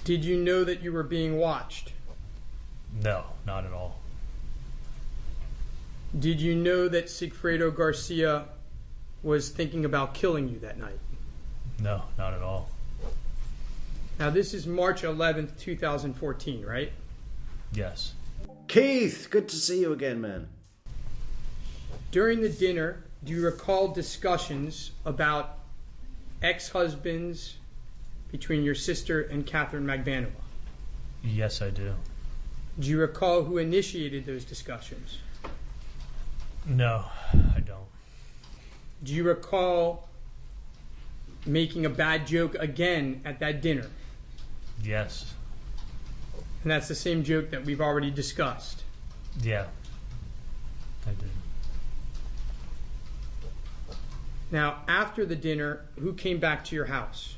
Did you know that you were being watched? No, not at all. Did you know that Sigfredo Garcia was thinking about killing you that night? No, not at all. Now, this is March 11th, 2014, right? Yes. Keith, good to see you again, man. During the dinner, do you recall discussions about ex-husbands between your sister and Catherine Magbanuas? Yes, I do. Do you recall who initiated those discussions? No, I don't. Do you recall making a bad joke again at that dinner? Yes. And that's the same joke that we've already discussed. Yeah, I did. Now, after the dinner, who came back to your house?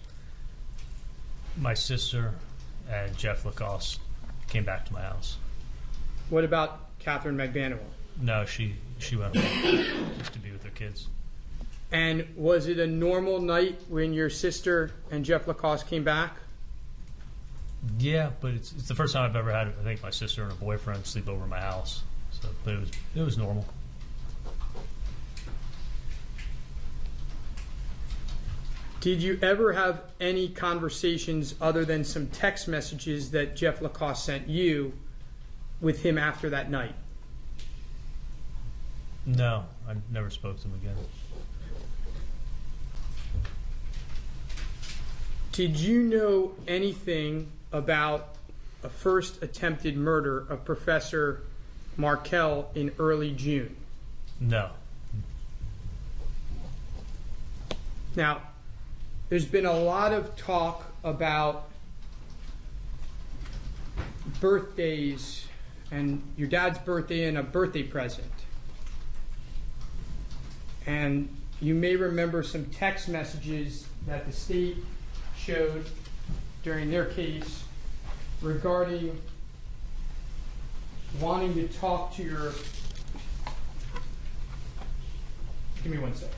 My sister and Jeff Lacoste came back to my house. What about Catherine Magbanuas? No, she went home to be with her kids. And was it a normal night when your sister and Jeff Lacoste came back? Yeah, but it's the first time I've ever had, I think, my sister and her boyfriend sleep over at my house. So, but it was normal. Did you ever have any conversations other than some text messages that Jeff Lacoste sent you with him after that night? No, I never spoke to him again. Did you know anything about a first attempted murder of Professor Markel in early June? No. Now, there's been a lot of talk about birthdays and your dad's birthday and a birthday present. And you may remember some text messages that the state showed during their case regarding wanting to talk to your... Give me 1 second.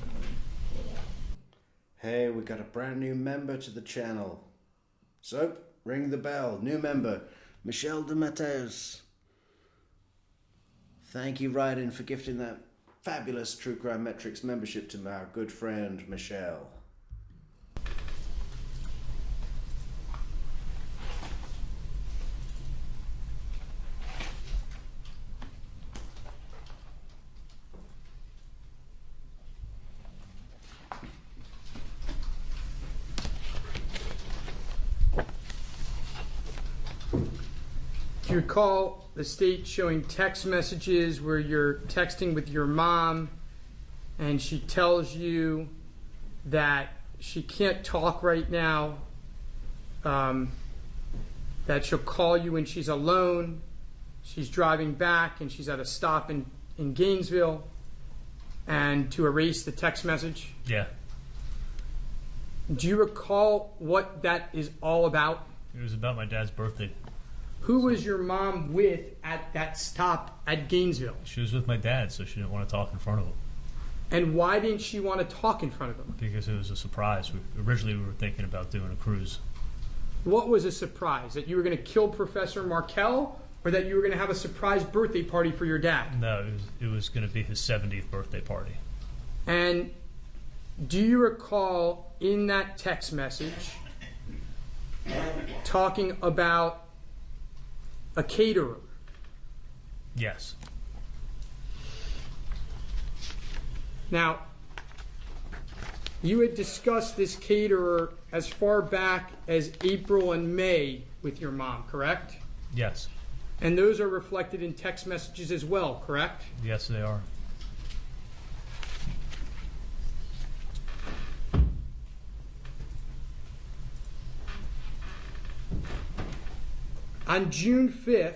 Hey, we got a brand new member to the channel. So, ring the bell. New member, Michelle de Mateus. Thank you, Ryden, for gifting that fabulous True Crime Metrix membership to our good friend, Michelle. Do you recall the state showing text messages where you're texting with your mom and she tells you that she can't talk right now, that she'll call you when she's alone, she's driving back and she's at a stop in Gainesville, and to erase the text message? Yeah. Do you recall what that is all about? It was about my dad's birthday. Who was your mom with at that stop at Gainesville? She was with my dad, so she didn't want to talk in front of him. And why didn't she want to talk in front of him? Because it was a surprise. Originally, we were thinking about doing a cruise. What was a surprise? That you were going to kill Professor Markel, or that you were going to have a surprise birthday party for your dad? No, it was going to be his 70th birthday party. And do you recall in that text message talking about a caterer? Yes. Now, you had discussed this caterer as far back as April and May with your mom, correct? Yes. And those are reflected in text messages as well, correct? Yes, they are. On June 5th,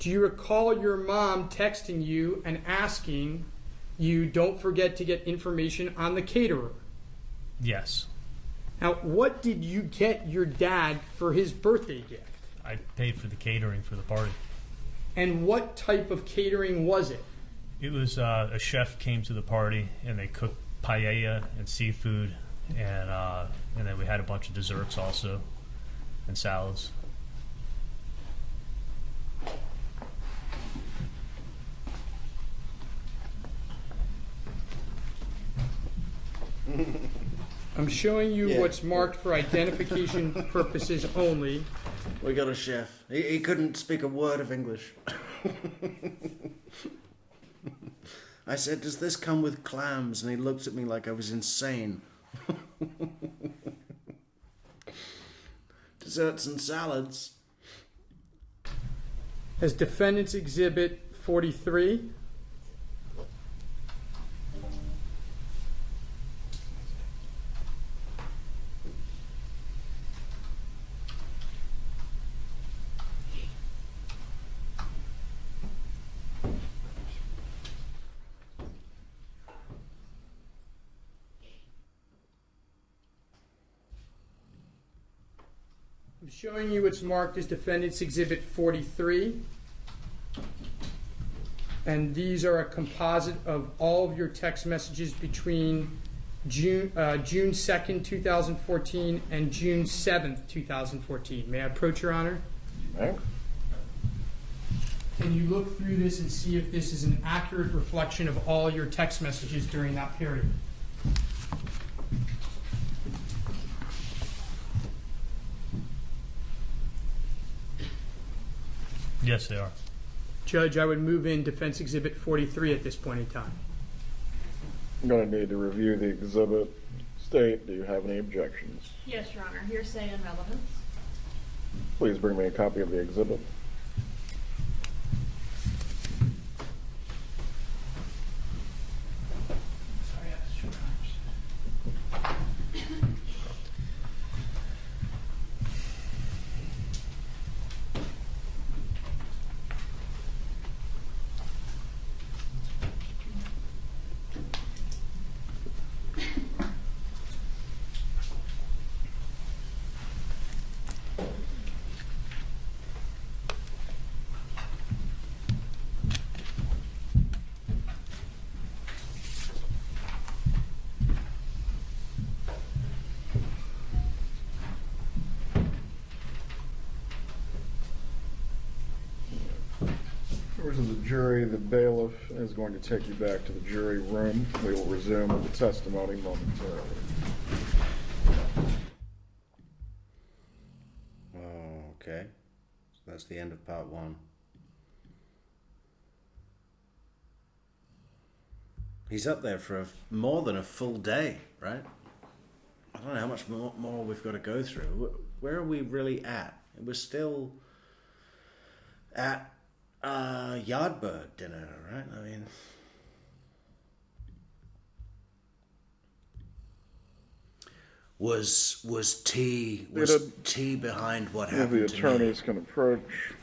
do you recall your mom texting you and asking you, don't forget to get information on the caterer? Yes. Now, what did you get your dad for his birthday gift? I paid for the catering for the party. And what type of catering was it? It was a chef came to the party, and they cooked paella and seafood, and then we had a bunch of desserts also, and salads. I'm showing you what's marked for identification purposes only. We got a chef. He couldn't speak a word of English. I said, does this come with clams? And he looked at me like I was insane. Desserts and salads. As Defendant's Exhibit 43, I'm showing you what's marked as Defendant's Exhibit 43. And these are a composite of all of your text messages between June 2nd, 2014 and June 7th, 2014. May I approach, Your Honor? Okay. Can you look through this and see if this is an accurate reflection of all your text messages during that period? Yes, they are. Judge, I would move in Defense Exhibit 43 at this point in time. I'm going to need to review the exhibit. State, do you have any objections? Yes, Your Honor. Hearsay and relevance. Please bring me a copy of the exhibit. Members of the jury, the bailiff is going to take you back to the jury room. We will resume with the testimony momentarily. Oh, okay. So that's the end of part one. He's up there for more than a full day, right? I don't know how much more we've got to go through. Where are we really at? We're still at Yardbird dinner, right? I mean, was T behind what happened The to me? attorneys can approach.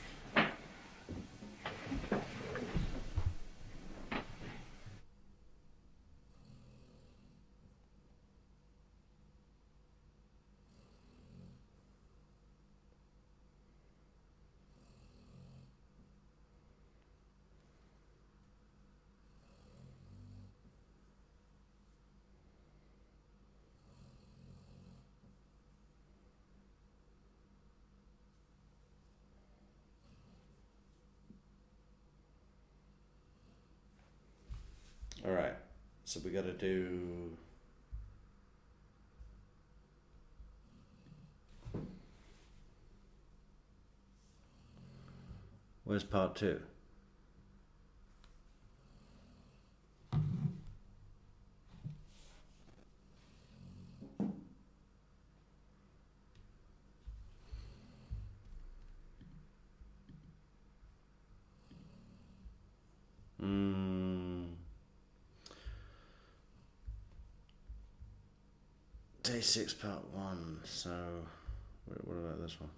All right, so we got to do. Where's part 2? Day 6, part 1. So, what about this one?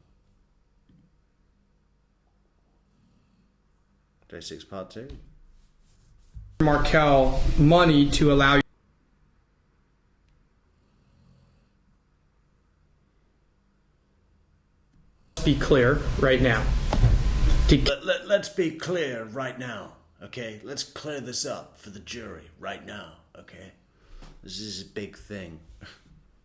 Day 6, part 2. Markel money to allow you to be clear right now. Let's be clear right now, okay? Let's clear this up for the jury right now, okay? This is a big thing.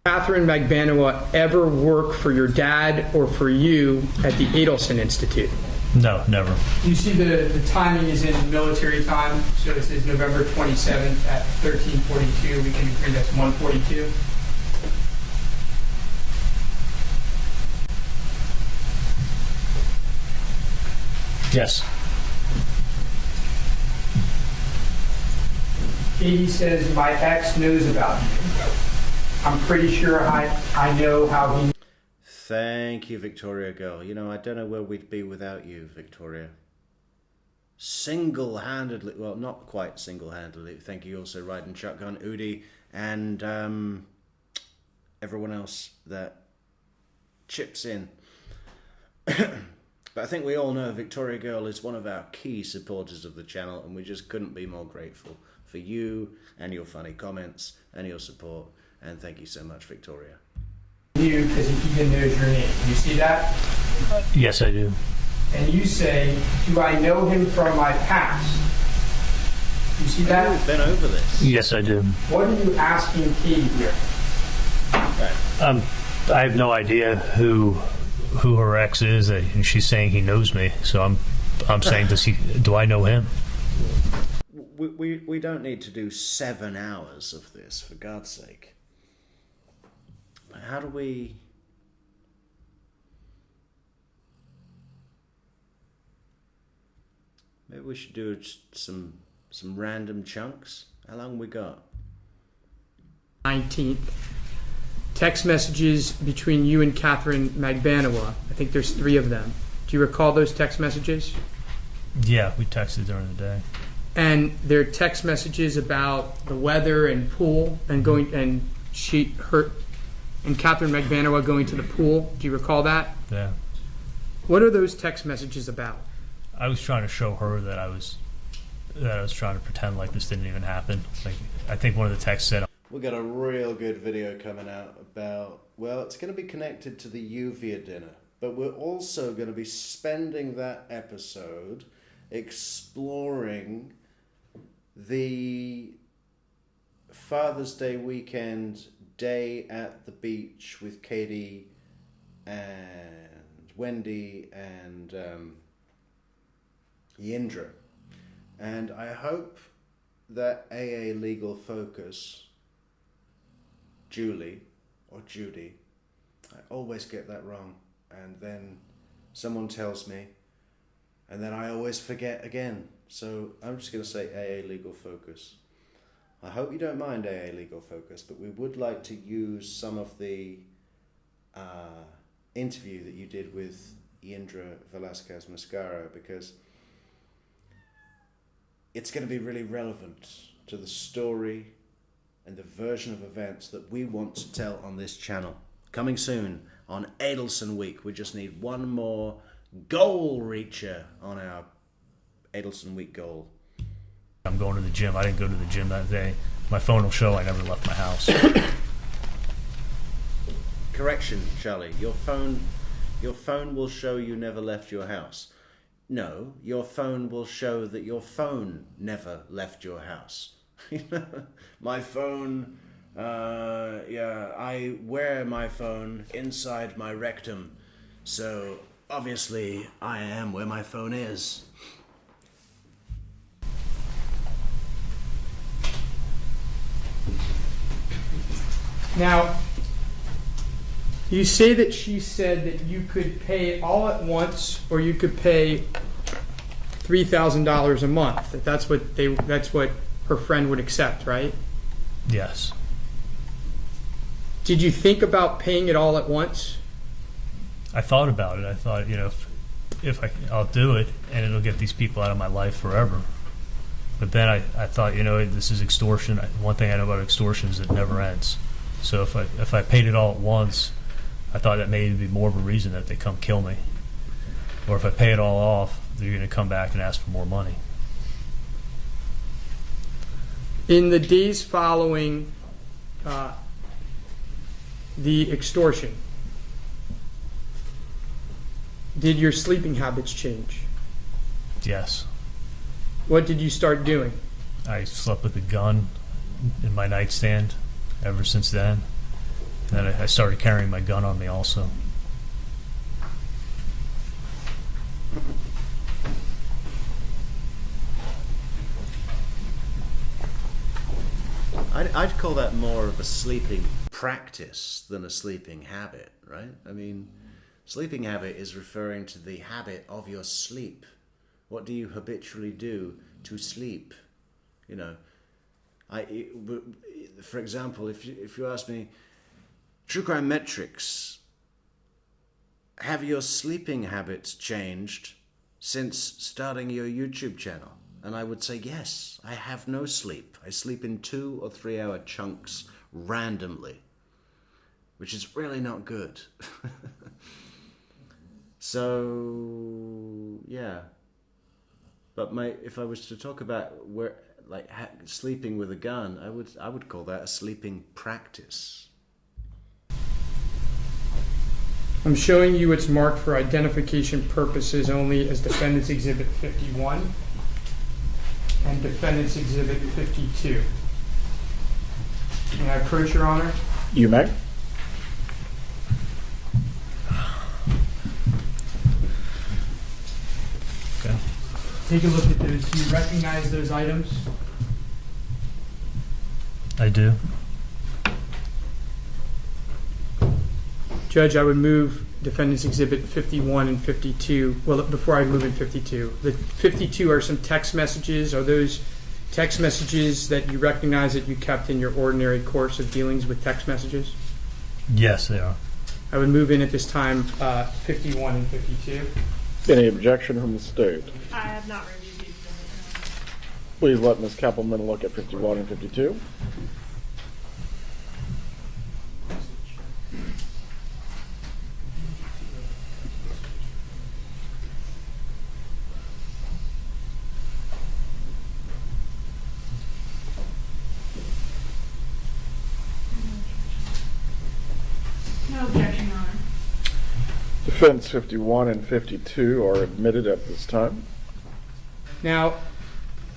Catherine Magbanuas ever work for your dad or for you at the Adelson Institute? No, never. You see the timing is in military time, so it says November 27th at 13:42. We can agree that's 1:42. Yes. Katie says, my ex knows about you. I'm pretty sure I know how he... Thank you, Victoria girl. You know, I don't know where we'd be without you, Victoria. Single-handedly, well, not quite single-handedly. Thank you also, Riding Shotgun, Udi, and everyone else that chips in. But I think we all know Victoria girl is one of our key supporters of the channel, and we just couldn't be more grateful for you and your funny comments and your support. And thank you so much, Victoria. You, because he even knows your name. You see that? Yes, I do. And you say, do I know him from my past? You see that? We've been over this. Yes, I do. What are you asking Katie here? Right. I have no idea who her ex is, and she's saying he knows me. So I'm saying, do I know him? We don't need to do 7 hours of this, for God's sake. How do we... Maybe we should do some random chunks. How long we got? 19th. Text messages between you and Catherine Magbanuas. I think there's 3 of them. Do you recall those text messages? Yeah, we texted during the day. And they're text messages about the weather and pool and going and Catherine Magbanuas going to the pool. Do you recall that? Yeah. What are those text messages about? I was trying to show her that I was trying to pretend like this didn't even happen. Like, I think one of the texts said, We got a real good video coming out about, well, it's going to be connected to the Uvia dinner, but we're also going to be spending that episode exploring the Father's Day weekend day at the beach with Katie and Wendy and Yindra. And I hope that AA Legal Focus, Julie, or Judy, I always get that wrong, and then someone tells me, and then I always forget again. So I'm just going to say AA Legal Focus. I hope you don't mind AA Legal Focus, but we would like to use some of the interview that you did with Indra Velasquez Mascara, because it's going to be really relevant to the story and the version of events that we want to tell on this channel. Coming soon on Adelson Week. We just need one more goal reacher on our Adelson Week goal. I'm going to the gym. I didn't go to the gym that day. My phone will show I never left my house. Correction, Charlie. Your phone will show you never left your house. No, your phone will show that your phone never left your house. My phone, I wear my phone inside my rectum, so obviously I am where my phone is. Now, you say that she said that you could pay all at once, or you could pay $3,000 a month. That's what her friend would accept, right? Yes. Did you think about paying it all at once? I thought about it. I thought, if I'll do it, and it'll get these people out of my life forever. But then I thought, this is extortion. One thing I know about extortion is it never ends. So if I paid it all at once, I thought that may be more of a reason that they come kill me. Or if I pay it all off, they're going to come back and ask for more money. In the days following the extortion, did your sleeping habits change? Yes. What did you start doing? I slept with a gun in my nightstand ever since then. And then I started carrying my gun on me also. I'd call that more of a sleeping practice than a sleeping habit, right? I mean, sleeping habit is referring to the habit of your sleep. What do you habitually do to sleep? For example, if you ask me, True Crime Metrix, have your sleeping habits changed since starting your YouTube channel? And I would say, yes, I have no sleep. I sleep in 2 or 3 hour chunks randomly, which is really not good. So, yeah. But if I was to talk about sleeping with a gun, I would call that a sleeping practice. I'm showing you it's marked for identification purposes only as Defendant's Exhibit 51 and Defendant's Exhibit 52. May I approach, Your Honor? You may. Okay. Take a look at those. Do you recognize those items? I do. Judge, I would move Defendant's Exhibit 51 and 52. Well, before I move in 52. The 52 are some text messages. Are those text messages that you recognize that you kept in your ordinary course of dealings with text messages? Yes, they are. I would move in at this time 51 and 52. Any objection from the state? I have not reviewed these. Please let Ms. Kappelman look at 51 and 52. No objection, Your Honor. Defense 51 and 52 are admitted at this time. Now,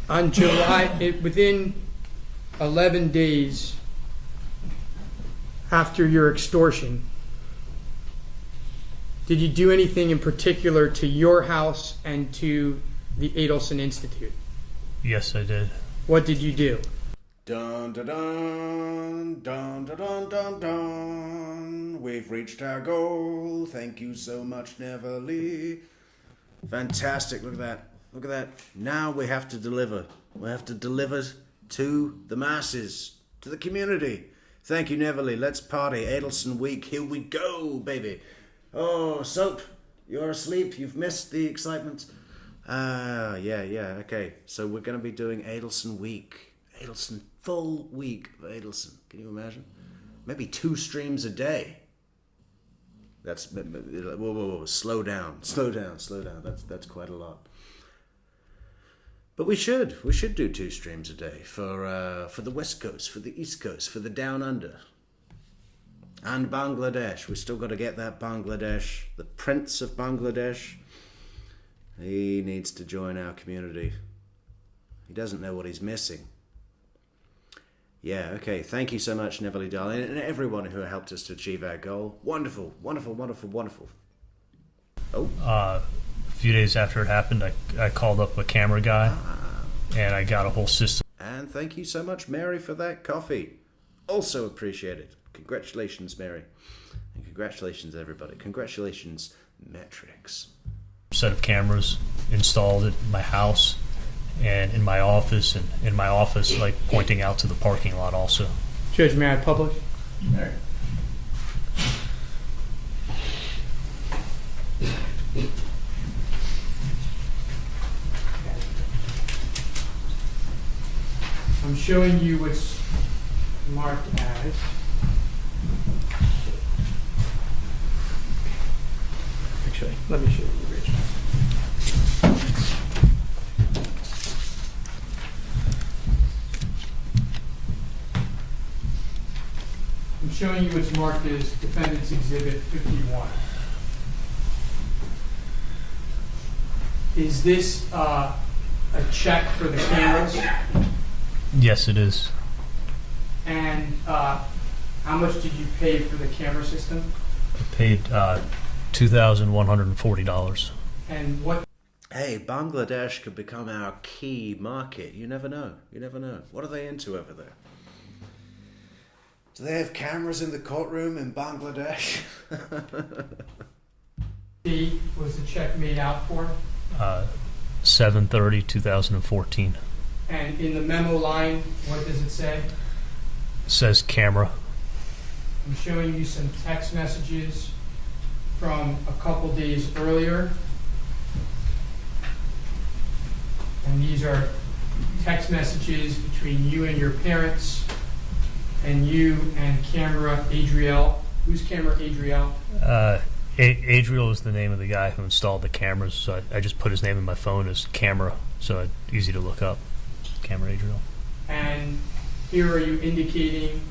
on within 11 days after your extortion, did you do anything in particular to your house and to the Adelson Institute? Yes, I did. What did you do? Dun dun dun dun dun dun dun dun. We've reached our goal. Thank you so much, Neverly. Fantastic. Look at that. Look at that. Now we have to deliver. We have to deliver to the masses, to the community. Thank you, Neverly. Let's party. Adelson Week. Here we go, baby. Oh, Soap, you're asleep. You've missed the excitement. Yeah, okay. So we're going to be doing Adelson Week. Adelson, full week of Adelson. Can you imagine? Maybe 2 streams a day. That's, whoa, slow down. That's quite a lot. But we should do 2 streams a day for the West Coast, for the East Coast, for the Down Under. And Bangladesh. We still got to get that Bangladesh. The Prince of Bangladesh. He needs to join our community. He doesn't know what he's missing. Yeah, okay. Thank you so much, Neverly darling, and everyone who helped us to achieve our goal. Wonderful. Oh. A few days after it happened, I called up a camera guy, and I got a whole system. And thank you so much, Mary, for that coffee. Also appreciated. Congratulations, Mary. And congratulations, everybody. Congratulations, Metrix. Set of cameras installed at my house and in my office, and in my office, like pointing out to the parking lot also. Judge, may I publish? Mary. I'm showing you what's marked as actually, let me show you the original. I'm showing you what's marked as Defendant's Exhibit 51. Is this a check for the cameras? Yes, it is. And how much did you pay for the camera system? I paid $2,140. And what? Hey, Bangladesh could become our key market. You never know. What are they into over there? Do they have cameras in the courtroom in Bangladesh? Was the check made out for? 7/30/2014. And in the memo line, what does it say? It says camera. I'm showing you some text messages from a couple days earlier. And these are text messages between you and your parents, and you and camera Adriel. Who's camera Adriel? Adriel is the name of the guy who installed the cameras, so I just put his name in my phone as camera, so it's easy to look up. Camera Adriel. And here are you indicating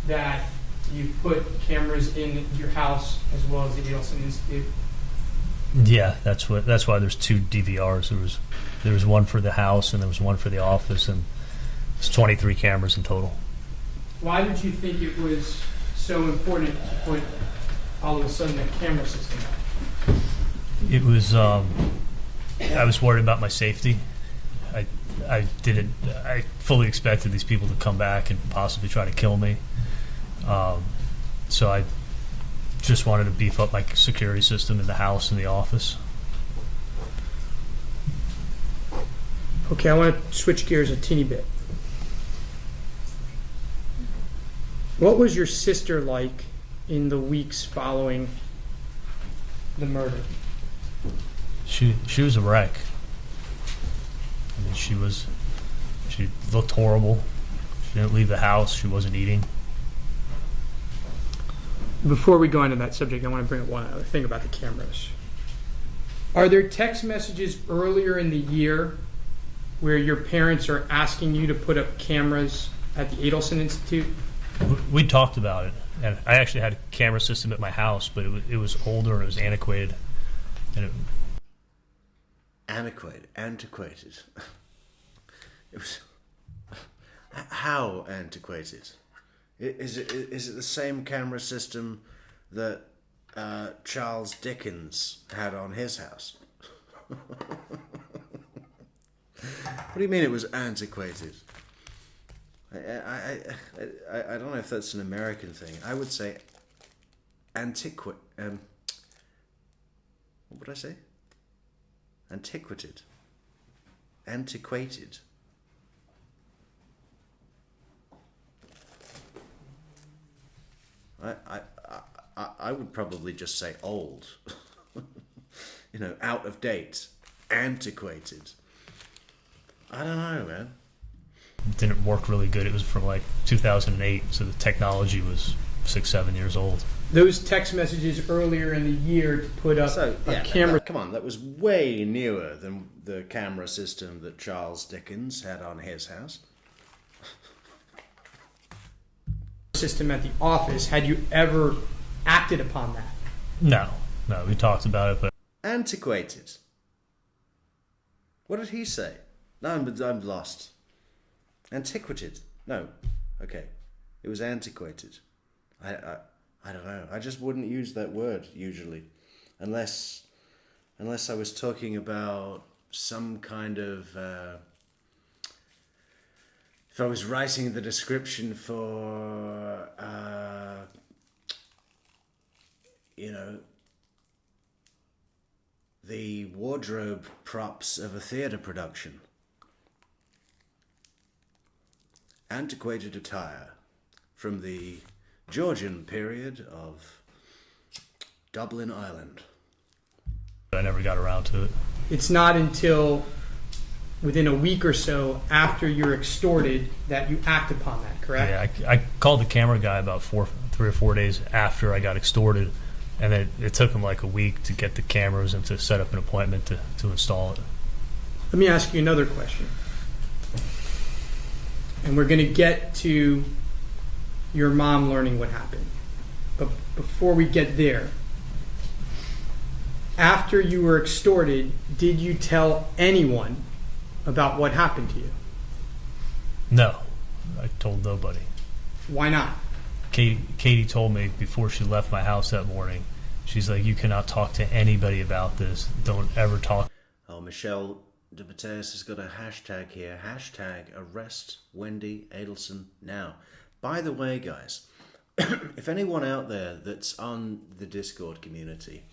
that you put cameras in your house as well as the Adelson Institute? Yeah, that's why there's 2 DVRs. There was one for the house and there was one for the office, and it's 23 cameras in total. Why did you think it was so important to put all of a sudden a camera system out? It was I was worried about my safety. I fully expected these people to come back and possibly try to kill me. So I just wanted to beef up my security system in the house and the office. Okay, I want to switch gears a teeny bit. What was your sister like in the weeks following the murder? She was a wreck. I mean, she looked horrible. She didn't leave the house. She wasn't eating. Before we go into that subject, I want to bring up one other thing about the cameras. Are there text messages earlier in the year where your parents are asking you to put up cameras at the Adelson Institute? We talked about it, and I actually had a camera system at my house, but it was older and it was antiquated. And Antiquated. It was how antiquated? Is it the same camera system that Charles Dickens had on his house? What do you mean it was antiquated? I don't know if that's an American thing. I would say what would I say? Antiquated. I would probably just say old. Out of date, antiquated. I don't know, man. It didn't work really good. It was from like 2008, so the technology was 6-7 years old. Those text messages earlier in the year to put up a camera. Come on, that was way newer than the camera system that Charles Dickens had on his house. System at the office. Had you ever acted upon that? No, we talked about it, but Antiquated. What did he say? No, I'm lost. Antiquated. No. Okay. It was antiquated. I don't know. I just wouldn't use that word usually, unless I was talking about some kind of. If I was writing the description for, the wardrobe props of a theatre production. Antiquated attire from the Georgian period of Dublin, Ireland. I never got around to it. It's not until within a week or so after you're extorted that you act upon that, correct? Yeah, I called the camera guy about 3 or 4 days after I got extorted, and it took him like a week to get the cameras and to set up an appointment to install it. Let me ask you another question. And we're going to get to your mom learning what happened. But before we get there, after you were extorted, did you tell anyone about what happened to you? No, I told nobody. Why not? Katie told me before she left my house that morning, she's like, you cannot talk to anybody about this. Don't ever talk. Oh, Michelle de Mateus has got a hashtag here. Hashtag arrest Wendy Adelson now. By the way, guys, if anyone out there that's on the Discord community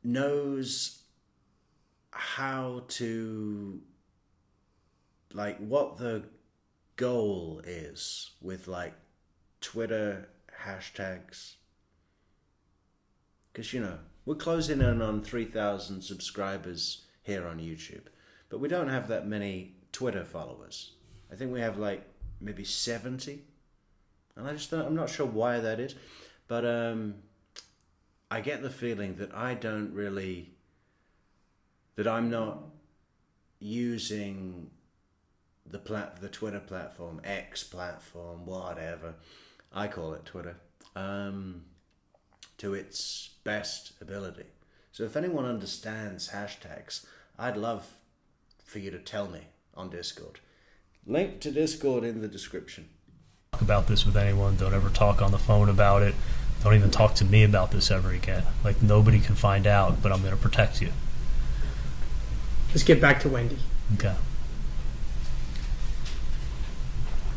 knows how to, like, what the goal is with, like, Twitter hashtags, because, we're closing in on 3,000 subscribers here on YouTube, but we don't have that many Twitter followers. I think we have like maybe 70, and I'm not sure why that is, but I get the feeling that I'm not using the Twitter platform, X platform, whatever I call it, Twitter, to its best ability. So if anyone understands hashtags, I'd love for you to tell me on Discord. Link to Discord in the description. Talk about this with anyone. Don't ever talk on the phone about it. Don't even talk to me about this ever again. Like, nobody can find out, but I'm going to protect you. Let's get back to Wendy. Okay.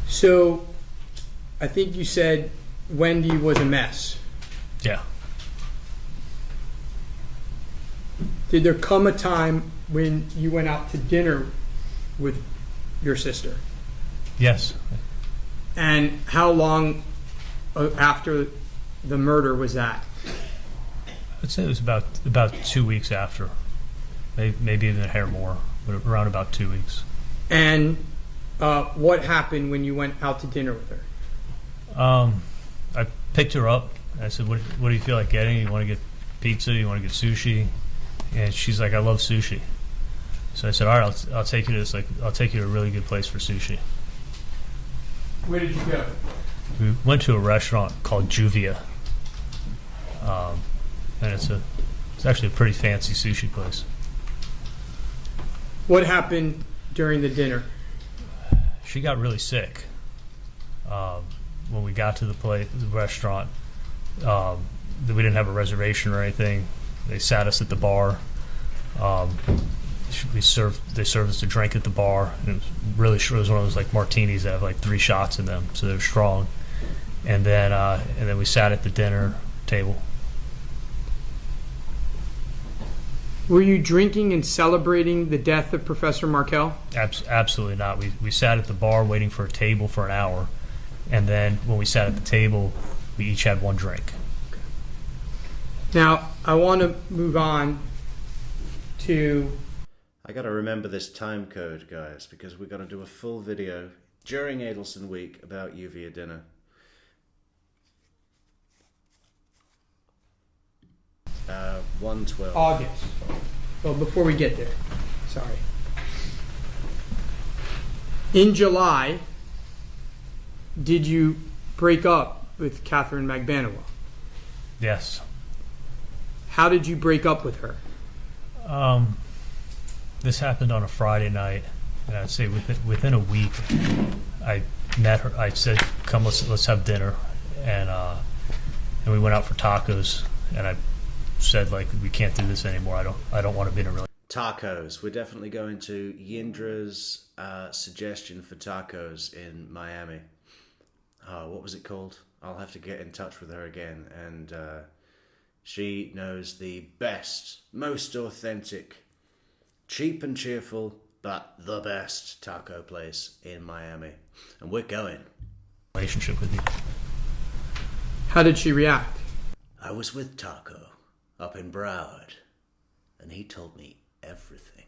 So, I think you said Wendy was a mess. Yeah. Did there come a time when you went out to dinner with your sister? Yes. And how long after the murder was that? I'd say it was about 2 weeks after. Maybe even a hair more, but around about 2 weeks. And what happened when you went out to dinner with her? I picked her up. I said, what do you feel like getting? You want to get pizza? You want to get sushi? And she's like, I love sushi. So I said, all right, I'll take you to I'll take you to a really good place for sushi. Where did you go? We went to a restaurant called Juvia, and it's actually a pretty fancy sushi place. What happened during the dinner? She got really sick. When we got to the restaurant, we didn't have a reservation or anything. They sat us at the bar. They served us a drink at the bar. And it was really short. It was one of those like martinis that have like 3 shots in them, so they're strong. And then we sat at the dinner table. Were you drinking and celebrating the death of Professor Markel? Absolutely not. We sat at the bar waiting for a table for an hour, And then when we sat at the table, we each had one drink. Now, I want to move on to... I got to remember this time code, guys, because we're going to do a full video during Adelson Week about you via dinner. Uh, 1/12. August. Well, before we get there, sorry. In July, did you break up with Catherine Magbanuas? Yes. How did you break up with her? This happened on a Friday night, and I'd say within a week, I met her. I said, "Come, let's have dinner," and we went out for tacos. And I said, like, we can't do this anymore. I don't want to be in a relationship. Tacos. We're definitely going to Yindra's suggestion for tacos in Miami. What was it called? I'll have to get in touch with her again. And she knows the best, most authentic, cheap and cheerful, but the best taco place in Miami. And we're going. Relationship with you. How did she react? I was with Taco up in Broward, and he told me everything.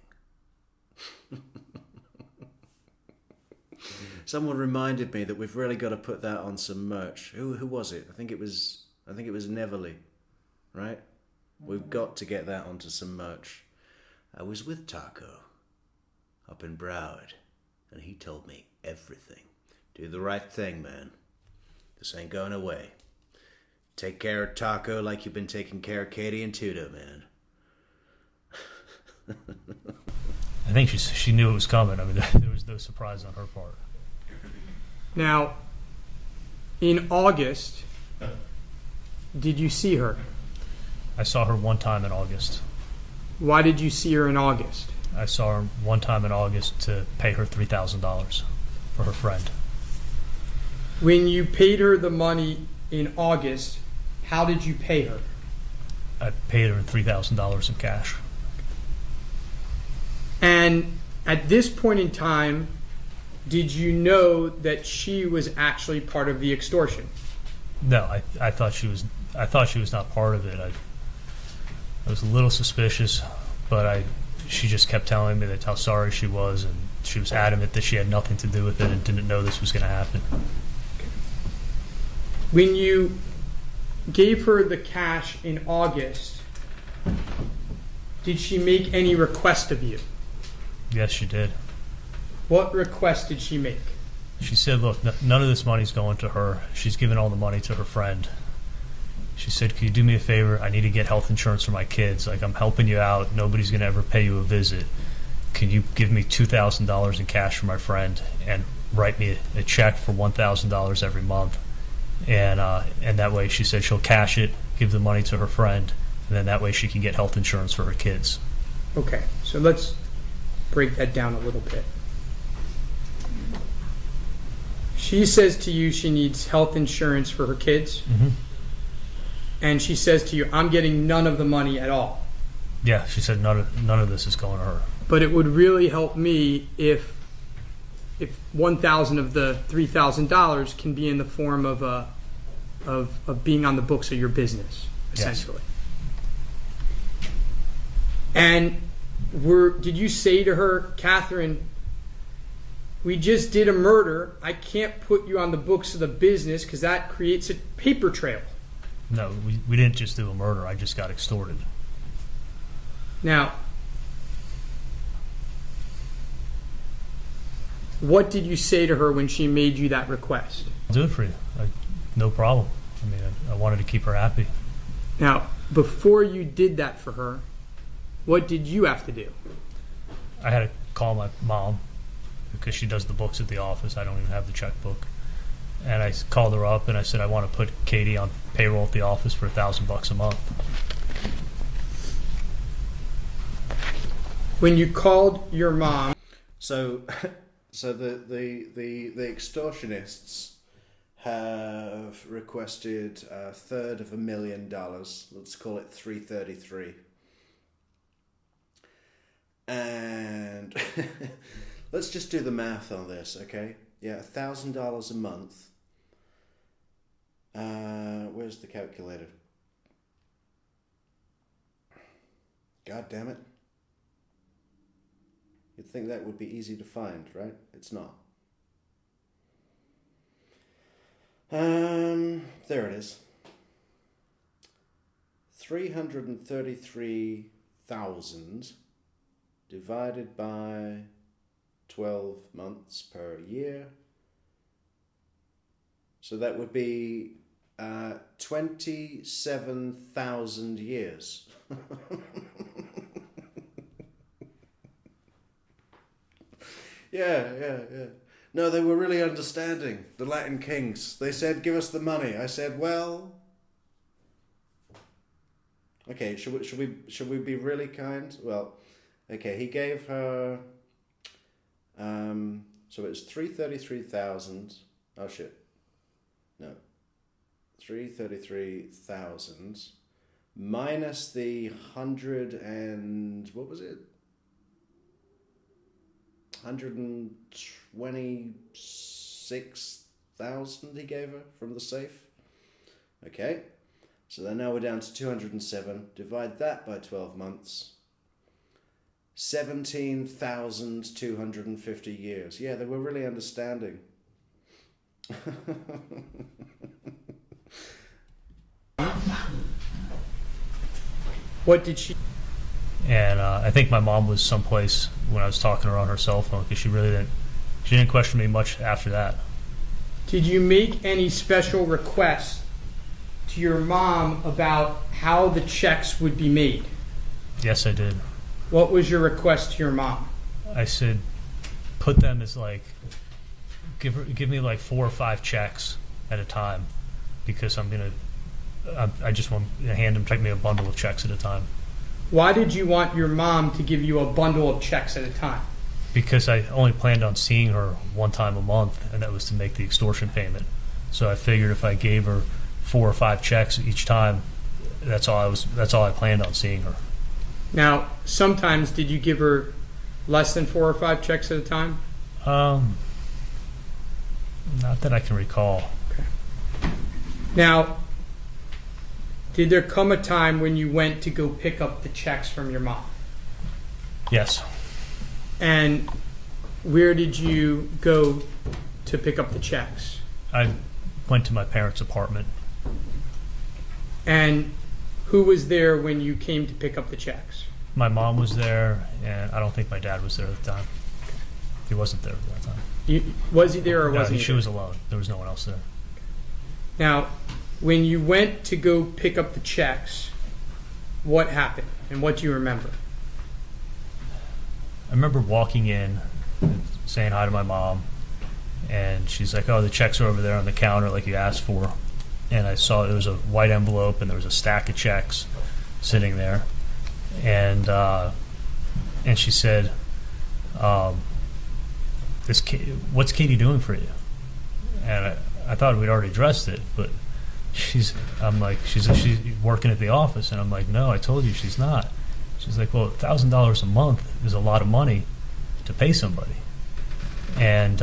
Someone reminded me that we've really got to put that on some merch. Who was it? I think it was Neverly, right? We've got to get that onto some merch. I was with Taco up in Broward, and he told me everything. Do the right thing, man. This ain't going away. Take care of Taco like you've been taking care of Katie and Tudo, man. I think she knew it was coming. I mean, there was no surprise on her part. Now, in August, did you see her? I saw her one time in August. Why did you see her in August? I saw her one time in August to pay her $3,000 for her friend. When you paid her the money in August, how did you pay her? I paid her $3,000 in cash. And at this point in time, did you know that she was actually part of the extortion? No, I thought she was. I thought she was not part of it. I was a little suspicious, but she just kept telling me that how sorry she was, and she was adamant that she had nothing to do with it and didn't know this was going to happen. When you gave her the cash in August, did she make any request of you? Yes, she did. What request did she make? She said, look, none of this money's going to her. She's giving all the money to her friend. She said, can you do me a favor? I need to get health insurance for my kids. Like, I'm helping you out. Nobody's going to ever pay you a visit. Can you give me $2,000 in cash for my friend and write me a check for $1,000 every month? And that way, she said she'll cash it, give the money to her friend, and then that way she can get health insurance for her kids. Okay, so let's break that down a little bit. She says to you she needs health insurance for her kids. Mm-hmm. And she says to you, I'm getting none of the money at all. Yeah, she said none of this is going to her. But it would really help me if $1,000 of the $3,000 can be in the form of being on the books of your business, essentially. Yes. And did you say to her, Catherine, we just did a murder. I can't put you on the books of the business because that creates a paper trail. No, we didn't just do a murder. I just got extorted. Now, what did you say to her when she made you that request? I'll do it for you. No problem. I mean, I wanted to keep her happy. Now, before you did that for her, what did you have to do? I had to call my mom because she does the books at the office. I don't even have the checkbook. And I called her up and I said, I want to put Katie on payroll at the office for $1,000 a month. When you called your mom... So the extortionists have requested $333,000. Let's call it 333. And let's just do the math on this, okay? Yeah, $1,000 a month Where's the calculator? God damn it. You'd think that would be easy to find, right? It's not. There it is. 333,000 divided by 12 months per year. So that would be 27,000 years. Yeah. No, they were really understanding, the Latin kings. They said, give us the money. I said, well... Okay, should we be really kind? Well, okay, he gave her... so it was 333,000... Oh, shit. No. 333,000 minus the 100 and... What was it? 126,000 he gave her from the safe. Okay, so then now we're down to 207. Divide that by 12 months. 17,250 years. Yeah, they were really understanding. What did she... And I think my mom was someplace when I was talking to her on her cell phone, because she didn't question me much after that. Did you make any special requests to your mom about how the checks would be made? Yes, I did. What was your request to your mom? I said, put them as give me like 4 or 5 checks at a time, because I just want to hand them, take me a bundle of checks at a time. Why did you want your mom to give you a bundle of checks at a time? Because I only planned on seeing her one time a month, and that was to make the extortion payment. So I figured if I gave her 4 or 5 checks each time, that's all I planned on seeing her. Now, sometimes did you give her less than 4 or 5 checks at a time? Not that I can recall. Okay. Now, did there come a time when you went to go pick up the checks from your mom? Yes. And where did you go to pick up the checks? I went to my parents' apartment. And who was there when you came to pick up the checks? My mom was there, and I don't think my dad was there at the time. He wasn't there at that time. Was he there or wasn't he? She was alone. There was no one else there. Now, when you went to go pick up the checks, what happened and what do you remember? I remember walking in, saying hi to my mom, and she's like, "Oh, the checks are over there on the counter like you asked for." And I saw there was a white envelope and there was a stack of checks sitting there. And she said, "What's Katie doing for you?" And I thought we'd already addressed it, but she's working at the office, and I'm like, "No, I told you she's not." She's like, "Well, $1,000 a month is a lot of money to pay somebody." And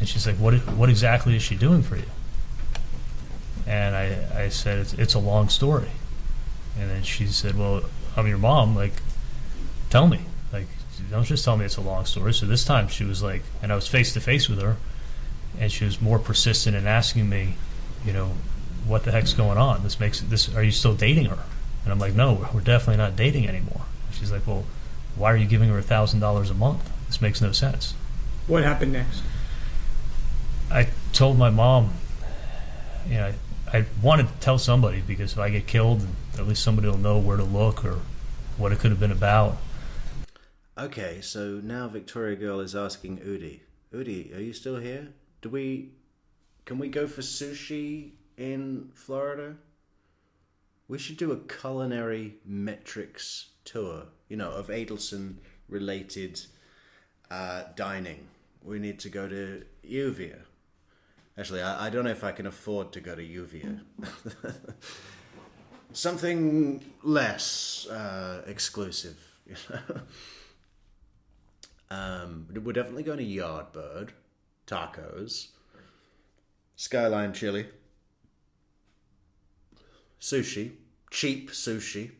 she's like, "What exactly is she doing for you?" And I said, it's a long story. And then she said, "Well, I'm your mom. Like, tell me. Like, don't just tell me it's a long story." So this time she was like, and I was face to face with her, and she was more persistent in asking me, what the heck's going on? Are you still dating her? And I'm like, "No, we're definitely not dating anymore." She's like, "Well, why are you giving her $1,000 a month? This makes no sense." What happened next? I told my mom, I wanted to tell somebody, because if I get killed, at least somebody will know where to look or what it could have been about. Okay, so now Victoria Girl is asking Udi. Udi, are you still here? Can we go for sushi in Florida? We should do a culinary Metrix tour, of Adelson-related dining. We need to go to Uvia. Actually, I don't know if I can afford to go to Uvia. Something less exclusive, We're definitely going to Yardbird, tacos, Skyline chili, sushi, cheap sushi,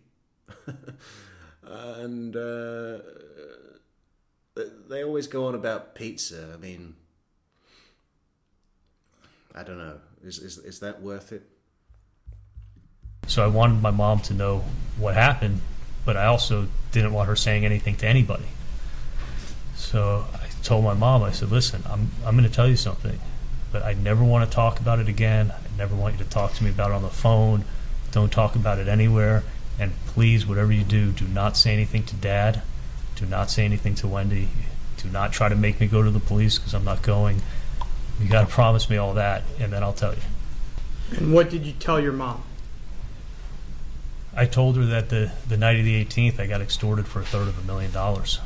and they always go on about pizza. I mean, I don't know. Is that worth it? So I wanted my mom to know what happened, but I also didn't want her saying anything to anybody. So I told my mom, I said, listen, I'm going to tell you something, but I never want to talk about it again. I never want you to talk to me about it on the phone. Don't talk about it anywhere. And please, whatever you do, do not say anything to Dad. Do not say anything to Wendy. Do not try to make me go to the police, because I'm not going. You got to promise me all that, and then I'll tell you. And what did you tell your mom? I told her that the night of the 18th, I got extorted for $250,000.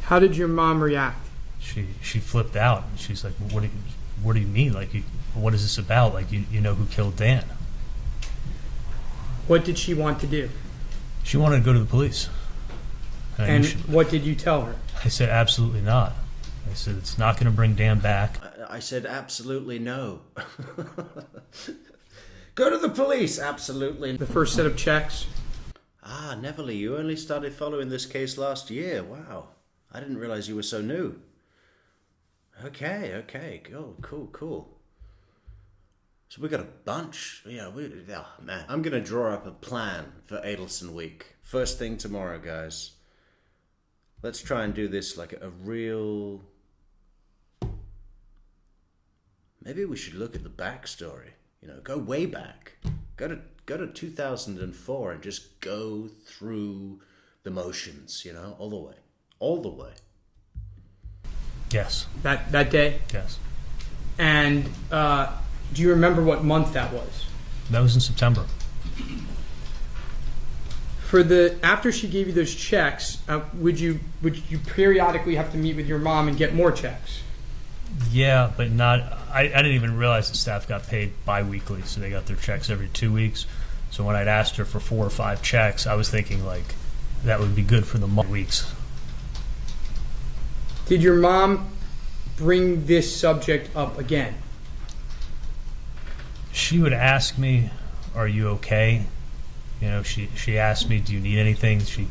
How did your mom react? She flipped out. She's like, what do you mean? Like, what is this about? Like, you know who killed Dan? What did she want to do? She wanted to go to the police. And what did you tell her? I said, absolutely not. I said, it's not going to bring Dan back. I said, absolutely no. Go to the police, absolutely. The first set of checks? Ah, Neverly, you only started following this case last year. Wow. I didn't realize you were so new. Okay. Cool. So we got a bunch. Man. I'm going to draw up a plan for Adelson Week. First thing tomorrow, guys. Let's try and do this like a real... Maybe we should look at the backstory. Go way back. Go to 2004 and just go through the motions, all the way. Yes. That day? Yes. And do you remember what month that was? That was in September. After she gave you those checks, would you periodically have to meet with your mom and get more checks? Yeah, but not. I didn't even realize the staff got paid bi-weekly, so they got their checks every 2 weeks. So when I'd asked her for 4 or 5 checks, I was thinking like that would be good for the weeks. Did your mom bring this subject up again? She would ask me, "Are you okay?" She asked me, "Do you need anything?" She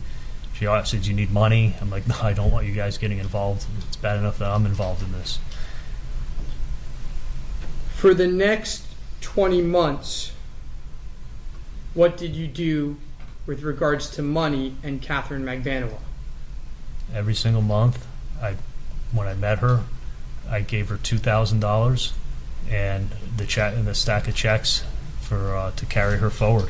said, "Do you need money?" I'm like, "No, I don't want you guys getting involved. It's bad enough that I'm involved in this." For the next 20 months, what did you do with regards to money and Catherine Magbanuas? Every single month, when I met her, I gave her $2,000 and the stack of checks to carry her forward.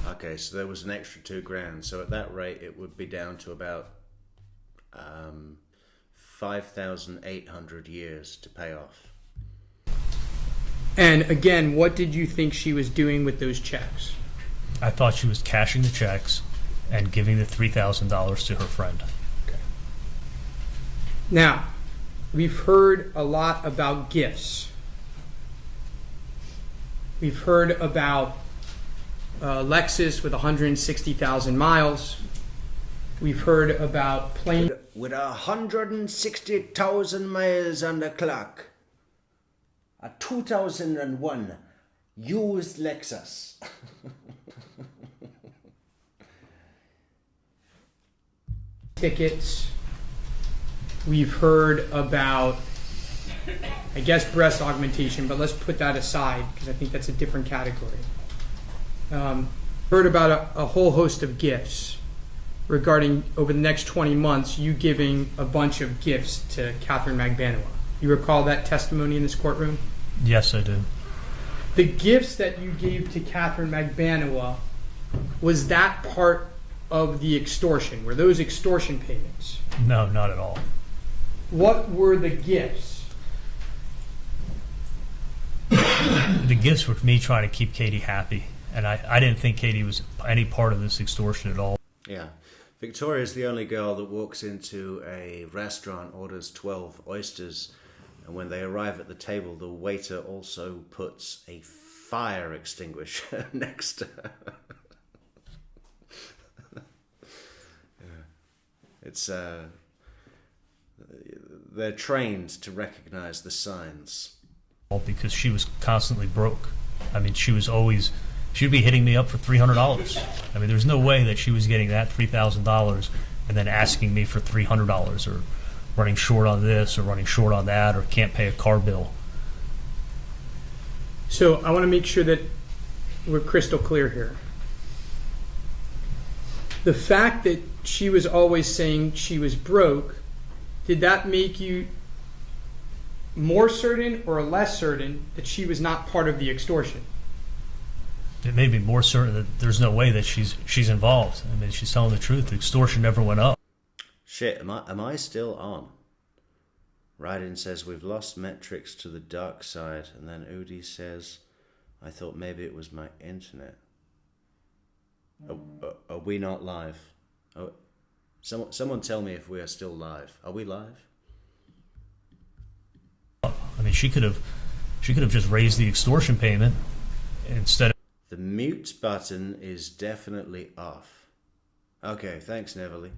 Okay, so there was an extra $2,000. So at that rate, it would be down to about 5,800 years to pay off. And again, what did you think she was doing with those checks? I thought she was cashing the checks and giving the $3,000 to her friend. Okay. Now, we've heard a lot about gifts. We've heard about Lexus with 160,000 miles. We've heard about plane with 160,000 miles on the clock. A 2001 used Lexus. tickets. We've heard about, I guess, breast augmentation, but let's put that aside because I think that's a different category. Heard about a whole host of gifts regarding, over the next 20 months, you giving a bunch of gifts to Catherine Magbanuas. You recall that testimony in this courtroom? Yes, I do. The gifts that you gave to Catherine Magbanuas, was that part of the extortion? Were those extortion payments? No, not at all. What were the gifts? The gifts were me trying to keep Katie happy. And I didn't think Katie was any part of this extortion at all. Yeah. Victoria's the only girl that walks into a restaurant, orders 12 oysters, and when they arrive at the table, the waiter also puts a fire extinguisher next to her. Yeah. It's they're trained to recognize the signs. Because she was constantly broke. I mean, she she'd be hitting me up for $300. I mean, there's no way that she was getting that $3,000 and then asking me for $300 or running short on this or running short on that or can't pay a car bill. So I want to make sure that we're crystal clear here. The fact that she was always saying she was broke, did that make you more certain or less certain that she was not part of the extortion? It made me more certain that there's no way that she's involved. I mean, she's telling the truth. The extortion never went up. Shit, am I still on? Raiden says we've lost Metrix to the dark side, and then Udi says, I thought maybe it was my internet. Are we not live? Oh, someone tell me if we are still live. Are we live? I mean, she could have just raised the extortion payment instead of... The mute button is definitely off. Okay, thanks, Neverly.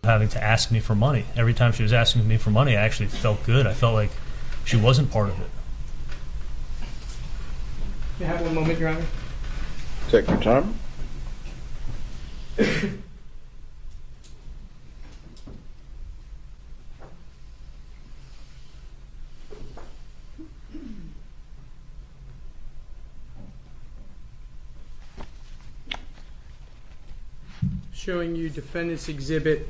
Having to ask me for money. Every time she was asking me for money, I actually felt good. I felt like she wasn't part of it. May I have one moment, Your Honor? Take your time. Showing you Defendant's Exhibit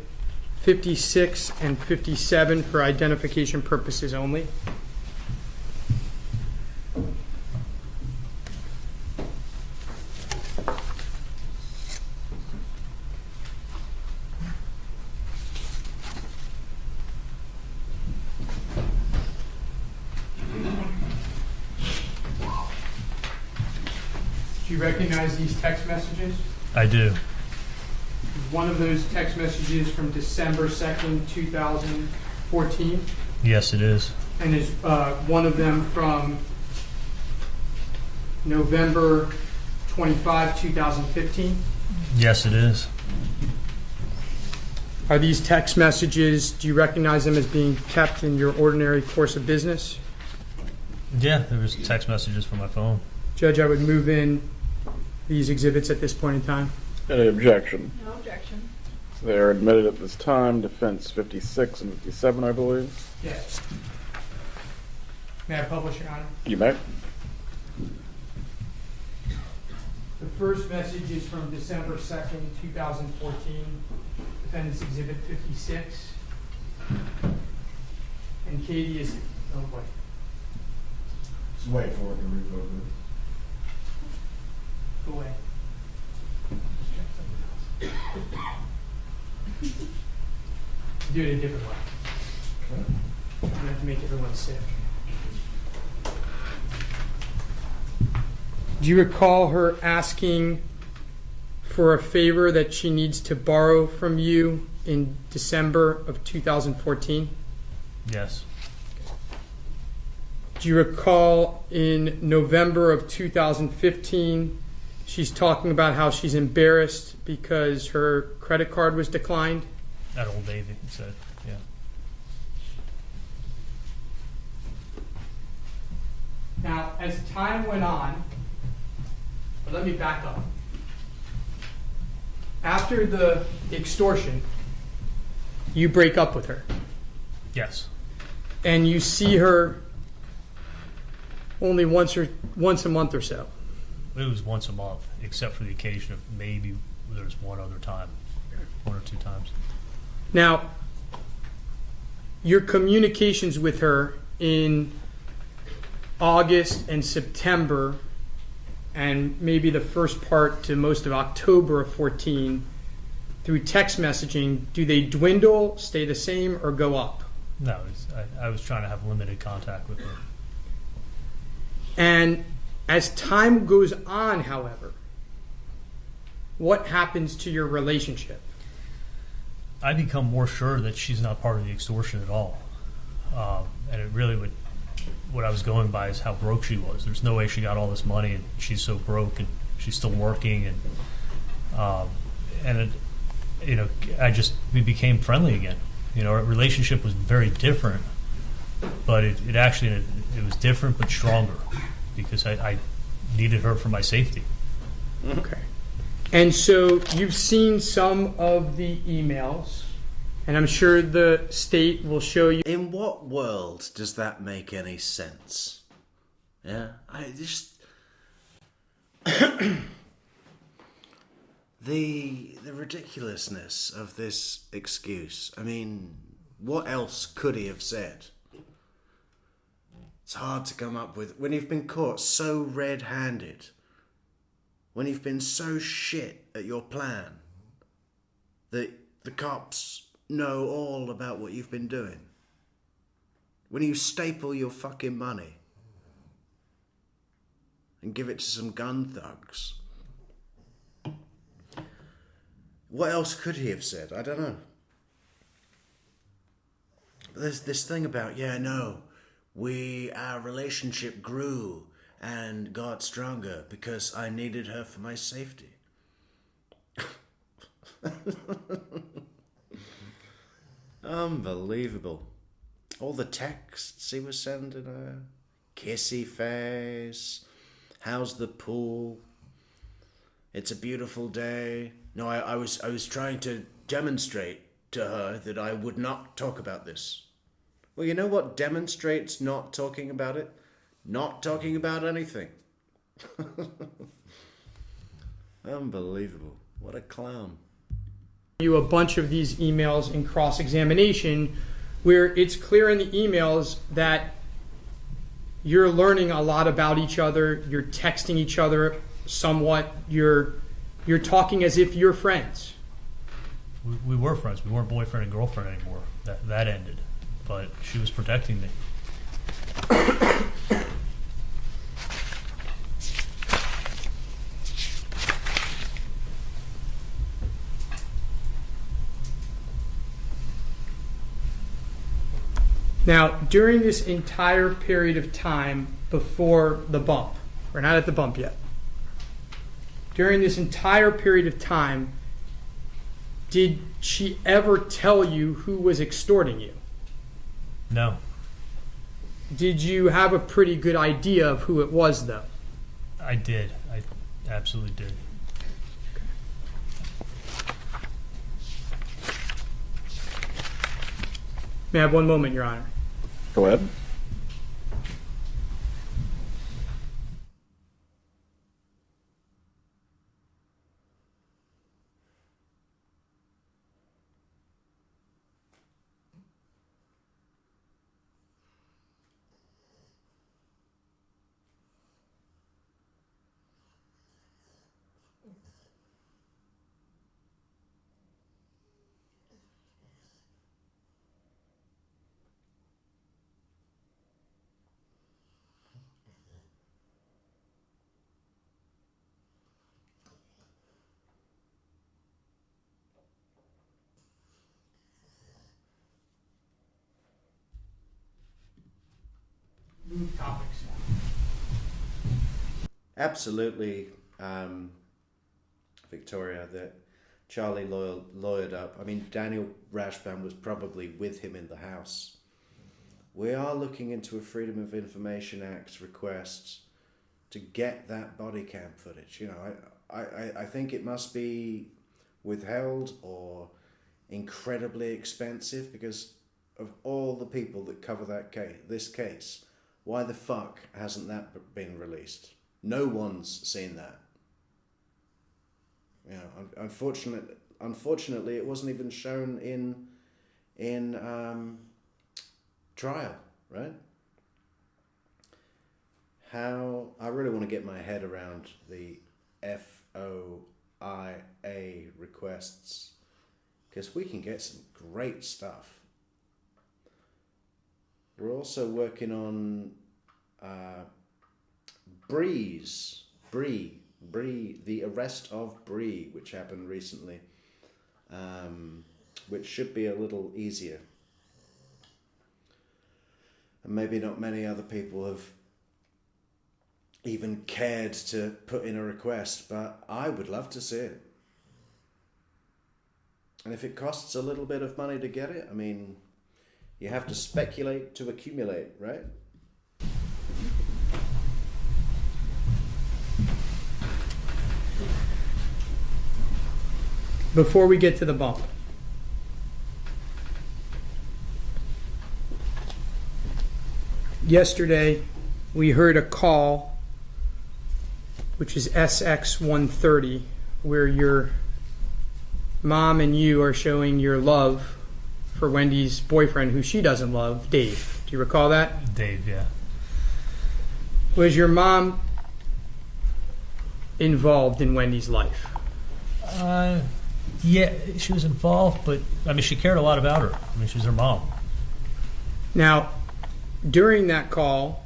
56 and 57 for identification purposes only. Do you recognize these text messages? I do. One of those text messages from December 2nd, 2014? Yes, it is. And is one of them from November 25, 2015? Yes, it is. Are these text messages, do you recognize them as being kept in your ordinary course of business? Yeah, there was text messages from my phone. Judge, I would move in these exhibits at this point in time. Any objection? No objection. They are admitted at this time. Defense 56 and 57, I believe. Yes. May I publish, Your Honor? You may. The first message is from December 2nd, 2014, Defendant's Exhibit 56. And Katie is, oh boy. Just wait for it to read over. Go away. Do it a different way. Okay. You have to make everyone sick. Do you recall her asking for a favor that she needs to borrow from you in December of 2014? Yes. Do you recall in November of 2015, she's talking about how she's embarrassed because her credit card was declined? At Old Navy, he said. Yeah. Now, as time went on, but let me back up. After the extortion, you break up with her. Yes. And you see her only once a month or so. It was once a month, except for the occasion of maybe there was one other time, one or two times. Now, your communications with her in August and September, and maybe the first part to most of October of 14, through text messaging, do they dwindle, stay the same, or go up? No, I was trying to have limited contact with her. And as time goes on, however, what happens to your relationship? I become more sure that she's not part of the extortion at all. And it really would, what I was going by is how broke she was. There's no way she got all this money and she's so broke and she's still working. And it, you know, we became friendly again. You know, our relationship was very different, but it was different but stronger because I needed her for my safety. Okay. And so you've seen some of the emails, and I'm sure the state will show you. In what world does that make any sense? Yeah, I just the ridiculousness of this excuse. I mean, what else could he have said? It's hard to come up with when you've been caught so red-handed. When you've been so shit at your plan that the cops know all about what you've been doing. When you staple your fucking money and give it to some gun thugs. What else could he have said? I don't know. But there's this thing about, our relationship grew and got stronger because I needed her for my safety. Unbelievable. All the texts he was sending her. Kissy face. How's the pool? It's a beautiful day. No, I was trying to demonstrate to her that I would not talk about this. Well, you know what demonstrates not talking about it? Not talking about anything. Unbelievable. What a clown. You a bunch of these emails in cross-examination where it's clear in the emails that you're learning a lot about each other, you're texting each other somewhat, you're talking as if you're friends. We were friends. We weren't boyfriend and girlfriend anymore. That ended. But she was protecting me. Now, during this entire period of time before the bump, we're not at the bump yet. During this entire period of time, did she ever tell you who was extorting you? No. Did you have a pretty good idea of who it was, though? I did. I absolutely did. May I have one moment, Your Honor? Go ahead. Move topics. Absolutely, Victoria, that Charlie lawyered up. I mean, Daniel Rashbaum was probably with him in the house. We are looking into a Freedom of Information Act request to get that body cam footage. You know, I think it must be withheld or incredibly expensive because of all the people that cover this case. Why the fuck hasn't that been released? No one's seen that. You know, unfortunately, it wasn't even shown in trial, right? I really want to get my head around the FOIA requests because we can get some great stuff. We're also working on Bree, the arrest of Bree, which happened recently, which should be a little easier. And maybe not many other people have even cared to put in a request, but I would love to see it. And if it costs a little bit of money to get it, I mean, you have to speculate to accumulate, right? before we get to the bump, yesterday we heard a call, which is SX130, where your mom and you are showing your love for Wendy's boyfriend, who she doesn't love, Dave. Do you recall that? Dave, yeah. Was your mom involved in Wendy's life? Yeah, she was involved, but I mean, she cared a lot about her. I mean, she's her mom. Now, during that call,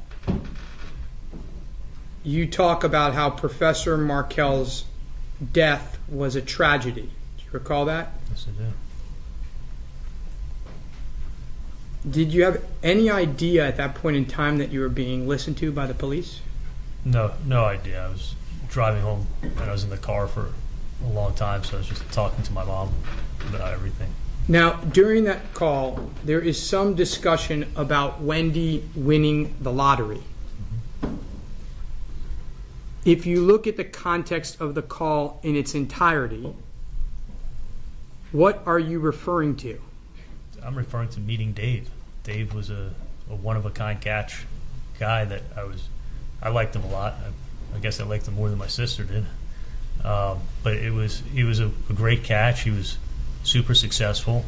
you talk about how Professor Markel's death was a tragedy. Do you recall that? Yes, I do. Did you have any idea at that point in time that you were being listened to by the police? No idea. I was driving home and I was in the car for a long time, so I was just talking to my mom about everything. Now, during that call, there is some discussion about Wendy winning the lottery. If you look at the context of the call in its entirety, what are you referring to? I'm referring to meeting Dave. Dave was a one-of-a-kind catch guy that I liked him a lot. I guess I liked him more than my sister did. But he was a great catch. He was super successful.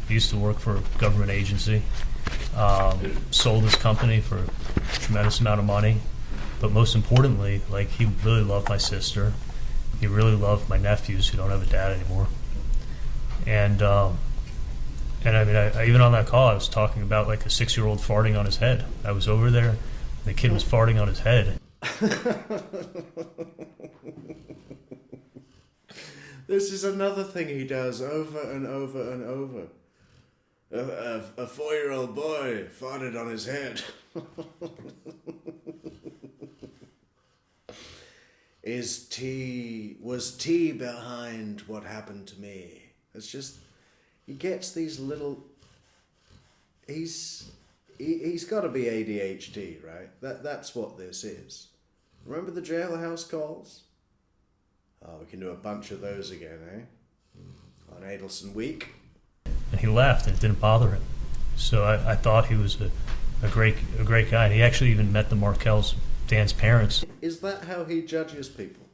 He used to work for a government agency. Sold his company for a tremendous amount of money. But most importantly, like, he really loved my sister. He really loved my nephews who don't have a dad anymore. And I mean, I even on that call, I was talking about like a 6-year-old farting on his head. I was over there, and the kid was farting on his head. This is another thing he does over and over and over. A 4-year-old boy farted on his head. Was T behind what happened to me? It's just, he gets these little, he's got to be ADHD, right? That's what this is. Remember the jailhouse calls? Oh, we can do a bunch of those again, eh? On Adelson Week. And he left, and it didn't bother him. So I thought he was a great guy. And he actually even met the Markels, Dan's parents. Is that how he judges people?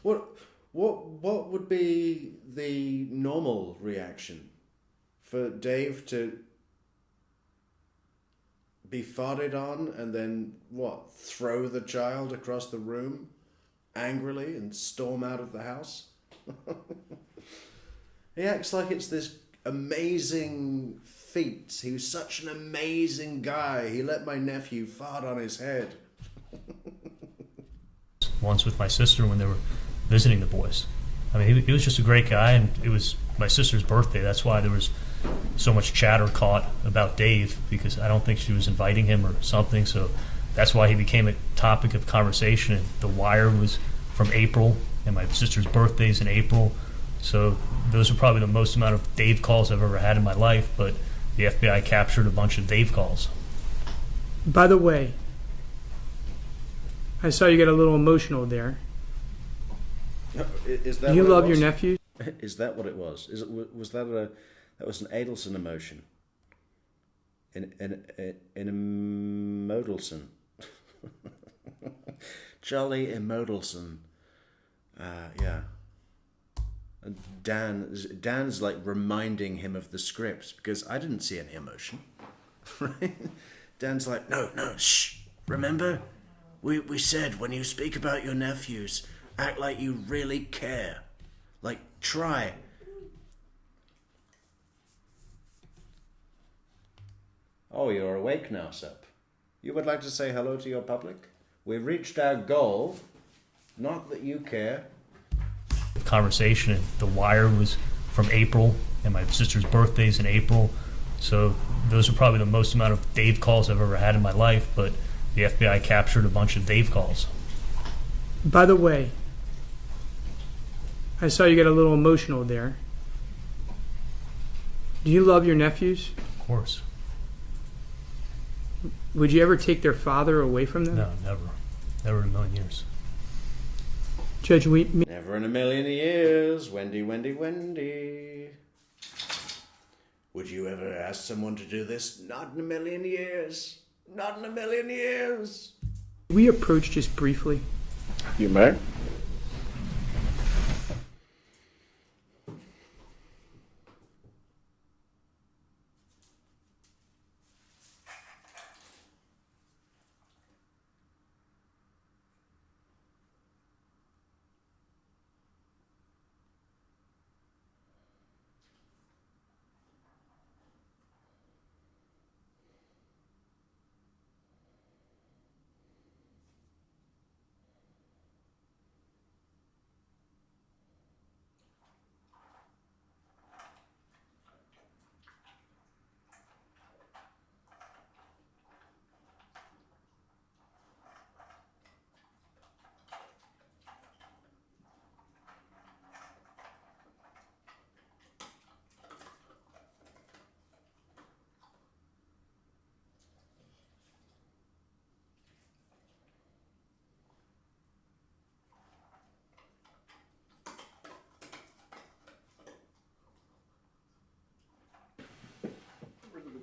What would be the normal reaction for Dave to be farted on and then throw the child across the room angrily and storm out of the house? He acts like it's this amazing feat. He was such an amazing guy. He let my nephew fart on his head. Once with my sister when they were visiting the boys. I mean, he was just a great guy, and it was my sister's birthday. That's why there was so much chatter caught about Dave, because I don't think she was inviting him or something. So that's why he became a topic of conversation. And The Wire was from April, and my sister's birthday's in April. So those are probably the most amount of Dave calls I've ever had in my life, but the FBI captured a bunch of Dave calls. By the way, I saw you get a little emotional there. Is that Do you what it love your was? nephews? Is that what it was? Was that was an Adelson emotion? In a Modelson. Jolly Modelson. Yeah. And Dan's like reminding him of the script, because I didn't see any emotion. Right? Dan's like, no, shh. Remember? We said when you speak about your nephews, act like you really care. Like, try. Oh, you're awake now, Sup. You would like to say hello to your public? We've reached our goal. Not that you care. Conversation, and The Wire was from April, and my sister's birthday's in April. So those are probably the most amount of Dave calls I've ever had in my life, but the FBI captured a bunch of Dave calls. By the way, I saw you get a little emotional there. Do you love your nephews? Of course. Would you ever take their father away from them? No, never. Never in a million years. Judge, Never in a million years. Wendy, Wendy, Wendy. Would you ever ask someone to do this? Not in a million years. Not in a million years. we approach just briefly? You may.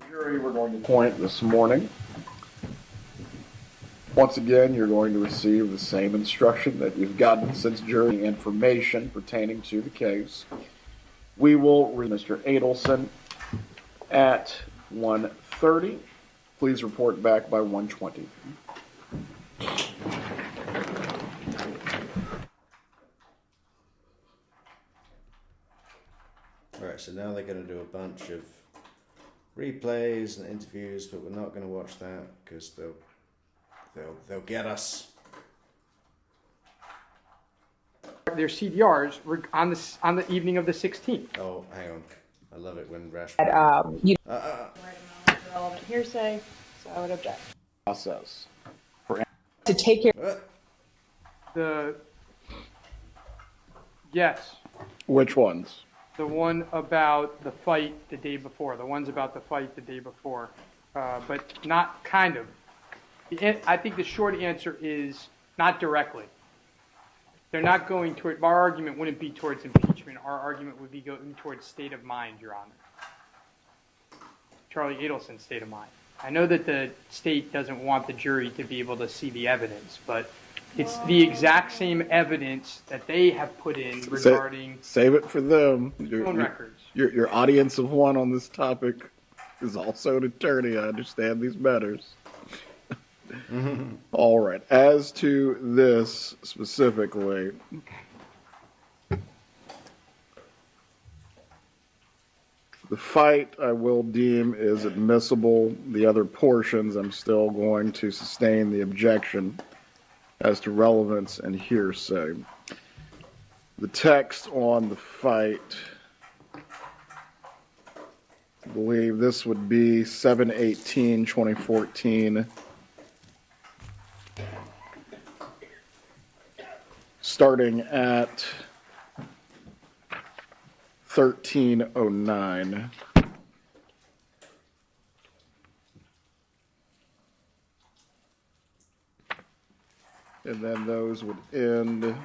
Jury we're going to appoint this morning. Once again, you're going to receive the same instruction that you've gotten since jury information pertaining to the case. We will read Mr. Adelson at 1:30. Please report back by 1:20. All right, so now they're going to do a bunch of replays and interviews, but we're not going to watch that because they'll get us. Their CDRs were on the evening of the 16th. Oh, hang on. I love it when Rashbaum... Relevant hearsay, so I would object. Process. To take care. Yes. Which ones? The one about the fight the day before. The ones about the fight the day before. But not kind of. I think the short answer is not directly. They're not going toward, our argument wouldn't be towards impeachment. Our argument would be going towards state of mind, Your Honor. Charlie Adelson's state of mind. I know that the state doesn't want the jury to be able to see the evidence, but it's the exact same evidence that they have put in regarding Save it for them. phone records. Your audience of one on this topic is also an attorney. I understand these matters. All right. As to this specifically, the fight I will deem is admissible. The other portions I'm still going to sustain the objection as to relevance and hearsay. The text on the fight, I believe this would be 7/18/2014, starting at 13:09. And then those would end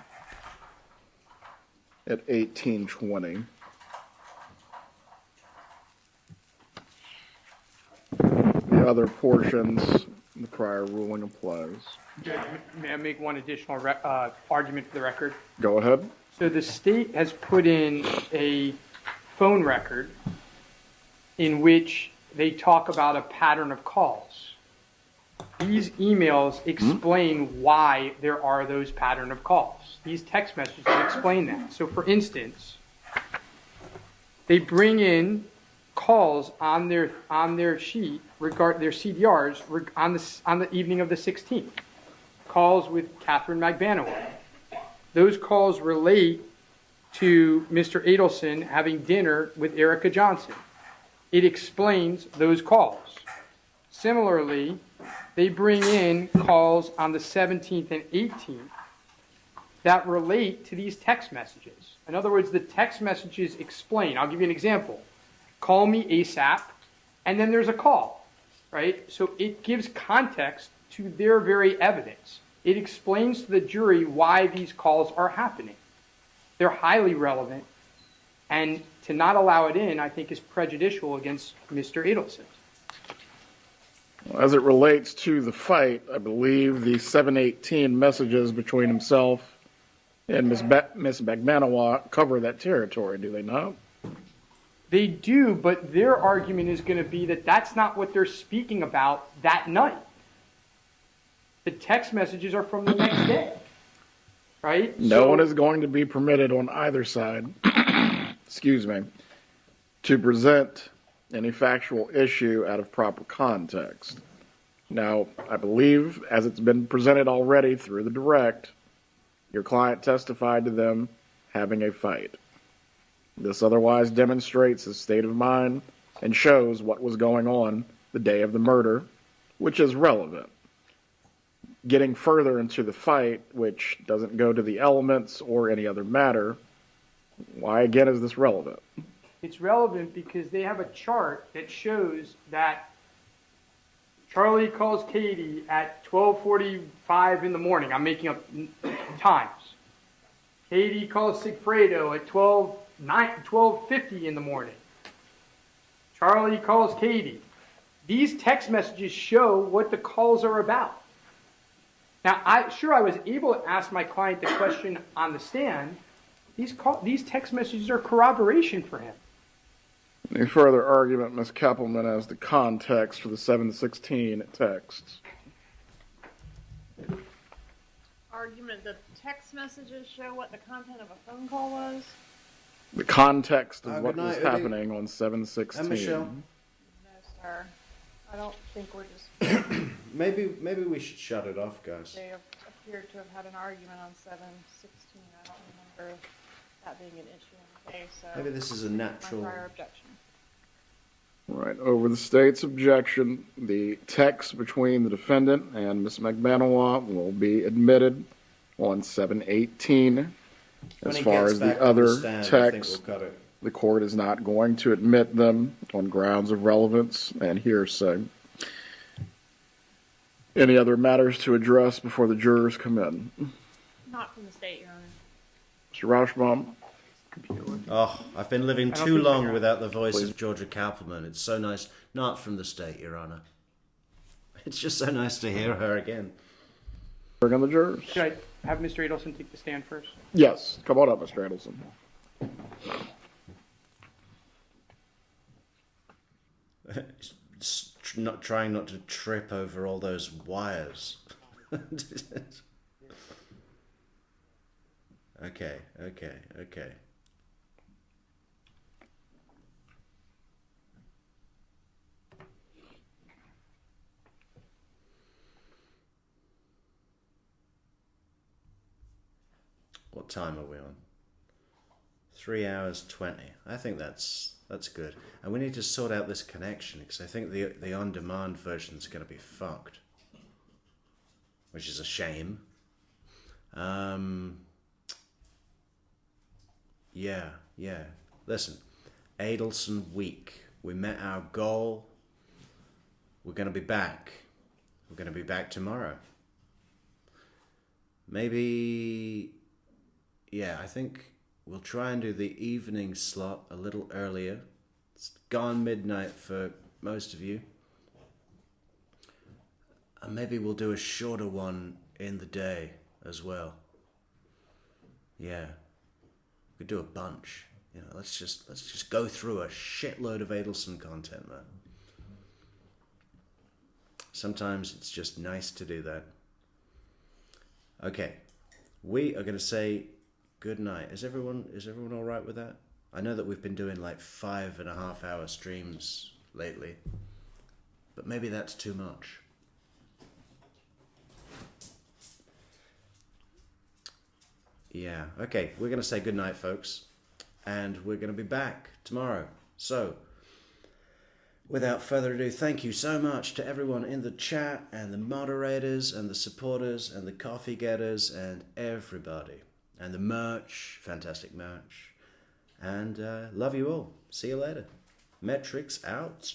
at 18:20. The other portions, the prior ruling applies. May I make one additional argument for the record? Go ahead. So the state has put in a phone record in which they talk about a pattern of calls. These emails explain why there are those pattern of calls. These text messages explain that. So for instance, they bring in calls on their sheet regarding their CDRs on the evening of the 16th. Calls with Catherine Magbanuas. Those calls relate to Mr. Adelson having dinner with Erica Johnson. It explains those calls. Similarly, they bring in calls on the 17th and 18th that relate to these text messages. In other words, the text messages explain. I'll give you an example. Call me ASAP, and then there's a call, right? So it gives context to their very evidence. It explains to the jury why these calls are happening. They're highly relevant, and to not allow it in, I think, is prejudicial against Mr. Adelson. As it relates to the fight, I believe the 718 messages between himself and Miss Magbanuas cover that territory, do they not? They do, but their argument is going to be that that's not what they're speaking about that night. The text messages are from the next day, right? No one is going to be permitted on either side, excuse me, to present any factual issue out of proper context. Now, I believe, as it's been presented already through the direct, your client testified to them having a fight. This otherwise demonstrates his state of mind and shows what was going on the day of the murder, which is relevant. Getting further into the fight, which doesn't go to the elements or any other matter, why again is this relevant? It's relevant because they have a chart that shows that Charlie calls Katie at 12:45 in the morning. I'm making up times. Katie calls Sigfredo at 12:50 in the morning. Charlie calls Katie. These text messages show what the calls are about. Now, I was able to ask my client the question on the stand. These text messages are corroboration for him. Any further argument, Ms. Keppelman, as the context for the 716 texts? Argument, the text messages show what the content of a phone call was? The context of what good was night, happening on 716. And Michelle? No, sir. I don't think we're just... Maybe we should shut it off, guys. They appear to have had an argument on 716. I don't remember that being an issue in the case, so... Maybe this is a natural... My prior objection. Right. Over the state's objection, the text between the defendant and Ms. Magbanuas will be admitted on 718. As far as the other texts, the court is not going to admit them on grounds of relevance and hearsay. Any other matters to address before the jurors come in? Not from the state, Your Honor. Mr. Rashbaum? Oh, I've been living too long without the voice of Georgia Kappelman. It's so nice. Not from the state, Your Honor. It's just so nice to hear her again. Bring on the jurors. Should I have Mr. Adelson take the stand first? Yes. Come on up, Mr. Adelson. Trying not to trip over all those wires. Okay. What time are we on? 3 hours 20. I think that's good. And we need to sort out this connection because I think the on-demand version is going to be fucked, which is a shame. Yeah. Listen, Adelson week. We met our goal. We're going to be back. We're going to be back tomorrow. Maybe... Yeah, I think we'll try and do the evening slot a little earlier. It's gone midnight for most of you. And maybe we'll do a shorter one in the day as well. Yeah. We could do a bunch. You know, let's just go through a shitload of Adelson content, man. Sometimes it's just nice to do that. Okay. We are going to say good night. Is everyone all right with that? I know that we've been doing like 5.5 hour streams lately, but maybe that's too much. Yeah, okay, we're going to say good night, folks, and we're going to be back tomorrow. So, without further ado, thank you so much to everyone in the chat and the moderators and the supporters and the coffee getters and everybody. And the merch, fantastic merch. And love you all. See you later. Metrix out.